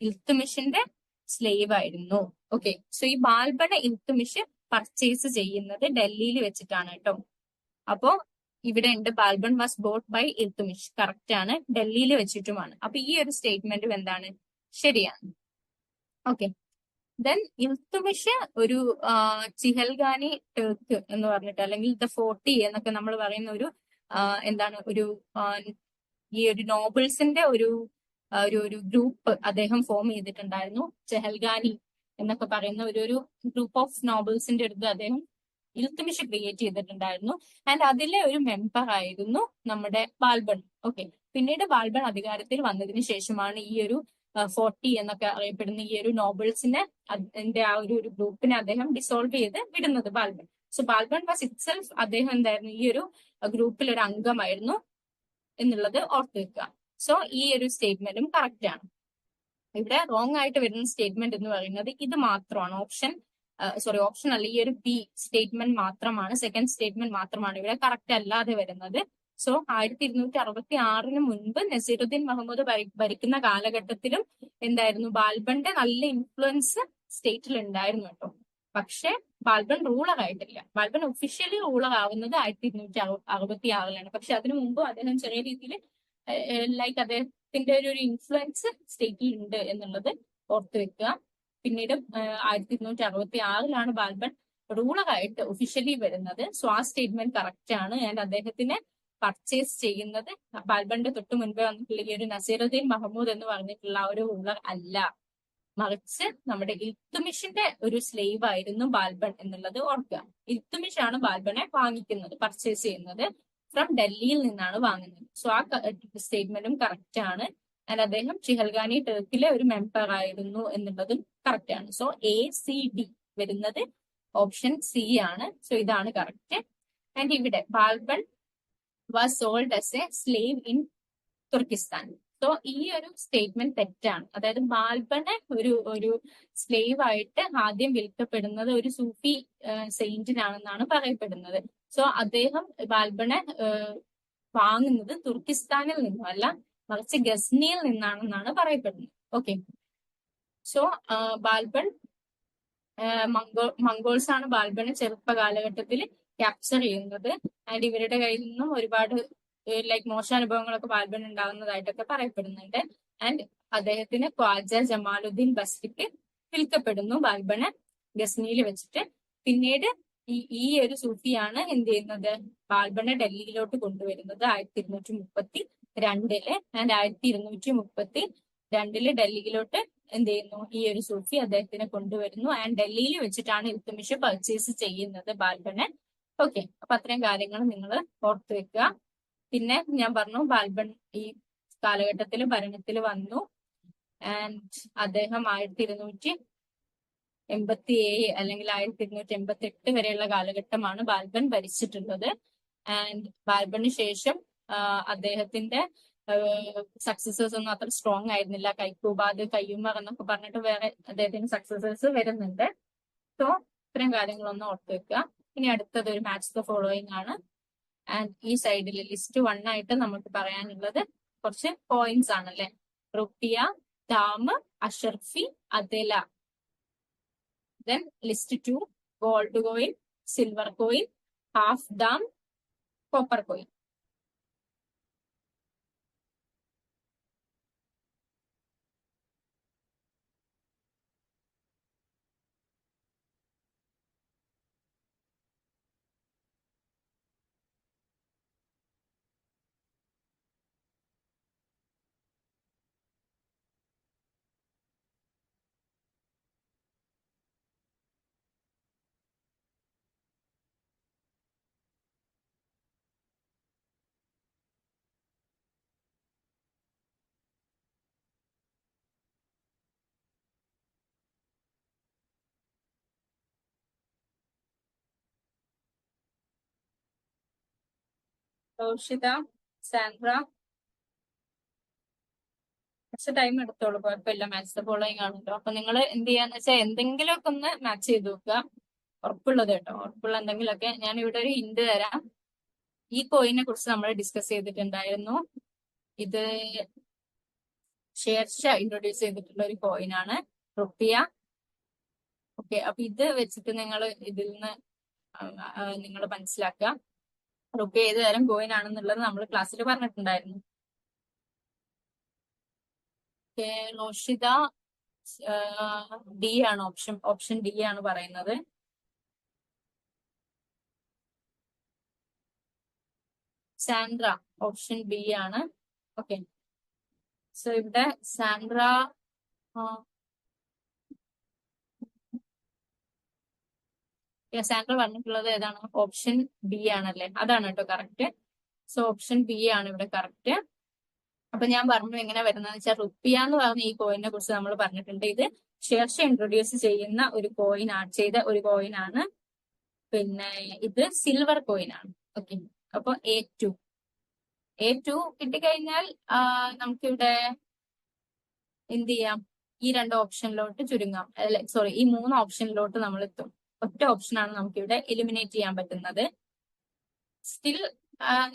ഇൽത്തുമിഷിന്റെ സ്ലേവ് ആയിരുന്നു. ഓക്കെ, സോ ഈ ബാൽബണ് ഇൽത്തുമിഷ് പർച്ചേസ് ചെയ്യുന്നത് ഡൽഹിയിൽ വെച്ചിട്ടാണ് കേട്ടോ. അപ്പോ ഇവിടെ ഉണ്ട് Balban was bought by Iltutmish, correct ആണ്, ഡൽഹിയിൽ വെച്ചിട്ടുമാണ്. അപ്പൊ ഈ ഒരു സ്റ്റേറ്റ്മെന്റും എന്താണ്, ശരിയാണ്. ഓക്കെ, ദെൻ ഇൽത്തുമിഷ് ഒരു ചിഹൽഗാനി ടർക്ക് എന്ന് പറഞ്ഞിട്ട്, അല്ലെങ്കിൽ ദ 40 എന്നൊക്കെ നമ്മൾ പറയുന്ന ഒരു എന്താണ്, ഈ ഒരു നോബിൾസിന്റെ ഒരു ഗ്രൂപ്പ് അദ്ദേഹം ഫോം ചെയ്തിട്ടുണ്ടായിരുന്നു. ചെഹൽഗാനി എന്നൊക്കെ പറയുന്ന ഒരു ഗ്രൂപ്പ് ഓഫ് നോബിൾസിന്റെ അടുത്ത് അദ്ദേഹം ഇൽത്തുമിഷ് ക്രിയേറ്റ് ചെയ്തിട്ടുണ്ടായിരുന്നു. ആൻഡ് അതിലെ ഒരു മെമ്പർ ആയിരുന്നു നമ്മുടെ ബാൽബൺ. ഓക്കെ, പിന്നീട് ബാൽബൺ അധികാരത്തിൽ വന്നതിന് ശേഷമാണ് ഈ ഒരു 40 എന്നൊക്കെ അറിയപ്പെടുന്ന ഈ ഒരു നോബിൾസിനെ, അതിന്റെ ആ ഒരു ഗ്രൂപ്പിനെ അദ്ദേഹം ഡിസോൾവ് ചെയ്ത് വിടുന്നത് Balban. So Balban was it self, അദ്ദേഹം എന്തായിരുന്നു, ഈ ഒരു ഗ്രൂപ്പിൽ ഒരു അംഗമായിരുന്നു എന്നുള്ളത് ഓർത്ത് വെക്കുക. സോ ഈ ഒരു സ്റ്റേറ്റ്മെന്റും കറക്റ്റ് ആണ്. ഇവിടെ റോങ് ആയിട്ട് വരുന്ന സ്റ്റേറ്റ്മെന്റ് എന്ന് പറയുന്നത് ഇത് മാത്രമാണ്. ഓപ്ഷൻ അല്ല, ഈ ഒരു ബി സ്റ്റേറ്റ്മെന്റ് മാത്രമാണ്, സെക്കൻഡ് സ്റ്റേറ്റ്മെന്റ് മാത്രമാണ് ഇവിടെ കറക്റ്റ് അല്ലാതെ വരുന്നത്. സോ 1266 മുൻപ് നസീറുദ്ദീൻ മഹ്മൂദ് ഭരിക്കുന്ന കാലഘട്ടത്തിലും എന്തായിരുന്നു, ബാൽബന്റെ നല്ല ഇൻഫ്ലുവൻസ് സ്റ്റേറ്റിൽ ഉണ്ടായിരുന്നു കേട്ടോ. പക്ഷെ ബാൽബൺ റൂളർ ആയിട്ടില്ല. ബാൽബൺ ഒഫീഷ്യലി റൂളർ ആവുന്നത് 1266 പക്ഷെ അതിനു മുമ്പ് അദ്ദേഹം ചെറിയ രീതിയിൽ ലൈക്ക് അദ്ദേഹം ത്തിന്റെ ഒരു ഇൻഫ്ലുവൻസ് സ്റ്റേറ്റിൽ ഉണ്ട് എന്നുള്ളത് ഓർത്ത് വെക്കുക. പിന്നീട് 1266 ബാൽബൺ റൂളറായിട്ട് ഒഫീഷ്യലി വരുന്നത്. സോ ആ സ്റ്റേറ്റ്മെന്റ് കറക്റ്റ് ആണ്. ആൻഡ് അദ്ദേഹത്തിനെ പർച്ചേസ് ചെയ്യുന്നത് ബാൽബന്റെ തൊട്ട് മുൻപേ വന്നിട്ടുള്ള ഈ ഒരു നസീറുദ്ദീൻ മഹമ്മൂദ് എന്ന് പറഞ്ഞിട്ടുള്ള ആ ഒരു റൂളർ അല്ല, മറിച്ച് നമ്മുടെ ഇൽത്തുമിഷിന്റെ ഒരു സ്ലേവ് ആയിരുന്നു ബാൽബൺ എന്നുള്ളത് ഓർക്കുക. ഇൽത്തുമിഷ് ആണ് ബാൽബനെ വാങ്ങിക്കുന്നത്, പർച്ചേസ് ചെയ്യുന്നത്. ഫ്രം ഡൽഹിയിൽ നിന്നാണ് വാങ്ങുന്നത്. സോ ആ സ്റ്റേറ്റ്മെന്റും കറക്റ്റ് ആണ്. ആൻഡ് അദ്ദേഹം ചിഹൽഗാനി ടർക്കിലെ ഒരു മെമ്പർ ആയിരുന്നു എന്നുള്ളതും കറക്റ്റ് ആണ്. സോ ACD വരുന്നത് ഓപ്ഷൻ C ആണ്. സോ ഇതാണ് കറക്റ്റ്. ആൻഡ് ഇവിടെ Balban was sold as a slave in Turkistan. So ഈ ഒരു സ്റ്റേറ്റ്മെന്റ് തെറ്റാണ്. അതായത് ബാൽബനെ ഒരു സ്ലേവ് ആയിട്ട് ആദ്യം വിൽക്കപ്പെടുന്നത് ഒരു സൂഫി സെയിന്റിനാണെന്നാണ് പറയപ്പെടുന്നത്. സോ അദ്ദേഹം ബാൽബനെ വാങ്ങുന്നത് തുർക്കിസ്ഥാനിൽ നിന്നുമല്ല, മറിച്ച് ഗസ്നിയിൽ നിന്നാണെന്നാണ് പറയപ്പെടുന്നത്. ഓക്കെ, സോ ബാൽബൺ മംഗോൾസ് ആണ് ബാൽബനെ ചെറുപ്പ കാലഘട്ടത്തിൽ ക്യാപ്ചർ ചെയ്യുന്നത്. ആൻഡ് ഇവരുടെ കയ്യിൽ നിന്നും ഒരുപാട് മോശാനുഭവങ്ങളൊക്കെ ബാൽബൻ ഉണ്ടാകുന്നതായിട്ടൊക്കെ പറയപ്പെടുന്നുണ്ട്. ആൻഡ് അദ്ദേഹത്തിന് ഖ്വാജ ജമാലുദ്ദീൻ ബസ്രിക്ക് വിൽക്കപ്പെടുന്നു ബാൽബനെ ഗസ്നിയിൽ വെച്ചിട്ട്. പിന്നീട് ഈ ഒരു സൂഫിയാണ് എന്ത് ചെയ്യുന്നത്, ബാൽബനെ ഡൽഹിയിലോട്ട് കൊണ്ടുവരുന്നത് 1232 ആൻഡ് 1232 ഡൽഹിയിലോട്ട് എന്ത് ചെയ്യുന്നു, ഈ ഒരു സൂഫി അദ്ദേഹത്തിനെ കൊണ്ടുവരുന്നു. ആൻഡ് ഡൽഹിയിൽ വെച്ചിട്ടാണ് ഇൽത്തുമിഷ് പർച്ചേസ് ചെയ്യുന്നത് ബാൽബനെ. ഓക്കെ, അപ്പൊ അത്രയും കാര്യങ്ങൾ നിങ്ങൾ ഓർത്തു വെക്കുക. പിന്നെ ഞാൻ പറഞ്ഞു ബാൽബൺ ഈ കാലഘട്ടത്തിൽ ഭരണത്തിൽ വന്നു. ആൻഡ് അദ്ദേഹം 1287 അല്ലെങ്കിൽ 1288 വരെയുള്ള കാലഘട്ടമാണ് ബാൽബൻ ഭരിച്ചിട്ടുള്ളത്. ആൻഡ് ബാൽബന് ശേഷം അദ്ദേഹത്തിന്റെ സക്സസേഴ്സ് ഒന്നും അത്ര സ്ട്രോങ് ആയിരുന്നില്ല. കൈക്കൂബാദ്, കയ്യൂമർ എന്നൊക്കെ പറഞ്ഞിട്ട് വേറെ അദ്ദേഹത്തിന് സക്സസേഴ്സ് വരുന്നുണ്ട്. സോ ഇത്തരം കാര്യങ്ങളൊന്നും ഓർത്തു വെക്കുക. ഇനി അടുത്തത് ഒരു മാച്ച് ദ ഫോളോയിങ് ആണ്. ആൻഡ് ഈ സൈഡിൽ ലിസ്റ്റ് 1 ആയിട്ട് നമുക്ക് പറയാനുള്ളത് കുറച്ച് പോയിന്റ്സ് ആണല്ലേ. Rupiya, dam, ashrafi, adhela. Then list 2 gold coin, silver coin, half dam, copper coin. Roshitha, Sandra, കുറച്ച് ടൈം എടുത്തോളൂ, കുഴപ്പമില്ല. മാച്ച് ദ ഫോളോയിങ് ആണല്ലോ. അപ്പൊ നിങ്ങൾ എന്ത് ചെയ്യാന്ന് വെച്ചാൽ എന്തെങ്കിലുമൊക്കെ ഒന്ന് മാച്ച് ചെയ്ത് നോക്കുക. ഉറപ്പുള്ളത് കേട്ടോ, ഉറപ്പുള്ള എന്തെങ്കിലുമൊക്കെ. ഞാൻ ഇവിടെ ഒരു ഹിന്റ് തരാം. ഈ കോയിനെ കുറിച്ച് നമ്മൾ ഡിസ്കസ് ചെയ്തിട്ടുണ്ടായിരുന്നു. ഇത് ഷേർഷാ ഇൻട്രൊഡ്യൂസ് ചെയ്തിട്ടുള്ള ഒരു കോയിനാണ് റുപ്പിയ. ഓക്കെ, അപ്പൊ ഇത് വെച്ചിട്ട് നിങ്ങൾ ഇതിൽ നിന്ന് നിങ്ങൾ മനസ്സിലാക്കുക റുപ്പിയ ഏത് തരം കോയിൻ ആണെന്നുള്ളത് നമ്മൾ ക്ലാസ്സിൽ പറഞ്ഞിട്ടുണ്ടായിരുന്നു. റോഷിത ഡി ആണ് ഓപ്ഷൻ ഡി ആണ് പറയുന്നത്. സാൻഡ്ര ഓപ്ഷൻ ബി ആണ്. ഓക്കെ, സോ ഇവിടെ സാൻഡ്ര സാൻഡ്ര പറഞ്ഞിട്ടുള്ളത് ഏതാണ്? ഓപ്ഷൻ ബി ആണല്ലേ? അതാണ് കേട്ടോ കറക്റ്റ്. സോ ഓപ്ഷൻ ബി ആണ് ഇവിടെ കറക്റ്റ്. അപ്പൊ ഞാൻ പറഞ്ഞു എങ്ങനെ വരുന്നതെന്ന് വെച്ചാൽ റുപ്പിയ എന്ന് പറഞ്ഞ ഈ കോയിനെ കുറിച്ച് നമ്മൾ പറഞ്ഞിട്ടുണ്ട്. ഇത് ഷേർഷ ഇൻട്രൊഡ്യൂസ് ചെയ്യുന്ന ഒരു ചെയ്ത ഒരു കോയിൻ ആണ്. പിന്നെ ഇത് സിൽവർ കോയിൻ ആണ്. ഓക്കെ, അപ്പൊ A2 കിട്ടിക്കഴിഞ്ഞാൽ നമുക്കിവിടെ എന്ത് ചെയ്യാം, ഈ 2 ഓപ്ഷനിലോട്ട് ചുരുങ്ങാം. അല്ലെ, സോറി, ഈ 3 ഓപ്ഷനിലോട്ട് നമ്മൾ എത്തും. ഒറ്റ ഓപ്ഷനാണ് നമുക്കിവിടെ എലിമിനേറ്റ് ചെയ്യാൻ പറ്റുന്നത്. സ്റ്റിൽ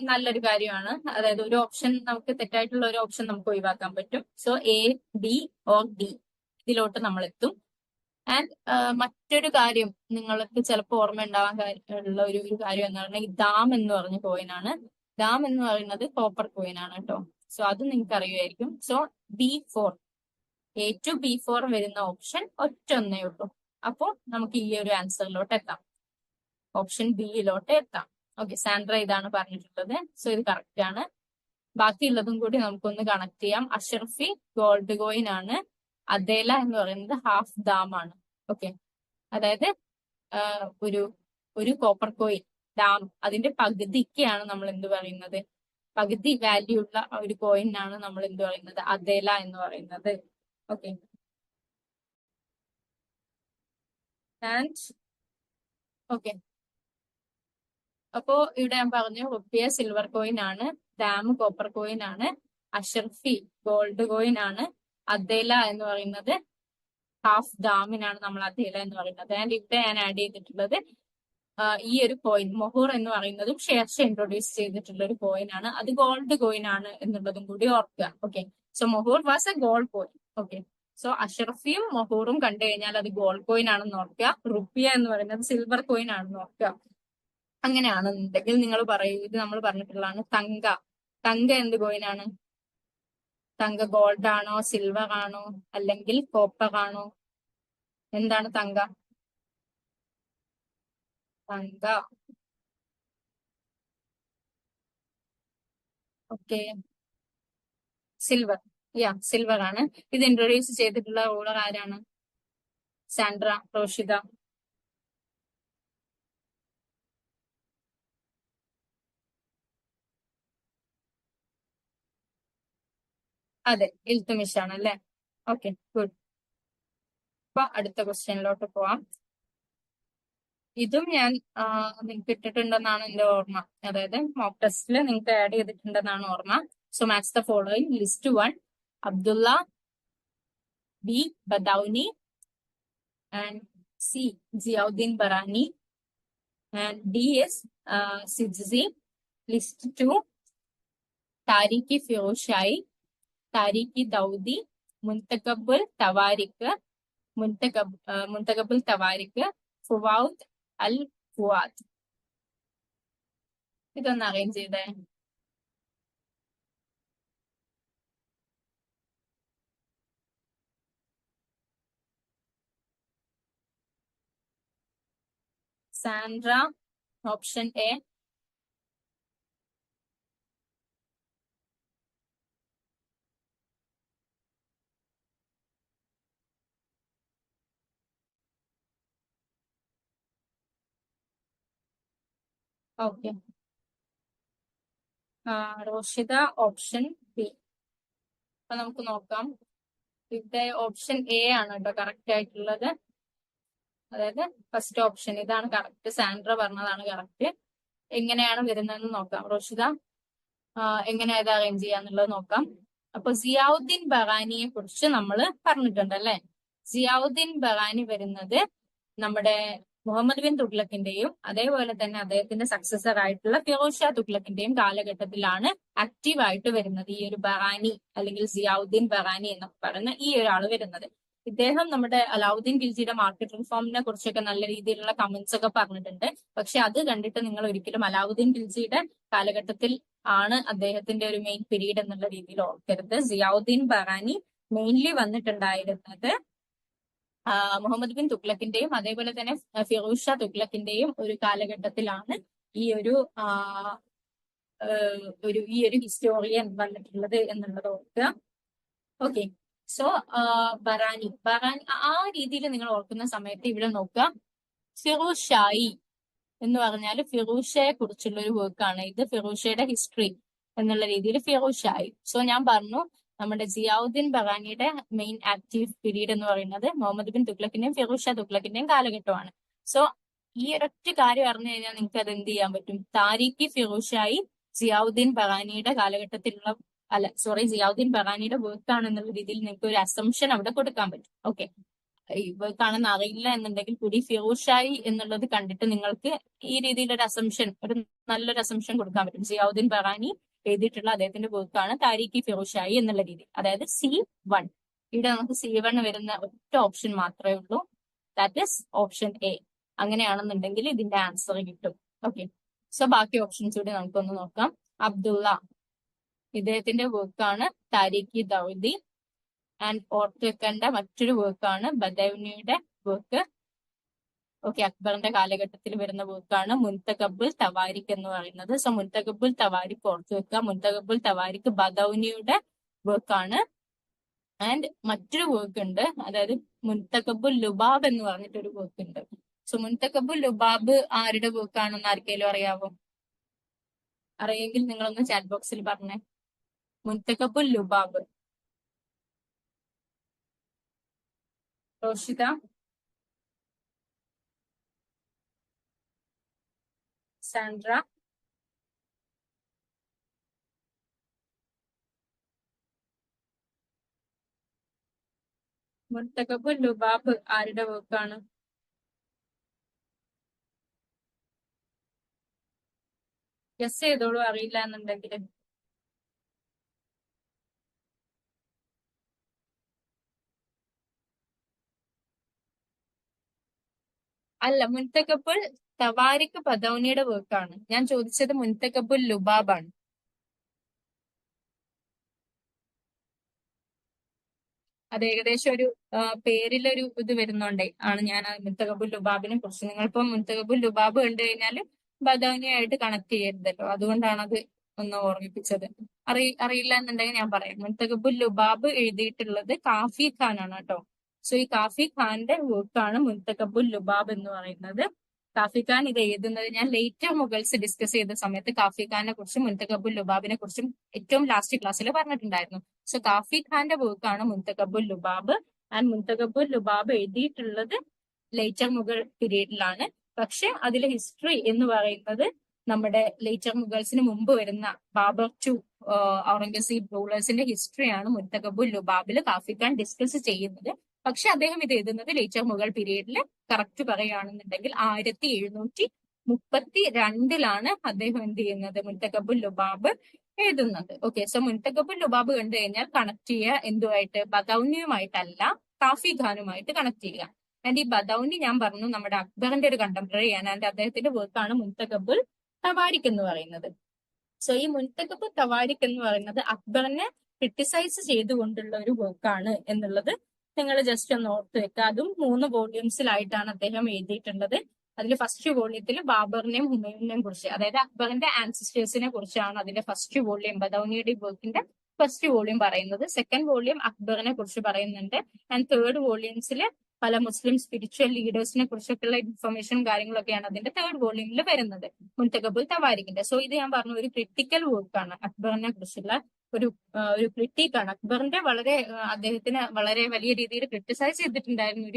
നല്ലൊരു കാര്യമാണ്. അതായത് ഒരു ഓപ്ഷൻ നമുക്ക് തെറ്റായിട്ടുള്ള ഒരു ഓപ്ഷൻ നമുക്ക് ഒഴിവാക്കാൻ പറ്റും. So A, B or D ഇതിലോട്ട് നമ്മൾ എത്തും. ആൻഡ് മറ്റൊരു കാര്യം നിങ്ങൾക്ക് ചിലപ്പോൾ ഓർമ്മ ഉണ്ടാവാൻ ഉള്ള ഒരു കാര്യം എന്ന് പറഞ്ഞാൽ ഈ ദാം എന്ന് പറഞ്ഞ കോയിനാണ്. ദാം എന്ന് പറയുന്നത് കോപ്പർ കോയിൻ ആണ് കേട്ടോ. സോ അത് നിങ്ങൾക്ക് അറിയുമായിരിക്കും. So B4, A to B4 വരുന്ന ഓപ്ഷൻ ഒറ്റൊന്നേ ഉള്ളൂ. അപ്പോൾ നമുക്ക് ഈ ഒരു ആൻസറിലോട്ട് എത്താം, ഓപ്ഷൻ ബിയിലോട്ട് എത്താം. ഓക്കെ, സാൻഡ്ര ഇതാണ് പറഞ്ഞിട്ടുള്ളത്. സോ ഇത് കറക്റ്റ് ആണ്. ബാക്കിയുള്ളതും കൂടി നമുക്കൊന്ന് കണക്ട് ചെയ്യാം. അഷറഫി ഗോൾഡ് കോയിൻ ആണ്. അതേല എന്ന് പറയുന്നത് ഹാഫ് ദാം ആണ്. ഓക്കെ, അതായത് ഒരു ഒരു കോപ്പർ കോയിൻ ഡാം അതിന്റെ പകുതിക്കാണ് നമ്മൾ എന്ത് പറയുന്നത്, പകുതി വാല്യൂ ഉള്ള ഒരു കോയിനാണ് നമ്മൾ എന്ത് പറയുന്നത്, അതേല എന്ന് പറയുന്നത്. ഓക്കെ, ആൻഡ് ഓക്കെ, അപ്പോ ഇവിടെ ഞാൻ പറഞ്ഞു റുപ്പിയ സിൽവർ കോയിൻ ആണ്, ഡാം കോപ്പർ കോയിൻ ആണ്, അഷർഫി ഗോൾഡ് കോയിൻ ആണ്, അതേല എന്ന് പറയുന്നത് ഹാഫ് ഡാമിനാണ് നമ്മൾ അതേല എന്ന് പറയുന്നത്. ആൻഡ് ഇവിടെ ഞാൻ ആഡ് ചെയ്തിട്ടുള്ളത് ഈ ഒരു കോയിൻ മൊഹൂർ എന്ന് പറയുന്നതും ഷേർഷ ഇൻട്രൊഡ്യൂസ് ചെയ്തിട്ടുള്ള ഒരു കോയിൻ ആണ്. അത് ഗോൾഡ് കോയിൻ ആണ് എന്നുള്ളതും കൂടി ഓർക്കുക. Okay, so mohur was a gold coin. Okay, so അഷറഫിയും മൊഹൂറും കണ്ടു കഴിഞ്ഞാൽ അത് ഗോൾഡ് കോയിൻ ആണെന്ന് ഓർക്കുക. റുപ്പിയ എന്ന് പറയുന്നത് സിൽവർ കോയിൻ ആണെന്ന് ഓർക്കുക. അങ്ങനെയാണെന്നുണ്ടെങ്കിൽ നിങ്ങൾ പറയൂ, ഇത് നമ്മൾ പറഞ്ഞിട്ടുള്ളതാണ്. തങ്ക, തങ്ക എന്ത് കോയിനാണ്? തങ്ക ഗോൾഡ് ആണോ, സിൽവർ ആണോ, അല്ലെങ്കിൽ കോപ്പർ ആണോ? എന്താണ് തങ്ക? തങ്ക ഓക്കെ, സിൽവർ. സിൽവർ ആണ്. ഇത് ഇൻട്രൊഡ്യൂസ് ചെയ്തിട്ടുള്ള റൂളർ ആരാണ്? സാൻഡ്ര, റോഷിദ. അതെ, ഇൽത്തുമിഷ് ആണ് അല്ലെ. Okay, good. അപ്പൊ അടുത്ത ക്വസ്റ്റ്യനിലോട്ട് പോവാം. ഇതും ഞാൻ നിങ്ങൾക്ക് ഇട്ടിട്ടുണ്ടെന്നാണ് എന്റെ ഓർമ്മ, അതായത് മോക്ക് ടെസ്റ്റിൽ നിങ്ങൾക്ക് ആഡ് ചെയ്തിട്ടുണ്ടെന്നാണ് ഓർമ്മ. So match the following. List 1 Abdullah, B Badauni, and C Ziauddin Barani, and D is Sidzi. List 2 Tariki Firoshai, Tariki Daudi, Muntakabul Tawarik, Muntakabul Tawarik, Fuwaud Al Fuad. ഇതൊന്ന് അറേഞ്ച് ചെയ്തേ. Sandra, option A. Okay, Roshida option B. അപ്പൊ നമുക്ക് നോക്കാം. ഇവിടെ option A ആണ് കേട്ടോ correct ആയിട്ടുള്ളത്. അതായത് ഫസ്റ്റ് ഓപ്ഷൻ ഇതാണ് കറക്റ്റ്. സാൻഡ്ര പറഞ്ഞതാണ് കറക്റ്റ്. എങ്ങനെയാണ് വരുന്നതെന്ന് നോക്കാം. റോഷിദ എങ്ങനെയാ ഇത് അറേഞ്ച് ചെയ്യാന്നുള്ളത് നോക്കാം. അപ്പൊ സിയാവുദ്ദീൻ ബറാനിയെ കുറിച്ച് നമ്മൾ പറഞ്ഞിട്ടുണ്ട് അല്ലെ. സിയാവുദ്ദീൻ ബറാനി വരുന്നത് നമ്മുടെ മുഹമ്മദ് ബിൻ തുഗ്ലക്കിന്റെയും അതേപോലെ തന്നെ അദ്ദേഹത്തിന്റെ സക്സസർ ആയിട്ടുള്ള ഫിറോസ് ഷാ തുഗ്ലക്കിന്റെയും കാലഘട്ടത്തിലാണ് ആക്റ്റീവ് ആയിട്ട് വരുന്നത് ഈ ഒരു ബറാനി, അല്ലെങ്കിൽ സിയാവുദ്ദീൻ ബറാനി എന്നൊക്കെ പറയുന്ന ഈ ഒരാള് വരുന്നത്. ഇദ്ദേഹം നമ്മുടെ അലാവുദ്ദീൻ ഖിൽജിയുടെ മാർക്കറ്റ് റിഫോമിനെ കുറിച്ചൊക്കെ നല്ല രീതിയിലുള്ള കമന്റ്സ് ഒക്കെ പറഞ്ഞിട്ടുണ്ട്. പക്ഷെ അത് കണ്ടിട്ട് നിങ്ങൾ ഒരിക്കലും അലാവുദ്ദീൻ ഖിൽജിയുടെ കാലഘട്ടത്തിൽ ആണ് അദ്ദേഹത്തിന്റെ ഒരു മെയിൻ പീരീഡ് എന്നുള്ള രീതിയിൽ ഓർക്കരുത്. സിയാവുദ്ദീൻ ബറാനി മെയിൻലി വന്നിട്ടുണ്ടായിരുന്നത് മുഹമ്മദ് ബിൻ തുഗ്ലക്കിന്റെയും അതേപോലെ തന്നെ ഫിറോസ് ഷാ തുഗ്ലക്കിന്റെയും ഒരു കാലഘട്ടത്തിലാണ് ഈ ഒരു ഹിസ്റ്റോറിയൻ വന്നിട്ടുള്ളത് എന്നുള്ളത് ഓർക്കുക. ഓക്കെ, സോ ബറാനി ആ രീതിയിൽ നിങ്ങൾ ഓർക്കുന്ന സമയത്ത് ഇവിടെ നോക്കുക. ഫിറോസ് ഷായി എന്ന് പറഞ്ഞാൽ ഫിറോസ് ഷായെ കുറിച്ചുള്ള ഒരു വർക്കാണ് ഇത്. ഫിറോസ് ഷായുടെ ഹിസ്റ്ററി എന്നുള്ള രീതിയിൽ ഫിറോസ് ഷായി. സോ ഞാൻ പറഞ്ഞു നമ്മുടെ സിയാവുദ്ദീൻ ബറാനിയുടെ മെയിൻ ആക്റ്റീവ് പീരീഡ് എന്ന് പറയുന്നത് മുഹമ്മദ് ബിൻ തുഗ്ലക്കിന്റെയും ഫിറോസ് ഷാ തുഗ്ലക്കിന്റെയും കാലഘട്ടമാണ്. സോ ഈ ഒരൊറ്റ കാര്യം അറിഞ്ഞു കഴിഞ്ഞാൽ നിങ്ങൾക്ക് അത് എന്ത് ചെയ്യാൻ പറ്റും? താരിഖി ഫിറോസ് ഷായി സിയാവുദ്ദീൻ ബറാനിയുടെ കാലഘട്ടത്തിലുള്ള സിയാവുദ്ദീൻ ബറാനിയുടെ വർക്ക് ആണെന്നുള്ള രീതിയിൽ നിങ്ങൾക്ക് ഒരു അസംഷൻ അവിടെ കൊടുക്കാൻ പറ്റും. ഓക്കെ, ഇവർക്കാണെന്ന് അറിയില്ല എന്നുണ്ടെങ്കിൽ കൂടി ഫിറോസ് ഷായി എന്നുള്ളത് കണ്ടിട്ട് നിങ്ങൾക്ക് ഈ രീതിയിലൊരു അസംഷൻ, ഒരു നല്ലൊരു അസംഷൻ കൊടുക്കാൻ പറ്റും. സിയാവുദ്ദീൻ ബറാനി എഴുതിയിട്ടുള്ള അദ്ദേഹത്തിന്റെ വർക്കാണ് താരിഖി ഫിറോസ് ഷായി എന്നുള്ള രീതി. അതായത് C1. ഇവിടെ നമുക്ക് C1 വരുന്ന ഒറ്റ ഓപ്ഷൻ മാത്രമേ ഉള്ളൂ, ദാറ്റ് ഇസ് ഓപ്ഷൻ എ. അങ്ങനെയാണെന്നുണ്ടെങ്കിൽ ഇതിന്റെ ആൻസർ കിട്ടും. ഓക്കെ, സോ ബാക്കി ഓപ്ഷൻസ് കൂടി നമുക്കൊന്ന് നോക്കാം. അബ്ദുള്ള, ഇദ്ദേഹത്തിന്റെ വർക്കാണ് താരിഖി ദൗദി. ആൻഡ് ഓർത്ത് വെക്കേണ്ട മറ്റൊരു വർക്കാണ് ബദൗനിയുടെ വർക്ക്. ഓക്കെ, അക്ബറിന്റെ കാലഘട്ടത്തിൽ വരുന്ന വർക്കാണ് മുൻതഖബുൽ തവാരിഖ് എന്ന് പറയുന്നത്. സോ മുൻതഖബുൽ തവാരിഖ് ഓർത്ത് വെക്കുക. മുൻതഖബുൽ തവാരിഖ് ബദൗനിയുടെ വർക്കാണ്. ആൻഡ് മറ്റൊരു വർക്ക് ഉണ്ട്, അതായത് മുൻതഖബുൽ ലുബാബ് എന്ന് പറഞ്ഞിട്ടൊരു വർക്ക് ഉണ്ട്. സോ മുൻതഖബുൽ ലുബാബ് ആരുടെ വർക്കാണെന്ന് ആർക്കെങ്കിലും അറിയാവോ? അറിയെങ്കിൽ നിങ്ങളൊന്ന് ചാറ്റ് ബോക്സിൽ പറഞ്ഞേ. മുൻതഖബുൽ ലുബാബ്. റോഷിത, സാൻഡ്ര, മുൻതഖബുൽ ലുബാബ് ആരുടെ വർക്കാണ്? ഗസ് ചെയ്തോളൂ അറിയില്ല എന്നുണ്ടെങ്കിൽ. അല്ല, മുൻതഖബുൽ തവാരിഖ് ബദൗനിയുടെ വർക്കാണ്. ഞാൻ ചോദിച്ചത് മുൻതഖബുൽ ലുബാബാണ്. അത് ഏകദേശം ഒരു പേരിലൊരു ഇത് വരുന്നോണ്ടേ ആണ് ഞാൻ മുൻതഖബുൽ ലുബാബിനെ കുറിച്ച്. നിങ്ങളിപ്പോ മുൻതഖബുൽ ലുബാബ് കണ്ടു കഴിഞ്ഞാൽ ബദൗനിയായിട്ട് കണക്ട് ചെയ്യരുതല്ലോ, അതുകൊണ്ടാണ് അത് ഒന്ന് ഓർമ്മിപ്പിച്ചത്. അറിയില്ല എന്നുണ്ടെങ്കിൽ ഞാൻ പറയാം. മുൻതഖബുൽ ലുബാബ് എഴുതിയിട്ടുള്ളത് കാഫി ഖാൻ ആണ് കേട്ടോ. സോ ഈ കാഫി ഖാന്റെ വർക്കാണ് മുൻതഖബുൽ ലുബാബ് എന്ന് പറയുന്നത്. കാഫി ഖാൻ ഇത് എഴുതുന്നത്, ഞാൻ ലേറ്റർ മുഗൾസ് ഡിസ്കസ് ചെയ്ത സമയത്ത് കാഫി ഖാനെ കുറിച്ചും മുൻതഖബുൽ ലുബാബിനെ കുറിച്ചും ഏറ്റവും ലാസ്റ്റ് ക്ലാസ്സിൽ പറഞ്ഞിട്ടുണ്ടായിരുന്നു. സോ കാഫി ഖാന്റെ വർക്കാണ് മുൻതഖബുൽ ലുബാബ്. ആൻഡ് മുൻതഖബുൽ ലുബാബ് എഴുതിയിട്ടുള്ളത് ലേറ്റർ മുഗൾ പീരീഡിലാണ്. പക്ഷെ അതിലെ ഹിസ്റ്ററി എന്ന് പറയുന്നത് നമ്മുടെ ലേറ്റർ മുഗൾസിന് മുമ്പ് വരുന്ന ബാബർ ടു ഔറംഗസീബ് റൂളേഴ്സിന്റെ ഹിസ്റ്ററിയാണ് മുൻതഖബുൽ ലുബാബിൽ കാഫി ഖാൻ ഡിസ്കസ് ചെയ്യുന്നത്. പക്ഷെ അദ്ദേഹം ഇത് എഴുതുന്നത് ലേറ്റർ മുഗൾ പീരീഡിൽ കറക്റ്റ് പറയുകയാണെന്നുണ്ടെങ്കിൽ 1732 അദ്ദേഹം എന്ത് ചെയ്യുന്നത്, മുൻതഖബുൽ ലുബാബ് എഴുതുന്നത്. ഓക്കെ, സോ മുൻതഖബുൽ ലുബാബ് കണ്ടു കഴിഞ്ഞാൽ കണക്ട് ചെയ്യുക എന്തുമായിട്ട്? ബദൗനിയുമായിട്ടല്ല, കാഫി ഖാനുമായിട്ട് കണക്ട് ചെയ്യുക. ആൻഡ് ഈ ബദൗനി ഞാൻ പറഞ്ഞു നമ്മുടെ അക്ബറിന്റെ ഒരു കണ്ടംപററി ആണ്. ആൻഡ് അദ്ദേഹത്തിന്റെ വർക്കാണ് മുൻതഖബുൽ തവാരിഖ് എന്ന് പറയുന്നത്. സോ ഈ മുൻതഖബുൽ തവാരിഖ് എന്ന് പറയുന്നത് അക്ബറിനെ ക്രിട്ടിസൈസ് ചെയ്തുകൊണ്ടുള്ള ഒരു വർക്കാണ് എന്നുള്ളത് നിങ്ങൾ ജസ്റ്റ് ഒന്ന് ഓർത്ത് വെക്കുക. അതും 3 വോള്യൂംസിലായിട്ടാണ് അദ്ദേഹം എഴുതിയിട്ടുള്ളത്. അതിൽ ഫസ്റ്റ് വോള്യത്തിൽ ബാബറിനെയും ഹുമയൂണിനെയും കുറിച്ച്, അതായത് അക്ബറിന്റെ ആൻസിസ്റ്റേഴ്സിനെ കുറിച്ചാണ് അതിന്റെ ഫസ്റ്റ് വോള്യം, ബദൗനിയുടെ വർക്കിന്റെ ഫസ്റ്റ് വോള്യം പറയുന്നത്. സെക്കൻഡ് വോള്യം അക്ബറിനെ കുറിച്ച് പറയുന്നുണ്ട്. ആൻഡ് തേർഡ് വോള്യൂംസിൽ പല മുസ്ലിം സ്പിരിച്വൽ ലീഡേഴ്സിനെ കുറിച്ചൊക്കെയുള്ള ഇൻഫർമേഷൻ കാര്യങ്ങളൊക്കെയാണ് അതിന്റെ തേർഡ് വോള്യൂമിൽ വരുന്നത്, മുൻതഖബുൽ തവാരിഖിന്റെ. സോ ഇത് ഞാൻ പറഞ്ഞു ഒരു ക്രിട്ടിക്കൽ വർക്കാണ്, അക്ബറിനെ കുറിച്ചുള്ള ഒരു ക്രിട്ടിക്കാണ്. അക്ബറിന്റെ അദ്ദേഹത്തിന് വളരെ വലിയ രീതിയിൽ ക്രിട്ടിസൈസ് ചെയ്തിട്ടുണ്ടായിരുന്ന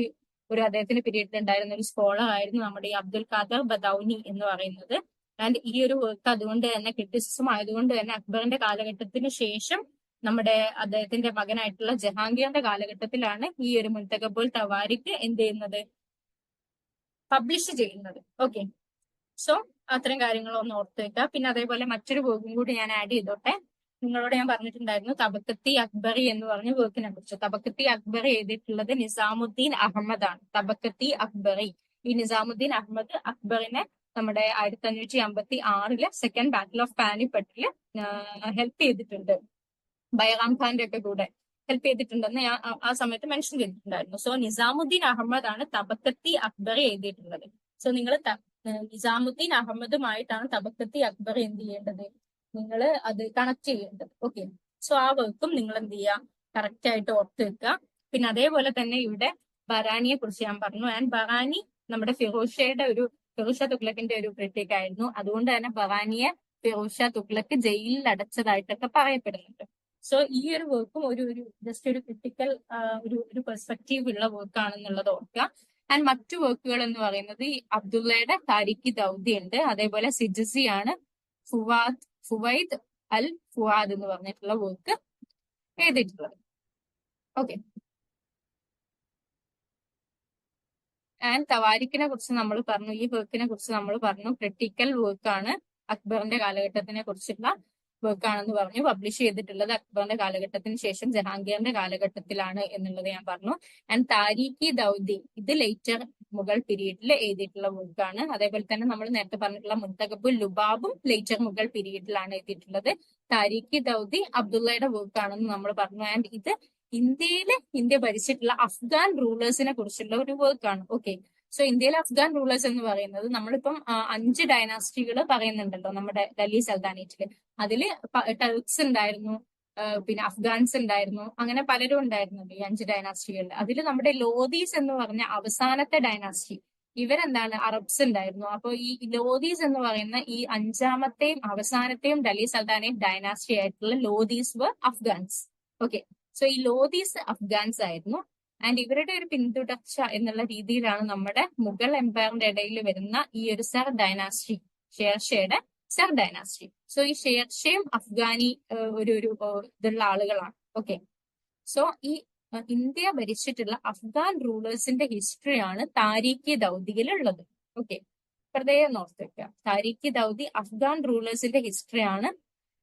ഒരു അദ്ദേഹത്തിന്റെ പീരീഡിൽ ഉണ്ടായിരുന്ന ഒരു സ്കോളർ ആയിരുന്നു നമ്മുടെ ഈ അബ്ദുൽ ഖാദർ ബദൗനി എന്ന് പറയുന്നത്. ആൻഡ് ഈ ഒരു വർക്ക് അതുകൊണ്ട് തന്നെ ക്രിറ്റിസിസം ആയതുകൊണ്ട് തന്നെ അക്ബറിന്റെ കാലഘട്ടത്തിന് ശേഷം നമ്മുടെ അദ്ദേഹത്തിന്റെ മകനായിട്ടുള്ള ജഹാംഗീറിന്റെ കാലഘട്ടത്തിലാണ് ഈ ഒരു മുൻതഖബുൽ തവാരിഖ് എന്ത് ചെയ്യുന്നത്, പബ്ലിഷ് ചെയ്യുന്നത്. ഓക്കെ, സോ അത്തരം കാര്യങ്ങളൊന്ന് ഓർത്ത് വെക്കുക. പിന്നെ അതേപോലെ മറ്റൊരു വർക്കും കൂടി ഞാൻ ആഡ് ചെയ്തോട്ടെ. നിങ്ങളോട് ഞാൻ പറഞ്ഞിട്ടുണ്ടായിരുന്നു തബക്കത്തി അക്ബറി എന്ന് പറഞ്ഞ വർക്കിനെ കുറിച്ച്. തബക്കത്തി അക്ബറി എഴുതിയിട്ടുള്ളത് നിസാമുദ്ദീൻ അഹമ്മദ് ആണ്. തബക്കത്തി അക്ബറി, ഈ നിസാമുദ്ദീൻ അഹമ്മദ് അക്ബറിനെ നമ്മുടെ 1556 സെക്കൻഡ് ബാറ്റിൽ ഓഫ് പാനിപ്പട്ടില് ഹെൽപ്പ് ചെയ്തിട്ടുണ്ട്. ബൈറാം ഖാന്റെ ഒക്കെ കൂടെ ഹെൽപ്പ് ചെയ്തിട്ടുണ്ടെന്ന് ഞാൻ ആ സമയത്ത് മെൻഷൻ ചെയ്തിട്ടുണ്ടായിരുന്നു. സോ നിസാമുദ്ദീൻ അഹമ്മദ് ആണ് തബക്കത്തി അക്ബറി എഴുതിയിട്ടുള്ളത്. സോ നിങ്ങൾ നിസാമുദ്ദീൻ അഹമ്മദുമായിട്ടാണ് തബക്കത്തി അക്ബറി എന്ത് ചെയ്യേണ്ടത്, നിങ്ങൾ അത് കണക്ട് ചെയ്യേണ്ടത്. ഓക്കെ, സോ ആ വർക്കും നിങ്ങൾ എന്ത് ചെയ്യുക, കറക്റ്റ് ആയിട്ട് ഓർത്ത് വെക്കുക. പിന്നെ അതേപോലെ തന്നെ ഇവിടെ ബറാനിയെ കുറിച്ച് ഞാൻ പറഞ്ഞു. ആൻഡ് ബറാനി നമ്മുടെ ഫിറോസ് ഷാ തുഗ്ലക്കിന്റെ ഒരു ക്രിട്ടിക് ആയിരുന്നു. അതുകൊണ്ട് തന്നെ ബറാനിയെ ഫിറോസ് ഷാ തുഗ്ലക്ക് ജയിലിൽ അടച്ചതായിട്ടൊക്കെ പറയപ്പെടുന്നുണ്ട്. സോ ഈ ഒരു വർക്കും ഒരു ജസ്റ്റ് ഒരു ക്രിട്ടിക്കൽ ഒരു പെർസ്പെക്റ്റീവ് ഉള്ള വർക്കാണെന്നുള്ളത് ഓർക്കുക. ആൻഡ് മറ്റു വർക്കുകൾ എന്ന് പറയുന്നത് ഈ അബ്ദുള്ളയുടെ താരിഖി ദൗദി ഉണ്ട്. അതേപോലെ സിജസി ആണ്, ഫുവൈദ് അൽ ഫുവാദ് എന്ന് പറഞ്ഞിട്ടുള്ള വർക്ക് എഴുതിയിട്ടുള്ളത്. ഓക്കെ, ആൻഡ് തവാരിഖിനെ കുറിച്ച് നമ്മൾ പറഞ്ഞു, ഈ വർക്കിനെ കുറിച്ച് നമ്മൾ പറഞ്ഞു ക്രിട്ടിക്കൽ വർക്കാണ് അക്ബറിന്റെ കാലഘട്ടത്തിനെ കുറിച്ചുള്ള. വർക്ക് ആണെന്ന് പറഞ്ഞു. പബ്ലിഷ് ചെയ്തിട്ടുള്ളത് അക്ബറിന്റെ കാലഘട്ടത്തിന് ശേഷം ജഹാംഗീറിന്റെ കാലഘട്ടത്തിലാണ് എന്നുള്ളത് ഞാൻ പറഞ്ഞു. ആൻഡ് താരിഖി ദൗദി ഇത് ലേറ്റർ മുഗൾ പീരീഡിൽ എഴുതിയിട്ടുള്ള വർക്കാണ്. അതേപോലെ തന്നെ നമ്മൾ നേരത്തെ പറഞ്ഞിട്ടുള്ള മുന്തഖബുൽ ലുബാബും ലേറ്റർ മുഗൾ പീരീഡിലാണ് എഴുതിയിട്ടുള്ളത്. താരിഖി ദൗദി അബ്ദുള്ളയുടെ വർക്കാണെന്ന് നമ്മൾ പറഞ്ഞു. ആൻഡ് ഇത് ഇന്ത്യ ഭരിച്ചിട്ടുള്ള അഫ്ഗാൻ റൂളേഴ്സിനെ കുറിച്ചുള്ള ഒരു വർക്കാണ്. ഓക്കെ, സോ ഇന്ത്യയിലെ അഫ്ഗാൻ റൂളേഴ്സ് എന്ന് പറയുന്നത് നമ്മളിപ്പം 5 ഡൈനാസ്റ്റികൾ പറയുന്നുണ്ടല്ലോ നമ്മുടെ ഡൽഹി സൽത്താനേറ്റില്. അതില് ടർക്സ് ഉണ്ടായിരുന്നു, പിന്നെ അഫ്ഗാൻസ് ഉണ്ടായിരുന്നു, അങ്ങനെ പലരും ഉണ്ടായിരുന്നുണ്ട് ഈ 5 ഡൈനാസ്റ്റികളിൽ. അതിൽ നമ്മുടെ ലോധീസ് എന്ന് പറഞ്ഞ അവസാനത്തെ ഡൈനാസ്റ്റി, ഇവരെന്താണ് അറബ്സ് ഉണ്ടായിരുന്നു. അപ്പൊ ഈ ലോധീസ് എന്ന് പറയുന്ന ഈ 5ാമത്തെയും അവസാനത്തെയും ഡൽഹി സൽത്താനേറ്റ് ഡൈനാസ്റ്റി ആയിട്ടുള്ള ലോധീസ് വർ അഫ്ഗാൻസ്. ഓക്കെ, സോ ഈ ലോധീസ് അഫ്ഗാൻസ് ആയിരുന്നു. ആൻഡ് ഇവരുടെ ഒരു പിന്തുടർച്ച എന്നുള്ള രീതിയിലാണ് നമ്മുടെ മുഗൾ എംപയറിന്റെ ഇടയിൽ വരുന്ന ഈ ഒരു സർ ഡൈനാസ്റ്റി, ഷേർഷയുടെ സർ ഡൈനാസ്റ്റി. സോ ഈ ഷേർഷയും അഫ്ഗാനി ഒരു ഇതുള്ള ആളുകളാണ്. ഓക്കെ, സോ ഈ ഇന്ത്യ ഭരിച്ചിട്ടുള്ള അഫ്ഗാൻ റൂളേഴ്സിന്റെ ഹിസ്റ്ററിയാണ് താരിഖി ദൗദിയിലുള്ളത്. ഓക്കെ, പ്രത്യേകം ഓർത്ത് വെക്കുക, താരിഖി ദൗദി അഫ്ഗാൻ റൂളേഴ്സിന്റെ ഹിസ്റ്ററിയാണ്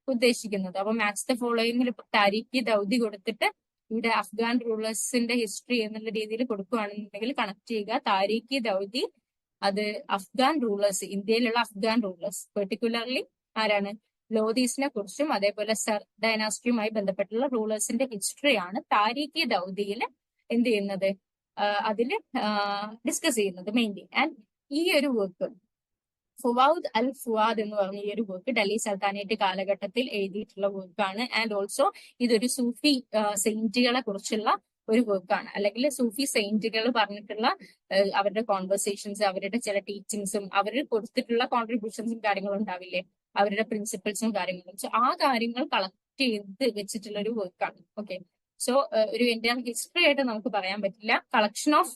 ഉദ്ദേശിക്കുന്നത്. അപ്പൊ മാച്ച് ദ ഫോളോയിങ്ങിൽ താരിഖി ദൗദി കൊടുത്തിട്ട് ഇവിടെ അഫ്ഗാൻ റൂളേഴ്സിന്റെ ഹിസ്റ്ററി എന്നുള്ള രീതിയിൽ കൊടുക്കുകയാണെന്നുണ്ടെങ്കിൽ കണക്ട് ചെയ്യുക. താരിഖി ദൗദി അത് അഫ്ഗാൻ റൂളേഴ്സ്, ഇന്ത്യയിലുള്ള അഫ്ഗാൻ റൂളേഴ്സ്, പെർട്ടിക്കുലർലി ആരാണ്, ലോധീസിനെ കുറിച്ചും അതേപോലെ സർ ഡൈനാസ്റ്റിയുമായി ബന്ധപ്പെട്ടുള്ള റൂളേഴ്സിന്റെ ഹിസ്റ്ററിയാണ് താരിഖി ദൗദിയിൽ എന്ത് ചെയ്യുന്നത്, അതിൽ ഡിസ്കസ് ചെയ്യുന്നത് മെയിൻലി. ആൻഡ് ഈ ഒരു വർക്ക് ഫുവാദ് അൽ ഫുവാദ് എന്ന് പറഞ്ഞ ഈ ഒരു വർക്ക് ഡൽഹി സൽത്താനേറ്റ് കാലഘട്ടത്തിൽ എഴുതിയിട്ടുള്ള വർക്കാണ്. ആൻഡ് ഓൾസോ ഇതൊരു സൂഫി സെയിന്റുകളെ കുറിച്ചുള്ള ഒരു വർക്കാണ്. അല്ലെങ്കിൽ സൂഫി സെയിന്റുകൾ പറഞ്ഞിട്ടുള്ള അവരുടെ കോൺവെർസേഷൻസ്, അവരുടെ ചില ടീച്ചിങ്സും അവർ കൊടുത്തിട്ടുള്ള കോൺട്രിബ്യൂഷൻസും കാര്യങ്ങളും ഉണ്ടാവില്ലേ, അവരുടെ പ്രിൻസിപ്പിൾസും കാര്യങ്ങളും. സോ ആ കാര്യങ്ങൾ കളക്ട് ചെയ്ത് വെച്ചിട്ടുള്ള ഒരു വർക്കാണ്. ഓക്കെ, സോ ഒരു ഇന്ത്യൻ ഹിസ്റ്ററി ആയിട്ട് നമുക്ക് പറയാൻ പറ്റില്ല, collection of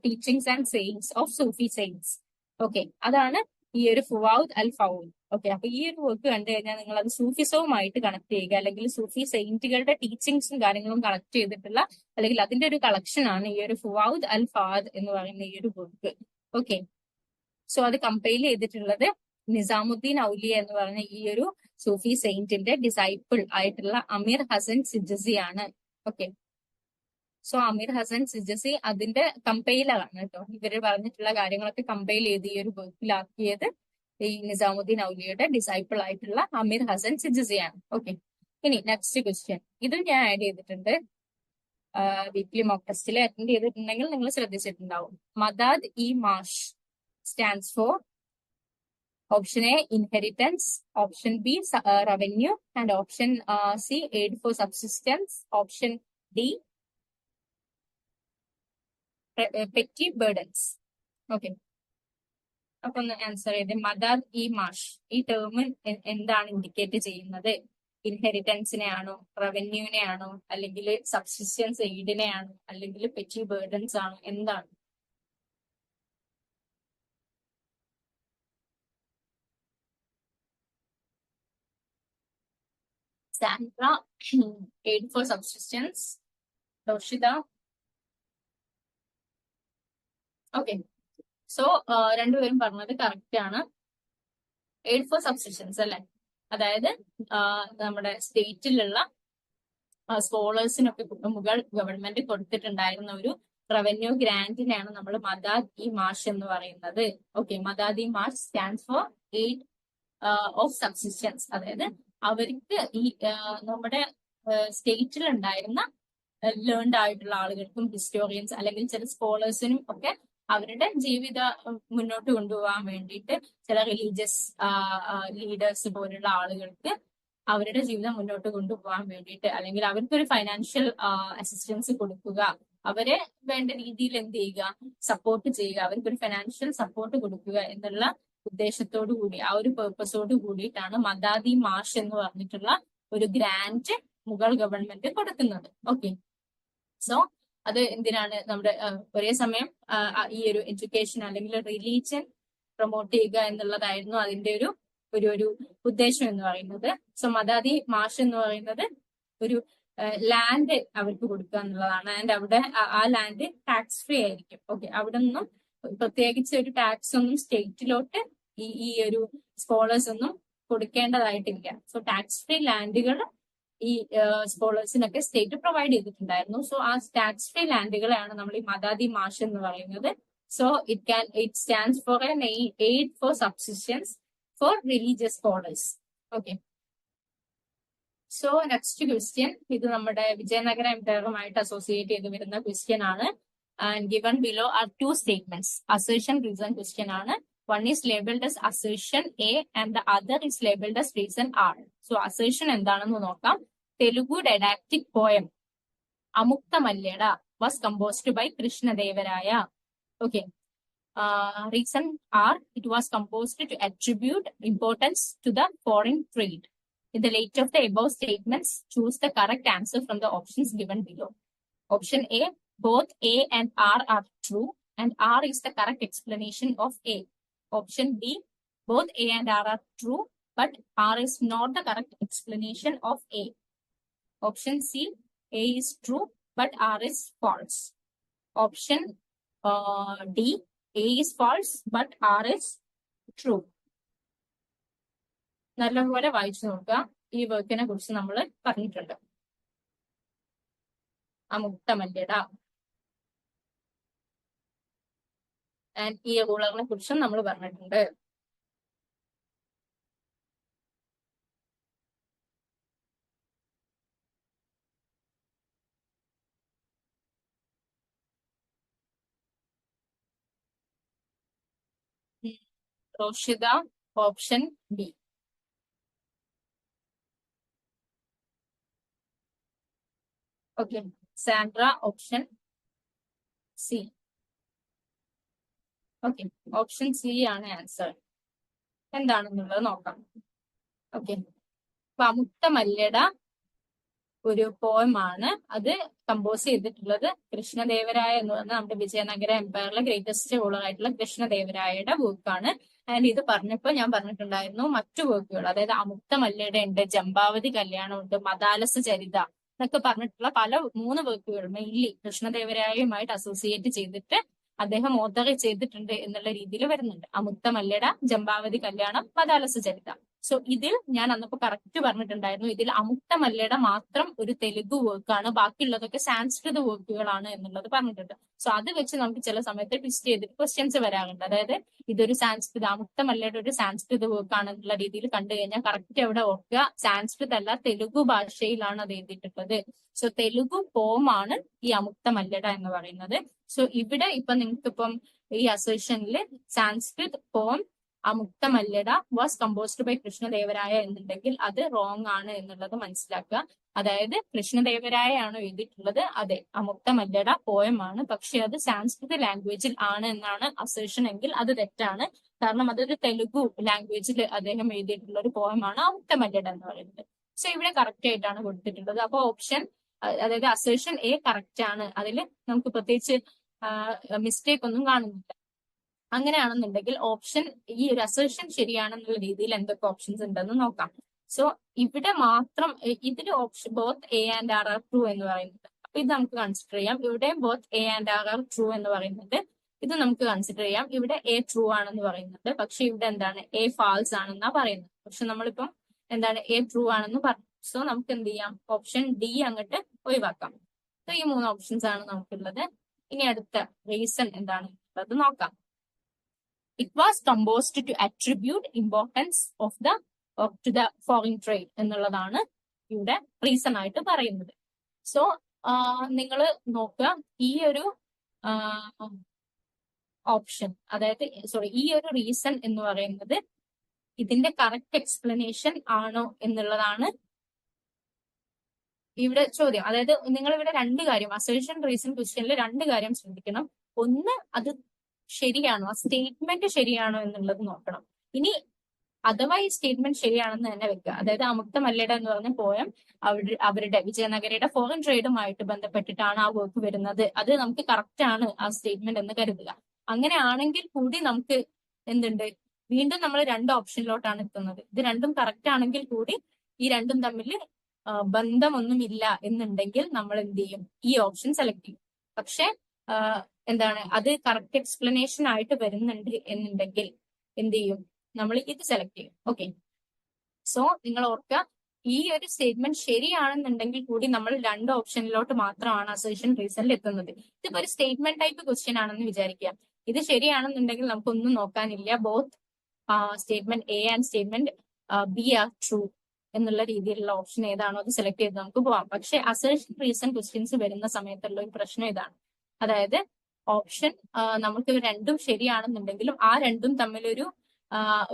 teachings and saints of Sufi saints. Okay, അതാണ് ഈ ഒരു ഫുവാദ് അൽ ഫൗദ്. ഓക്കെ, അപ്പൊ ഈ ഒരു വർക്ക് കണ്ടു കഴിഞ്ഞാൽ നിങ്ങൾ അത് സൂഫിസവുമായിട്ട് കണക്ട് ചെയ്യുക, അല്ലെങ്കിൽ സൂഫി സെയിന്റുകളുടെ ടീച്ചിങ്സും കാര്യങ്ങളും കണക്ട് ചെയ്തിട്ടുള്ള, അല്ലെങ്കിൽ അതിന്റെ ഒരു കളക്ഷൻ ആണ് ഈ ഒരു ഫുവാദ് അൽ ഫാദ് എന്ന് പറയുന്ന ഈ ഒരു വർക്ക്. ഓക്കെ, സോ അത് കമ്പൈൽ ചെയ്തിട്ടുള്ളത് നിസാമുദ്ദീൻ ഔലിയ എന്ന് പറഞ്ഞ ഈ ഒരു സൂഫി സെയിന്റിന്റെ ഡിസൈപ്പിൾ ആയിട്ടുള്ള അമീർ ഹസൻ സിജസി ആണ്. ഓക്കെ, സോ അമീർ ഹസൻ സിജസി അതിന്റെ കമ്പൈലറാണ് കേട്ടോ. ഇവര് പറഞ്ഞിട്ടുള്ള കാര്യങ്ങളൊക്കെ കമ്പൈൽ ചെയ്ത് ഈ ഒരു വർക്കിലാക്കിയത് ഈ നിസാമുദ്ദീൻ ഔലിയയുടെ ഡിസൈപ്പിൾ ആയിട്ടുള്ള അമീർ ഹസൻ സിജസിയാണ്. ഓക്കെ, ഇനി നെക്സ്റ്റ് ക്വസ്റ്റ്യൻ, ഇതും ഞാൻ ആഡ് ചെയ്തിട്ടുണ്ട് വീക്ക്ലി മോക്ക് ടെസ്റ്റിൽ അറ്റൻഡ് ചെയ്തിട്ടുണ്ടെങ്കിൽ നിങ്ങൾ ശ്രദ്ധിച്ചിട്ടുണ്ടാവും. Madad e Maash stands for option A inheritance, option B revenue, and option C aid for subsistence, option D petty burdens. Okay, അപ്പൊ ഒന്ന് ആൻസർ ചെയ്ത്. മദാദ് ഇ മാഷ് ഈ ടേം എന്താണ് ഇൻഡിക്കേറ്റ് ചെയ്യുന്നത്? ഇൻഹെറിറ്റൻസിനെ ആണോ, റവന്യൂവിനെ ആണോ, അല്ലെങ്കിൽ സബ്സിസ്റ്റൻസ് എയ്ഡിനെ ആണോ, അല്ലെങ്കിൽ പെറ്റി ബേർഡൻസ് ആണോ, എന്താണ്? Sandra aid for subsistence, Roshida. Okay, so രണ്ടുപേരും പറഞ്ഞത് കറക്റ്റ് ആണ്. എയ്ഡ് ഫോർ സബ്സിസ്റ്റൻസ് അല്ലെ, അതായത് നമ്മുടെ സ്റ്റേറ്റിലുള്ള സ്കോളേഴ്സിനൊക്കെ മുഗൾ ഗവൺമെന്റ് കൊടുത്തിട്ടുണ്ടായിരുന്ന ഒരു റവന്യൂ ഗ്രാന്റിനെയാണ് നമ്മൾ മദാദ് ഇ മാഷ് എന്ന് പറയുന്നത്. Okay, Madad e Maash stands four aid of subsistence. അതായത് അവർക്ക് ഈ നമ്മുടെ സ്റ്റേറ്റിൽ ഉണ്ടായിരുന്ന ലേൺഡ് ആയിട്ടുള്ള ആളുകൾക്കും ഹിസ്റ്റോറിയൻസ് അല്ലെങ്കിൽ ചില സ്കോളേഴ്സിനും ഒക്കെ അവരുടെ ജീവിത മുന്നോട്ട് കൊണ്ടുപോകാൻ വേണ്ടിയിട്ട് ചില റിലീജിയസ് ലീഡേഴ്സ് പോലുള്ള ആളുകൾക്ക് അവരുടെ ജീവിതം മുന്നോട്ട് കൊണ്ടുപോകാൻ വേണ്ടിയിട്ട്, അല്ലെങ്കിൽ അവർക്കൊരു ഫൈനാൻഷ്യൽ അസിസ്റ്റൻസ് കൊടുക്കുക, അവരെ വേണ്ട രീതിയിൽ എന്ത് ചെയ്യുക, സപ്പോർട്ട് ചെയ്യുക, അവർക്കൊരു ഫൈനാൻഷ്യൽ സപ്പോർട്ട് കൊടുക്കുക എന്നുള്ള ഉദ്ദേശത്തോടു കൂടി, ആ ഒരു പേർപ്പസോട് കൂടിയിട്ടാണ് മദാദ് ഇ മാഷ് എന്ന് പറഞ്ഞിട്ടുള്ള ഒരു ഗ്രാന്റ് മുഗൾ ഗവൺമെന്റ് കൊടുക്കുന്നത്. ഓക്കെ, സോ അത് എന്തിനാണ്, നമ്മുടെ ഒരേ സമയം ഈ ഒരു എഡ്യൂക്കേഷൻ അല്ലെങ്കിൽ റിലീജിയൻ പ്രൊമോട്ട് ചെയ്യുക എന്നുള്ളതായിരുന്നു അതിന്റെ ഒരു ഉദ്ദേശം എന്ന് പറയുന്നത്. സോ മദാദ് ഇ മാഷ് എന്ന് പറയുന്നത് ഒരു ലാൻഡ് അവർക്ക് കൊടുക്കുക എന്നുള്ളതാണ്. ആൻഡ് അവിടെ ആ ലാൻഡ് ടാക്സ് ഫ്രീ ആയിരിക്കും. ഓക്കെ, അവിടെ നിന്നും പ്രത്യേകിച്ച് ഒരു ടാക്സ് ഒന്നും സ്റ്റേറ്റിലോട്ട് ഈ ഒരു സ്കോളേഴ്സ് ഒന്നും കൊടുക്കേണ്ടതായിട്ടില്ല. സോ ടാക്സ് ഫ്രീ ലാൻഡുകൾ ഈ സ്കോളേഴ്സിനൊക്കെ സ്റ്റേറ്റ് പ്രൊവൈഡ് ചെയ്തിട്ടുണ്ടായിരുന്നു. സോ ആ ടാക്സ് ഫ്രീ ലാൻഡുകളെയാണ് നമ്മൾ ഈ മദാദി മാഷ് എന്ന് പറയുന്നത്. So it stands for an aid for subsistence for religious scholars. Okay, so next question, ഇത് നമ്മുടെ വിജയനഗര എംപയറുമായിട്ട് അസോസിയേറ്റ് ചെയ്ത് വരുന്ന ക്വസ്റ്റ്യൻ ആണ്. And given below are two statements. Assertion reason question ആണ്. One is labeled as assertion A and the other is labeled as reason R. So assertion എന്താണെന്ന് നോക്കാം. Telugu didactic poem Amukta Malleda was composed by Krishnadevaraya. Okay. Reason R, it was composed to attribute importance to the foreign trade. In the light of the above statements, choose the correct answer from the options given below. Option A, both A and R are true and R is the correct explanation of A. Option B, both A and R are true, but R is not the correct explanation of A. Option C, A is true, but R is false. Option D, A is false, but R is true. നല്ലപോലെ വായിച്ചു നോക്കുക. ഈ വർക്കിനെ കുറിച്ച് നമ്മൾ പറഞ്ഞിട്ടുണ്ട്. അമുക്തമല്യട and ഈ റൂളറിനെ കുറിച്ചും നമ്മൾ പറഞ്ഞിട്ടുണ്ട്. Roshitha option B. Okay, Sandra option C. Okay, option C ആണ് ആൻസർ. എന്താണെന്നുള്ളത് നോക്കാം. ഓക്കെ, അപ്പൊ അമുക്തമല്യട ഒരു പോയമാണ്. അത് കമ്പോസ് ചെയ്തിട്ടുള്ളത് കൃഷ്ണദേവരായ എന്ന് പറഞ്ഞ നമ്മുടെ വിജയനഗര എംപയറിലെ ഗ്രേറ്റസ്റ്റ് റൂളർ ആയിട്ടുള്ള കൃഷ്ണദേവരായയുടെ വർക്കാണ്. ആൻഡ് ഇത് പറഞ്ഞപ്പോൾ ഞാൻ പറഞ്ഞിട്ടുണ്ടായിരുന്നു മറ്റു വർക്കുകൾ, അതായത് അമുക്തമല്യയുടെ ഉണ്ട്, ജംബാവതി കല്യാണമുണ്ട്, മദാലസ ചരിത എന്നൊക്കെ പറഞ്ഞിട്ടുള്ള പല 3 വർക്കുകൾ മെയിൻലി കൃഷ്ണദേവരായയുമായിട്ട് അസോസിയേറ്റ് ചെയ്തിട്ട് അദ്ദേഹം ഓതർ ചെയ്തിട്ടുണ്ട് എന്നുള്ള രീതിയിൽ വരുന്നുണ്ട്. അമുക്തമല്യട, ജംബാവതി കല്യാണം, മദാലസ ചരിത. സോ ഇതിൽ ഞാൻ അന്നപ്പോ കറക്റ്റ് പറഞ്ഞിട്ടുണ്ടായിരുന്നു, ഇതിൽ അമുക്തമല്യട മാത്രം ഒരു തെലുഗു വർക്കാണ്, ബാക്കിയുള്ളതൊക്കെ സാൻസ്കൃത വർക്കുകളാണ് എന്നുള്ളത് പറഞ്ഞിട്ടുണ്ട്. സോ അത് വെച്ച് നമുക്ക് ചില സമയത്ത് ട്വിസ്റ്റ് ചെയ്തിട്ട് ക്വസ്റ്റ്യൻസ് വരാറുണ്ട്. അതായത് ഇതൊരു സാൻസ്കൃത, അമുക്തമല്യയുടെ ഒരു സാൻസ്കൃത വർക്കാണ് എന്നുള്ള രീതിയിൽ കണ്ടു കഴിഞ്ഞാൽ കറക്റ്റ് അവിടെ ഓർക്കുക, സാൻസ്കൃത അല്ല തെലുഗു ഭാഷയിലാണ് അത് എഴുതിയിട്ടുള്ളത്. സോ തെലുഗു പോമാണ് ഈ അമുക്തമല്യട എന്ന് പറയുന്നത്. സോ ഇവിടെ ഇപ്പൊ നിങ്ങൾക്ക് ഇപ്പം ഈ അസേഷനിൽ സാൻസ്കൃത് പോം അമുക്തമല്യട വാസ് കമ്പോസ്ഡ് ബൈ കൃഷ്ണദേവരായ എന്നുണ്ടെങ്കിൽ അത് റോങ് ആണ് എന്നുള്ളത് മനസ്സിലാക്കുക. അതായത് കൃഷ്ണദേവരായ ആണോ എഴുതിയിട്ടുള്ളത്? അതെ, അമുക്തമല്യട പോയമാണ്, പക്ഷെ അത് സാൻസ്കൃത ലാംഗ്വേജിൽ ആണ് എന്നാണ് അസേഷൻ എങ്കിൽ അത് തെറ്റാണ്. കാരണം അതൊരു തെലുഗു ലാംഗ്വേജിൽ അദ്ദേഹം എഴുതിയിട്ടുള്ള ഒരു പോയമാണ് അമുക്തമല്യട എന്ന് പറയുന്നത്. സോ ഇവിടെ കറക്റ്റ് ആയിട്ടാണ് കൊടുത്തിട്ടുള്ളത്. അപ്പൊ ഓപ്ഷൻ, അതായത് അസേഷൻ എ കറക്റ്റ് ആണ്. അതിൽ നമുക്ക് പ്രത്യേകിച്ച് മിസ്റ്റേക്ക് ഒന്നും കാണുന്നില്ല. അങ്ങനെയാണെന്നുണ്ടെങ്കിൽ ഓപ്ഷൻ, ഈ ഒരു അസേഷൻ ശരിയാണെന്നുള്ള രീതിയിൽ എന്തൊക്കെ ഓപ്ഷൻസ് ഉണ്ടെന്ന് നോക്കാം. സോ ഇവിടെ മാത്രം ഇതിൽ option both A and R are true എന്ന് പറയുന്നത്. അപ്പൊ ഇത് നമുക്ക് കൺസിഡർ ചെയ്യാം. ഇവിടെ both A and R are true എന്ന് പറയുന്നുണ്ട്. ഇത് നമുക്ക് കൺസിഡർ ചെയ്യാം. ഇവിടെ എ ട്രൂ ആണെന്ന് പറയുന്നുണ്ട്, പക്ഷെ ഇവിടെ എന്താണ് എ ഫാൾസ് ആണെന്നാ പറയുന്നത്. പക്ഷെ നമ്മളിപ്പം എന്താണ് എ ട്രൂ ആണെന്ന് പറഞ്ഞു. സോ നമുക്ക് എന്ത് ചെയ്യാം, ഓപ്ഷൻ ഡി അങ്ങോട്ട് ഒഴിവാക്കാം. സോ ഈ 3 ഓപ്ഷൻസ് ആണ് നമുക്കുള്ളത്. ഇനി അടുത്ത റീസൺ എന്താണ് അത് നോക്കാം. It was composed to attribute importance to the foreign trade എന്നുള്ളതാണ് ഇവിടെ റീസൺ ആയിട്ട് പറയുന്നത്. സോ നിങ്ങൾ നോക്കുക, ഈ ഒരു ഓപ്ഷൻ, അതായത് ഈ ഒരു റീസൺ എന്ന് പറയുന്നത് ഇതിന്റെ കറക്റ്റ് എക്സ്പ്ലനേഷൻ ആണോ എന്നുള്ളതാണ് ഇവിടെ ചോദ്യം. അതായത് നിങ്ങൾ ഇവിടെ 2 കാര്യം, അസേഷൻ റീസൺ ക്വസ്റ്റ്യനിൽ 2 കാര്യം ശ്രദ്ധിക്കണം. ഒന്ന്, അത് ശരിയാണോ, ആ സ്റ്റേറ്റ്മെന്റ് ശരിയാണോ എന്നുള്ളത് നോക്കണം. ഇനി അഥവാ ഈ സ്റ്റേറ്റ്മെന്റ് ശരിയാണെന്ന് തന്നെ വെക്കുക. അതായത് അമുക്തമല്യട എന്ന് പറഞ്ഞ പോയം അവരുടെ വിജയനഗരയുടെ ഫോറിൻ ട്രേഡുമായിട്ട് ബന്ധപ്പെട്ടിട്ടാണ് ആ വർക്ക് വരുന്നത്. അത് നമുക്ക് കറക്റ്റ് ആണ് ആ സ്റ്റേറ്റ്മെന്റ് എന്ന് കരുതുക. അങ്ങനെ ആണെങ്കിൽ കൂടി നമുക്ക് എന്തുണ്ട്, വീണ്ടും നമ്മൾ 2 ഓപ്ഷനിലോട്ടാണ് എത്തുന്നത്. ഇത് രണ്ടും കറക്റ്റ് ആണെങ്കിൽ കൂടി ഈ രണ്ടും തമ്മിൽ ബന്ധമൊന്നുമില്ല എന്നുണ്ടെങ്കിൽ നമ്മൾ എന്ത് ചെയ്യും, ഈ ഓപ്ഷൻ സെലക്ട് ചെയ്യും. പക്ഷെ എന്താണ്, അത് കറക്റ്റ് എക്സ്പ്ലനേഷൻ ആയിട്ട് വരുന്നുണ്ട് എന്നുണ്ടെങ്കിൽ എന്ത് ചെയ്യും, നമ്മൾ ഇത് സെലക്ട് ചെയ്യും. ഓക്കെ, സോ നിങ്ങൾ ഓർക്കുക, ഈ ഒരു സ്റ്റേറ്റ്മെന്റ് ശരിയാണെന്നുണ്ടെങ്കിൽ കൂടി നമ്മൾ രണ്ട് ഓപ്ഷനിലോട്ട് മാത്രമാണ് അസേർഷൻ റീസണിൽ എത്തുന്നത്. ഇതിപ്പോ ഒരു സ്റ്റേറ്റ്മെന്റ് ടൈപ്പ് ക്വസ്റ്റ്യൻ ആണെന്ന് വിചാരിക്കുക. ഇത് ശരിയാണെന്നുണ്ടെങ്കിൽ നമുക്കൊന്നും നോക്കാനില്ല, both statement A and statement B are true എന്നുള്ള രീതിയിലുള്ള ഓപ്ഷൻ ഏതാണോ അത് സെലക്ട് ചെയ്ത് നമുക്ക് പോവാം. പക്ഷെ അസേർഷൻ റീസൺ ക്വസ്റ്റ്യൻസ് വരുന്ന സമയത്തുള്ള ഒരു പ്രശ്നം ഇതാണ്. അതായത് ഓപ്ഷൻ നമുക്ക് രണ്ടും ശരിയാണെന്നുണ്ടെങ്കിലും ആ രണ്ടും തമ്മിലൊരു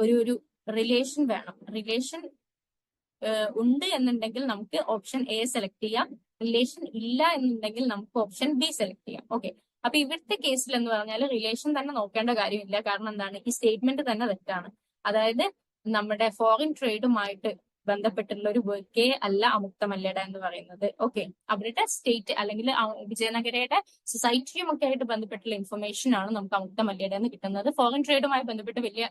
ഒരു റിലേഷൻ വേണം. റിലേഷൻ ഉണ്ട് എന്നുണ്ടെങ്കിൽ നമുക്ക് ഓപ്ഷൻ എ സെലക്ട് ചെയ്യാം, റിലേഷൻ ഇല്ല എന്നുണ്ടെങ്കിൽ നമുക്ക് ഓപ്ഷൻ ബി സെലക്ട് ചെയ്യാം. ഓക്കെ, അപ്പൊ ഇവിടുത്തെ കേസിൽ എന്ന് പറഞ്ഞാൽ റിലേഷൻ തന്നെ നോക്കേണ്ട കാര്യമില്ല. കാരണം എന്താണ്, ഈ സ്റ്റേറ്റ്മെന്റ് തന്നെ തെറ്റാണ്. അതായത് നമ്മുടെ ഫോറിൻ ട്രേഡുമായിട്ട് ബന്ധപ്പെട്ടുള്ള ഒരു വർക്കേ അല്ല അമുക്ത മല്യട എന്ന് പറയുന്നത്. ഓക്കെ, അവരുടെ സ്റ്റേറ്റ് അല്ലെങ്കിൽ വിജയനഗരയുടെ സൊസൈറ്റിയും ഒക്കെ ആയിട്ട് ബന്ധപ്പെട്ടുള്ള ഇൻഫർമേഷൻ ആണ് നമുക്ക് അമുക്ത മല്യട എന്ന് കിട്ടുന്നത്. ഫോറിൻ ട്രേഡുമായി ബന്ധപ്പെട്ട് വലിയ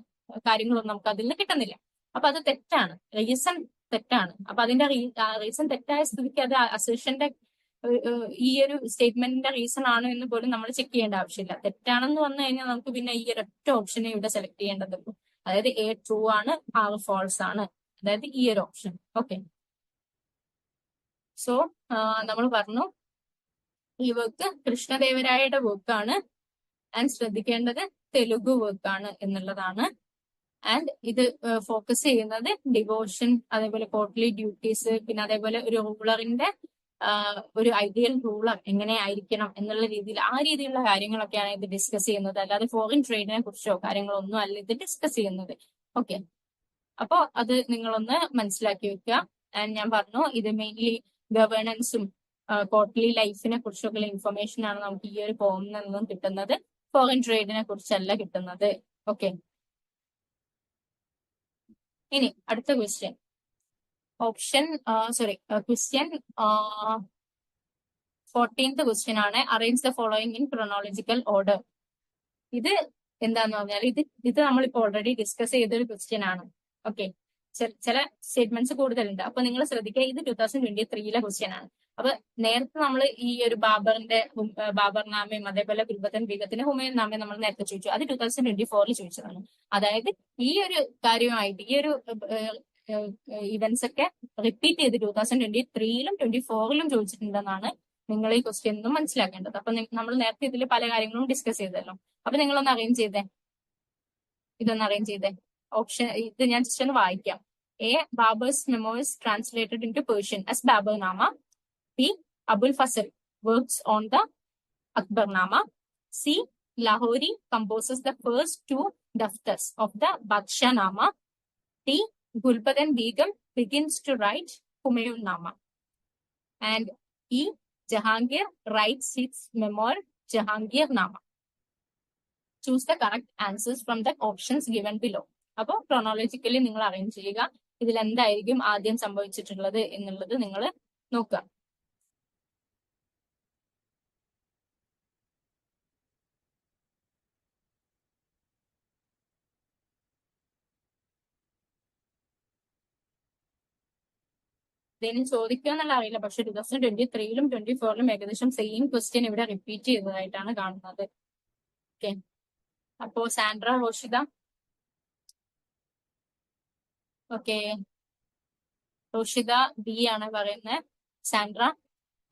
കാര്യങ്ങളൊന്നും നമുക്ക് അതിൽ നിന്ന് കിട്ടുന്നില്ല. അപ്പൊ അത് തെറ്റാണ്, റീസൺ തെറ്റാണ്. അപ്പൊ അതിന്റെ റീസൺ തെറ്റായ സ്ഥിതിക്ക് അത് അസേർഷന്റെ ഈ ഒരു സ്റ്റേറ്റ്മെന്റിന്റെ റീസൺ ആണ് എന്ന് പോലും നമ്മൾ ചെക്ക് ചെയ്യേണ്ട ആവശ്യമില്ല. തെറ്റാണെന്ന് വന്നു കഴിഞ്ഞാൽ നമുക്ക് പിന്നെ ഈ ഒരൊറ്റ ഓപ്ഷനെ ഇവിടെ സെലക്ട് ചെയ്യേണ്ടതുള്ളൂ. അതായത് എ ട്രൂ ആണ്, ആർ ഫോൾസ് ആണ്, അതായത് ഈ ഒരു ഓപ്ഷൻ. ഓക്കെ, സോ നമ്മൾ പറഞ്ഞു ഈ വർക്ക് കൃഷ്ണദേവരായയുടെ വർക്കാണ് ആൻഡ് ശ്രദ്ധിക്കേണ്ടത് തെലുഗു വർക്കാണ് എന്നുള്ളതാണ്. ആൻഡ് ഇത് ഫോക്കസ് ചെയ്യുന്നത് ഡിവോഷൻ, അതേപോലെ കോർട്ട്ലി ഡ്യൂട്ടീസ്, പിന്നെ അതേപോലെ ഒരു റൂളറിന്റെ ഒരു ഐഡിയൽ റൂളർ എങ്ങനെയായിരിക്കണം എന്നുള്ള രീതിയിൽ ആ രീതിയിലുള്ള കാര്യങ്ങളൊക്കെയാണ് ഇത് ഡിസ്കസ് ചെയ്യുന്നത്. അല്ലാതെ ഫോറിൻ ട്രേഡിനെ കുറിച്ചോ കാര്യങ്ങളൊന്നും അല്ല ഇത് ഡിസ്കസ് ചെയ്യുന്നത്. ഓക്കെ, അപ്പോ അത് നിങ്ങളൊന്ന് മനസ്സിലാക്കി വെക്കുക. ആൻഡ് ഞാൻ പറഞ്ഞു ഇത് മെയിൻലി ഗവേണൻസും കോർട്ട്ലി ലൈഫിനെ കുറിച്ചൊക്കെയുള്ള ഇൻഫർമേഷൻ ആണ് നമുക്ക് ഈ ഒരു പോമിൽ നിന്നും കിട്ടുന്നത്, ഫോറിൻ ട്രേഡിനെ കുറിച്ചല്ല കിട്ടുന്നത്. ഓക്കെ, ഇനി അടുത്ത ക്വസ്റ്റ്യൻ, ക്വസ്റ്റ്യൻ 14th ക്വസ്റ്റ്യൻ ആണ്. Arrange the following in chronological order. ഇത് എന്താന്ന് പറഞ്ഞാൽ ഇത് നമ്മളിപ്പോ ഓൾറെഡി ഡിസ്കസ് ചെയ്തൊരു ക്വസ്റ്റ്യൻ ആണ്. ഓക്കെ, ചില സ്റ്റേറ്റ്മെന്റ്സ് കൂടുതലുണ്ട്. അപ്പൊ നിങ്ങൾ ശ്രദ്ധിക്കുക, ഇത് 2023 ക്വസ്റ്റ്യൻ ആണ്. അപ്പൊ നേരത്തെ നമ്മൾ ഈ ഒരു ബാബർനാമയും അതേപോലെ ഗുൽബദൻ ബീഗത്തിന്റെ ഹുമയൂൺ നാമയും നമ്മൾ നേരത്തെ ചോദിച്ചു. അത് 2024 ചോദിച്ചതാണ്. അതായത് ഈ ഒരു കാര്യമായിട്ട് ഈ ഒരു ഇവന്റ്സ് ഒക്കെ റിപ്പീറ്റ് ചെയ്ത് 2023ലും 2024ലും ചോദിച്ചിട്ടുണ്ടെന്നാണ് നിങ്ങൾ ഈ ക്വസ്റ്റ്യൻ ഒന്നും മനസ്സിലാക്കേണ്ടത്. അപ്പൊ നമ്മൾ നേരത്തെ ഇതിൽ പല കാര്യങ്ങളും ഡിസ്കസ് ചെയ്തല്ലോ. അപ്പൊ നിങ്ങളൊന്ന് അറേഞ്ച് ചെയ്തേ, ഇതൊന്ന് അറേഞ്ച് ചെയ്തേ. ഓപ്ഷൻ ഇത് ഞാൻ ജസ്റ്റ് ഒന്ന് വായിക്കാം. A, Babur's memoirs translated in to Persian as Baburnama. B, Abul Fazl works on the Akbarnama. C, Lahori composes the first two daftars of the Badshah-nama. D, Gulbadan Begum begins to write Humayun Nama. And E, Jahangir writes his memoir Jahangir Nama. Choose the correct answers from the options given below. അപ്പോൾ chronologically നിങ്ങൾ arrange ചെയ്യുക. ഇതിൽ എന്തായിരിക്കും ആദ്യം സംഭവിച്ചിട്ടുള്ളത് എന്നുള്ളത് നിങ്ങൾ നോക്കുക. ഇതിന് ചോദിക്കുക എന്നുള്ള അറിയില്ല, പക്ഷെ 2023ലും 2024ലും ഏകദേശം സെയിം ക്വസ്റ്റ്യൻ ഇവിടെ റിപ്പീറ്റ് ചെയ്തതായിട്ടാണ് കാണുന്നത്. ഓക്കെ, അപ്പോ Sandra, Roshitha. Okay, Roshitha B ആണ് പറയുന്നത്. സാൻഡ്ര,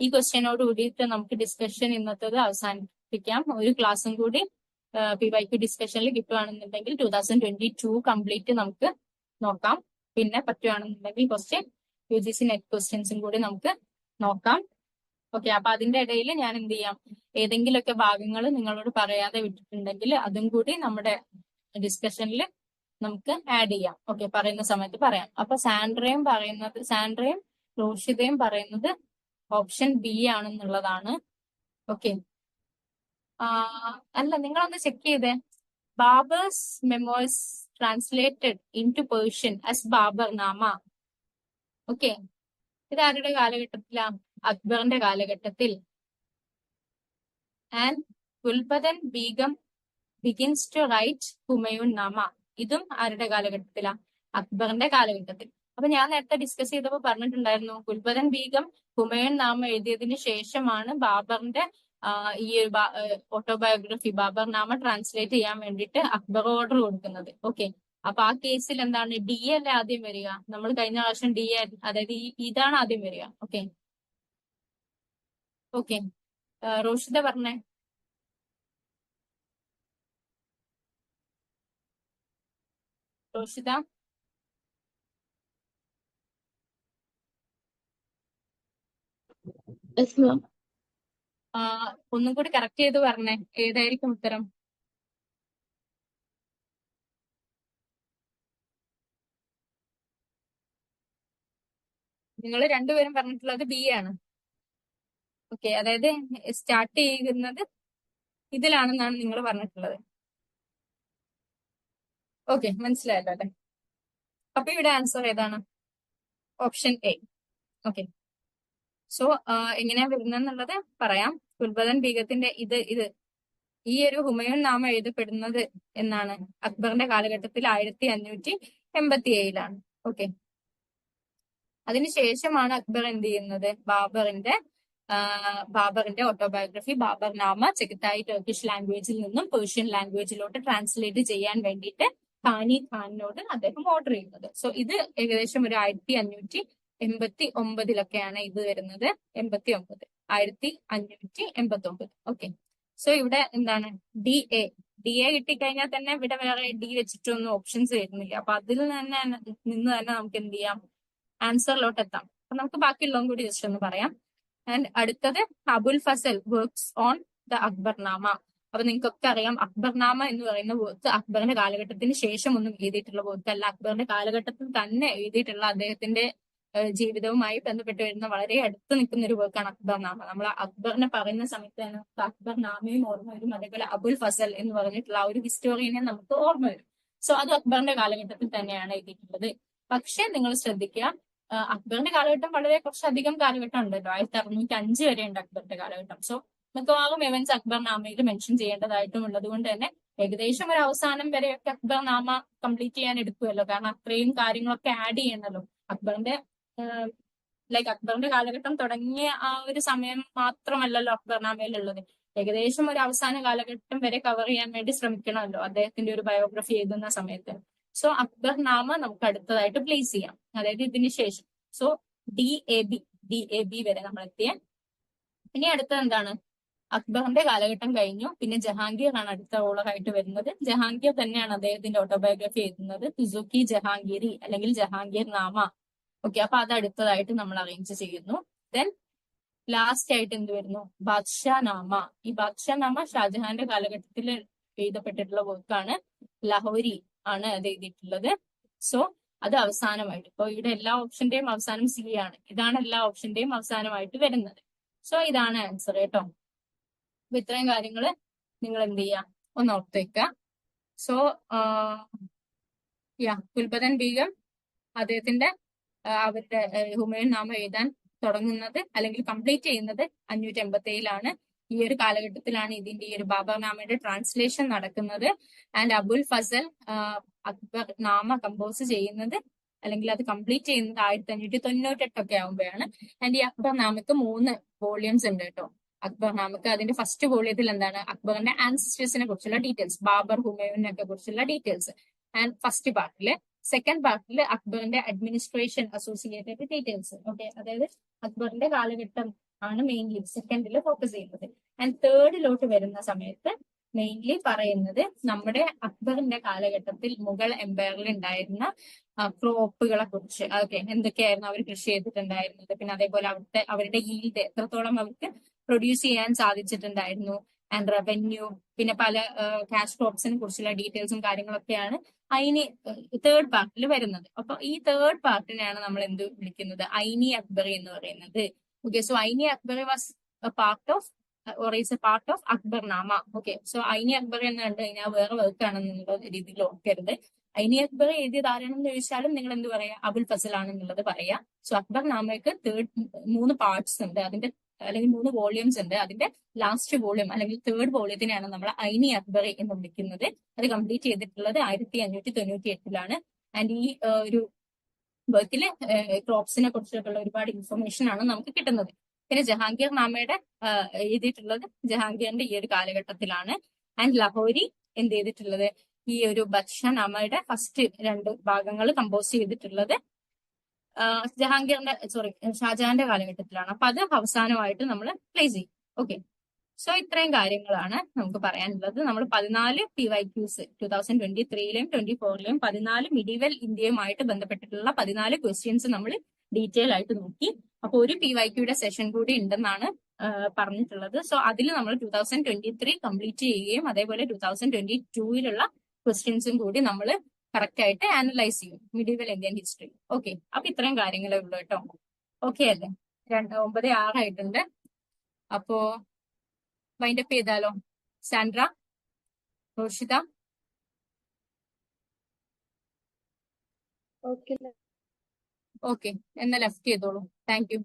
ഈ ക്വസ്റ്റ്യനോട് കൂടിയിട്ട് നമുക്ക് ഡിസ്കഷൻ ഇന്നത്തേത് അവസാനിപ്പിക്കാം. ഒരു ക്ലാസ്സും കൂടി PYQ ഡിസ്കഷനിൽ കിട്ടുകയാണെന്നുണ്ടെങ്കിൽ 2022 കംപ്ലീറ്റ് നമുക്ക് നോക്കാം. പിന്നെ പറ്റുകയാണെന്നുണ്ടെങ്കിൽ കുറച്ച് UGC നെറ്റ് ക്വസ്റ്റ്യൻസും കൂടി നമുക്ക് നോക്കാം. ഓക്കെ, അപ്പൊ അതിന്റെ ഇടയിൽ ഞാൻ എന്ത് ചെയ്യാം, ഏതെങ്കിലുമൊക്കെ ഭാഗങ്ങൾ നിങ്ങളോട് പറയാതെ വിട്ടിട്ടുണ്ടെങ്കിൽ അതും കൂടി നമ്മുടെ ഡിസ്കഷനിൽ നമുക്ക് ആഡ് ചെയ്യാം. ഓക്കെ, പറയുന്ന സമയത്ത് പറയാം. അപ്പൊ സാൻഡ്രയും റോഷിതയും പറയുന്നത് ഓപ്ഷൻ ബി ആണെന്നുള്ളതാണ്. ഓക്കെ, അല്ല, നിങ്ങളൊന്ന് ചെക്ക് ചെയ്തേ. Babur's memoirs translated in to Persian as Baburnama. Okay, ഇത് ആരുടെ കാലഘട്ടത്തിലാ? അക്ബറിന്റെ കാലഘട്ടത്തിൽ. And Gulbadan Begum begins to write Humayun Nama. ഇതും ആരുടെ കാലഘട്ടത്തിലാ? അക്ബറിന്റെ കാലഘട്ടത്തിൽ. അപ്പൊ ഞാൻ നേരത്തെ ഡിസ്കസ് ചെയ്തപ്പോൾ പറഞ്ഞിട്ടുണ്ടായിരുന്നു, ഗുൽബദൻ ബീഗം ഹുമയൂൺ നാമ എഴുതിയതിനു ശേഷമാണ് ബാബറിന്റെ ഈ ഓട്ടോബയോഗ്രഫി ബാബർനാമ ട്രാൻസ്ലേറ്റ് ചെയ്യാൻ വേണ്ടിയിട്ട് അക്ബർ ഓർഡർ കൊടുക്കുന്നത്. ഓക്കെ, അപ്പൊ ആ കേസിൽ എന്താണ് ഡി അല്ലേ ആദ്യം വരിക. നമ്മൾ കഴിഞ്ഞ പ്രാവശ്യം ഡി അതായത് ഇതാണ് ആദ്യം വരിക. ഓക്കെ ഓക്കെ റോഷിത പറഞ്ഞേ. Roshitha Yes, ma'am. ഒന്നും കൂടി കറക്റ്റ് ചെയ്ത് പറഞ്ഞേ, ഏതായിരിക്കും ഉത്തരം? നിങ്ങൾ രണ്ടുപേരും പറഞ്ഞിട്ടുള്ളത് ബി ആണ്. ഓക്കെ, അതായത് സ്റ്റാർട്ട് ചെയ്യുന്നത് ഇതിലാണെന്നാണ് നിങ്ങൾ പറഞ്ഞിട്ടുള്ളത്. ഓക്കെ, മനസ്സിലായല്ലോ അല്ലെ? അപ്പൊ ഇവിടെ ആൻസർ ഏതാണ്? Option A. ഓക്കെ, സോ എങ്ങനെയാ വരുന്നെന്നുള്ളത് പറയാം. ഗുൽബദൻ ബീഗത്തിന്റെ ഇത് ഈ ഒരു ഹുമയൂൺ നാമം എഴുതപ്പെടുന്നത് എന്നാണ് അക്ബറിന്റെ കാലഘട്ടത്തിൽ 1587-ലാണ്. ഓക്കെ, അതിനുശേഷമാണ് അക്ബർ എന്ത് ചെയ്യുന്നത്? ബാബറിന്റെ ഓട്ടോബയോഗ്രഫി ബാബർ നാമ ചെഗതായി ടർക്കിഷ് ലാംഗ്വേജിൽ നിന്നും പേർഷ്യൻ ലാംഗ്വേജിലോട്ട് ട്രാൻസ്ലേറ്റ് ചെയ്യാൻ വേണ്ടിയിട്ട് ഖാനി ഖാനിനോട് അദ്ദേഹം ഓർഡർ ചെയ്യുന്നത്. സോ ഇത് ഏകദേശം ഒരു 1589-ലൊക്കെയാണ് ഇത് വരുന്നത്. 1589. ഓക്കെ, സോ ഇവിടെ എന്താണ് ഡി എ കിട്ടിക്കഴിഞ്ഞാൽ തന്നെ ഇവിടെ വേറെ ഡി വെച്ചിട്ടൊന്നും ഓപ്ഷൻസ് വരുന്നില്ല. അപ്പൊ അതിൽ നിന്ന് തന്നെ നമുക്ക് എന്ത് ചെയ്യാം? ആൻസറിലോട്ട് എത്താം. അപ്പൊ നമുക്ക് ബാക്കിയുള്ളതും കൂടി ജസ്റ്റ് ഒന്ന് പറയാം. ആൻഡ് അടുത്തത് Abul Fazl works on the Akbarnama. അപ്പൊ നിങ്ങൾക്കൊക്കെ അറിയാം, അക്ബർനാമ എന്ന് പറയുന്ന വർക്ക് അക്ബറിന്റെ കാലഘട്ടത്തിന് ശേഷം ഒന്നും എഴുതിയിട്ടുള്ള വർക്ക് അല്ല. അക്ബറിന്റെ കാലഘട്ടത്തിൽ തന്നെ എഴുതിയിട്ടുള്ള അദ്ദേഹത്തിന്റെ ജീവിതവുമായി ബന്ധപ്പെട്ട് വരുന്ന വളരെ അടുത്ത് നിൽക്കുന്ന ഒരു വർക്കാണ് അക്ബർനാമ. നമ്മൾ അക്ബറിനെ പറയുന്ന സമയത്ത് തന്നെ അക്ബർനാമയും ഓർമ്മ വരും, അതേപോലെ അബുൽ ഫസൽ എന്ന് പറഞ്ഞിട്ടുള്ള ആ ഒരു ഹിസ്റ്റോറിയനെ നമുക്ക് ഓർമ്മ വരും. സോ അത് അക്ബറിന്റെ കാലഘട്ടത്തിൽ തന്നെയാണ് എഴുതിയിട്ടുള്ളത്. പക്ഷെ നിങ്ങൾ ശ്രദ്ധിക്കുക, അക്ബറിന്റെ കാലഘട്ടം വളരെ കുറച്ചധികം കാലഘട്ടം ഉണ്ടല്ലോ. 1605 വരെ ഉണ്ട് അക്ബറിന്റെ കാലഘട്ടം. സോ മിക്കവാറും എവൻസ് അക്ബർനാമയിൽ മെൻഷൻ ചെയ്യേണ്ടതായിട്ടും ഉള്ളത് കൊണ്ട് തന്നെ ഏകദേശം ഒരു അവസാനം വരെയൊക്കെ അക്ബർനാമ കംപ്ലീറ്റ് ചെയ്യാൻ എടുക്കുമല്ലോ. കാരണം അത്രയും കാര്യങ്ങളൊക്കെ ആഡ് ചെയ്യണല്ലോ. അക്ബറിന്റെ അക്ബറിന്റെ കാലഘട്ടം തുടങ്ങിയ ആ ഒരു സമയം മാത്രമല്ലല്ലോ അക്ബർനാമയിലുള്ളത്. ഏകദേശം ഒരു അവസാന കാലഘട്ടം വരെ കവർ ചെയ്യാൻ വേണ്ടി ശ്രമിക്കണമല്ലോ അദ്ദേഹത്തിന്റെ ഒരു ബയോഗ്രഫി എഴുതുന്ന സമയത്ത്. സോ അക്ബർനാമ നമുക്ക് അടുത്തതായിട്ട് പ്ലേസ് ചെയ്യാം, അതായത് ഇതിന് ശേഷം. സോ ഡി എ ബി വരെ നമ്മൾ എത്തിയ. ഇനി അടുത്തത് എന്താണ്? അക്ബറിന്റെ കാലഘട്ടം കഴിഞ്ഞു, പിന്നെ ജഹാംഗീർ ആണ് അടുത്ത റൂളറായിട്ട് വരുന്നത്. ജഹാംഗീർ തന്നെയാണ് അദ്ദേഹത്തിന്റെ ഓട്ടോബയോഗ്രഫി എഴുതുന്നത്, തുസുക്കി ജഹാംഗീറി അല്ലെങ്കിൽ ജഹാംഗീർ നാമ. ഓക്കെ, അപ്പൊ അത് അടുത്തതായിട്ട് നമ്മൾ അറേഞ്ച് ചെയ്യുന്നു. ദെൻ ലാസ്റ്റ് ആയിട്ട് എന്ത് വരുന്നു? ബാദ്ഷാ നാമ. ഈ ബാദ്ഷാ നാമ ഷാജഹാന്റെ കാലഘട്ടത്തിൽ എഴുതപ്പെട്ടിട്ടുള്ള വർക്കാണ്. ലഹോരി ആണ് അത് എഴുതിയിട്ടുള്ളത്. സോ അത് അവസാനമായിട്ട്, ഇപ്പൊ ഇവിടെ എല്ലാ ഓപ്ഷന്റെയും അവസാനം സി ആണ്. ഇതാണ് എല്ലാ ഓപ്ഷന്റെയും അവസാനമായിട്ട് വരുന്നത്. സോ ഇതാണ് ആൻസർ കേട്ടോ. അപ്പൊ ഇത്രയും കാര്യങ്ങൾ നിങ്ങൾ എന്ത് ചെയ്യുക, ഒന്ന് ഓർത്ത് വെക്കുക. സോ ഗുൽബദൻ ബീഗം അദ്ദേഹത്തിന്റെ അവരുടെ ഹുമയൂൺ നാമം എഴുതാൻ തുടങ്ങുന്നത് അല്ലെങ്കിൽ കംപ്ലീറ്റ് ചെയ്യുന്നത് 587-ലാണ്. ഈ ഒരു കാലഘട്ടത്തിലാണ് ഇതിന്റെ ഈ ഒരു ബാബർ നാമയുടെ ട്രാൻസ്ലേഷൻ നടക്കുന്നത്. ആൻഡ് അബുൽ ഫസൽ അക്ബർ നാമ കമ്പോസ് ചെയ്യുന്നത് അല്ലെങ്കിൽ അത് കംപ്ലീറ്റ് ചെയ്യുന്നത് 1598 ആകുമ്പോഴാണ്. ആൻഡ് ഈ അക്ബർ നാമക്ക് 3 വോള്യൂംസ് ഉണ്ട് കേട്ടോ. അക്ബർ നാമക്ക് അതിന്റെ ഫസ്റ്റ് വോള്യത്തിൽ എന്താണ്? അക്ബറിന്റെ ആൻസിസ്റ്റേഴ്സിനെ കുറിച്ചുള്ള ഡീറ്റെയിൽസ്, ബാബർ ഹുമയൂണിനെ കുറിച്ചുള്ള ഡീറ്റെയിൽസ് ആൻഡ് ഫസ്റ്റ് പാർട്ടില്. സെക്കൻഡ് പാർട്ടിൽ അക്ബറിന്റെ അഡ്മിനിസ്ട്രേഷൻ അസോസിയേറ്റഡ് ഡീറ്റെയിൽസ്. ഓക്കെ, അതായത് അക്ബറിന്റെ കാലഘട്ടം ആണ് മെയിൻലി സെക്കൻഡിൽ ഫോക്കസ് ചെയ്യുന്നത്. ആൻഡ് തേർഡിലോട്ട് വരുന്ന സമയത്ത് മെയിൻലി പറയുന്നത് നമ്മുടെ അക്ബറിന്റെ കാലഘട്ടത്തിൽ മുഗൾ എംപയറിൽ ഉണ്ടായിരുന്ന ക്രോപ്പുകളെ കുറിച്ച്. ഓക്കെ, എന്തൊക്കെയായിരുന്നു അവർ കൃഷി ചെയ്തിട്ടുണ്ടായിരുന്നത്, പിന്നെ അതേപോലെ അവരുടെ ഈൽഡ് എത്രത്തോളം അവർക്ക് പ്രൊഡ്യൂസ് ചെയ്യാൻ സാധിച്ചിട്ടുണ്ടായിരുന്നു, ആൻഡ് റവന്യൂ, പിന്നെ പല ക്യാഷ് ക്രോപ്സിനെ കുറിച്ചുള്ള ഡീറ്റെയിൽസും കാര്യങ്ങളൊക്കെയാണ് ഐനി തേർഡ് പാർട്ടിൽ വരുന്നത്. അപ്പൊ ഈ തേർഡ് പാർട്ടിനെയാണ് നമ്മൾ എന്ത് വിളിക്കുന്നത്? ഐനി അക്ബറി എന്ന് പറയുന്നത്. Okay, so Aini Akbari was part of or is a part of Akbarnama. Okay, so Aini Akbari എന്ന് കണ്ടു കഴിഞ്ഞാൽ വേറെ വർക്കാണെന്നുള്ള രീതിയിൽ ഓർക്കരുത്. ഐനി അക്ബറി എഴുതിയത് ആരാണെന്ന് ചോദിച്ചാലും നിങ്ങൾ എന്ത് പറയാ? അബുൽ ഫസൽ ആണെന്നുള്ളത് പറയാ. സോ അക്ബർനാമയ്ക്ക് 3 പാർട്സ് ഉണ്ട്, അതിന്റെ അല്ലെങ്കിൽ 3 വോള്യൂംസ് ഉണ്ട്. അതിന്റെ ലാസ്റ്റ് വോള്യൂം അല്ലെങ്കിൽ തേർഡ് വോള്യത്തിനെയാണ് നമ്മൾ ഐനി അക്ബറി എന്ന് വിളിക്കുന്നത്. അത് കംപ്ലീറ്റ് ചെയ്തിട്ടുള്ളത് 1598-ലാണ്. ആൻഡ് ഈ ഒരു വർക്കില് ക്രോപ്സിനെ കുറിച്ചിട്ടുള്ള ഒരുപാട് ഇൻഫർമേഷൻ ആണ് നമുക്ക് കിട്ടുന്നത്. പിന്നെ ജഹാംഗീർ നാമയുടെ എഴുതിയിട്ടുള്ളത് ജഹാംഗീറിന്റെ ഈ ഒരു കാലഘട്ടത്തിലാണ്. ആൻഡ് ലഹോരി എന്ത് ചെയ്തിട്ടുള്ളത്? ഈ ഈ ഒരു ബദ്ഷാനാമയുടെ ഫസ്റ്റ് 2 ഭാഗങ്ങൾ കമ്പോസ് ചെയ്തിട്ടുള്ളത് ജഹാംഗീറിന്റെ ഷാജഹാന്റെ കാലഘട്ടത്തിലാണ്. അപ്പൊ അത് അവസാനമായിട്ട് നമ്മൾ പ്ലേസ് ചെയ്യും. ഓക്കെ, സോ ഇത്രയും കാര്യങ്ങളാണ് നമുക്ക് പറയാനുള്ളത്. നമ്മൾ 14 PYQs 2023ലെയും 2024ലെയും 14 മിഡീവൽ ഇന്ത്യയുമായിട്ട് ബന്ധപ്പെട്ടിട്ടുള്ള 14 ക്വസ്റ്റ്യൻസ് നമ്മൾ ഡീറ്റെയിൽ ആയിട്ട് നോക്കി. അപ്പൊ ഒരു PYQയുടെ സെഷൻ കൂടി ഉണ്ടെന്നാണ് പറഞ്ഞിട്ടുള്ളത്. സോ അതിൽ നമ്മൾ 2023 കംപ്ലീറ്റ് ചെയ്യുകയും അതേപോലെ 2022ലുള്ള ക്വസ്റ്റ്യൻസും കൂടി നമ്മൾ കറക്റ്റ് ആയിട്ട് ആനലൈസ് ചെയ്യും, മിഡീവൽ ഇന്ത്യൻ ഹിസ്റ്ററി. ഓക്കെ, അപ്പൊ ഇത്രയും കാര്യങ്ങളേ ഉള്ളൂ കേട്ടോ. ഓക്കെ അല്ലേ? 9:06 ആയിട്ടുണ്ട്. അപ്പോ വൈൻഡപ്പ് ചെയ്താലോ? സാൻഡ്ര, റോഷിത? ഓക്കെ. ഓക്കെ, എന്നാ ലെഫ്റ്റ് ചെയ്തോളൂ. Thank you.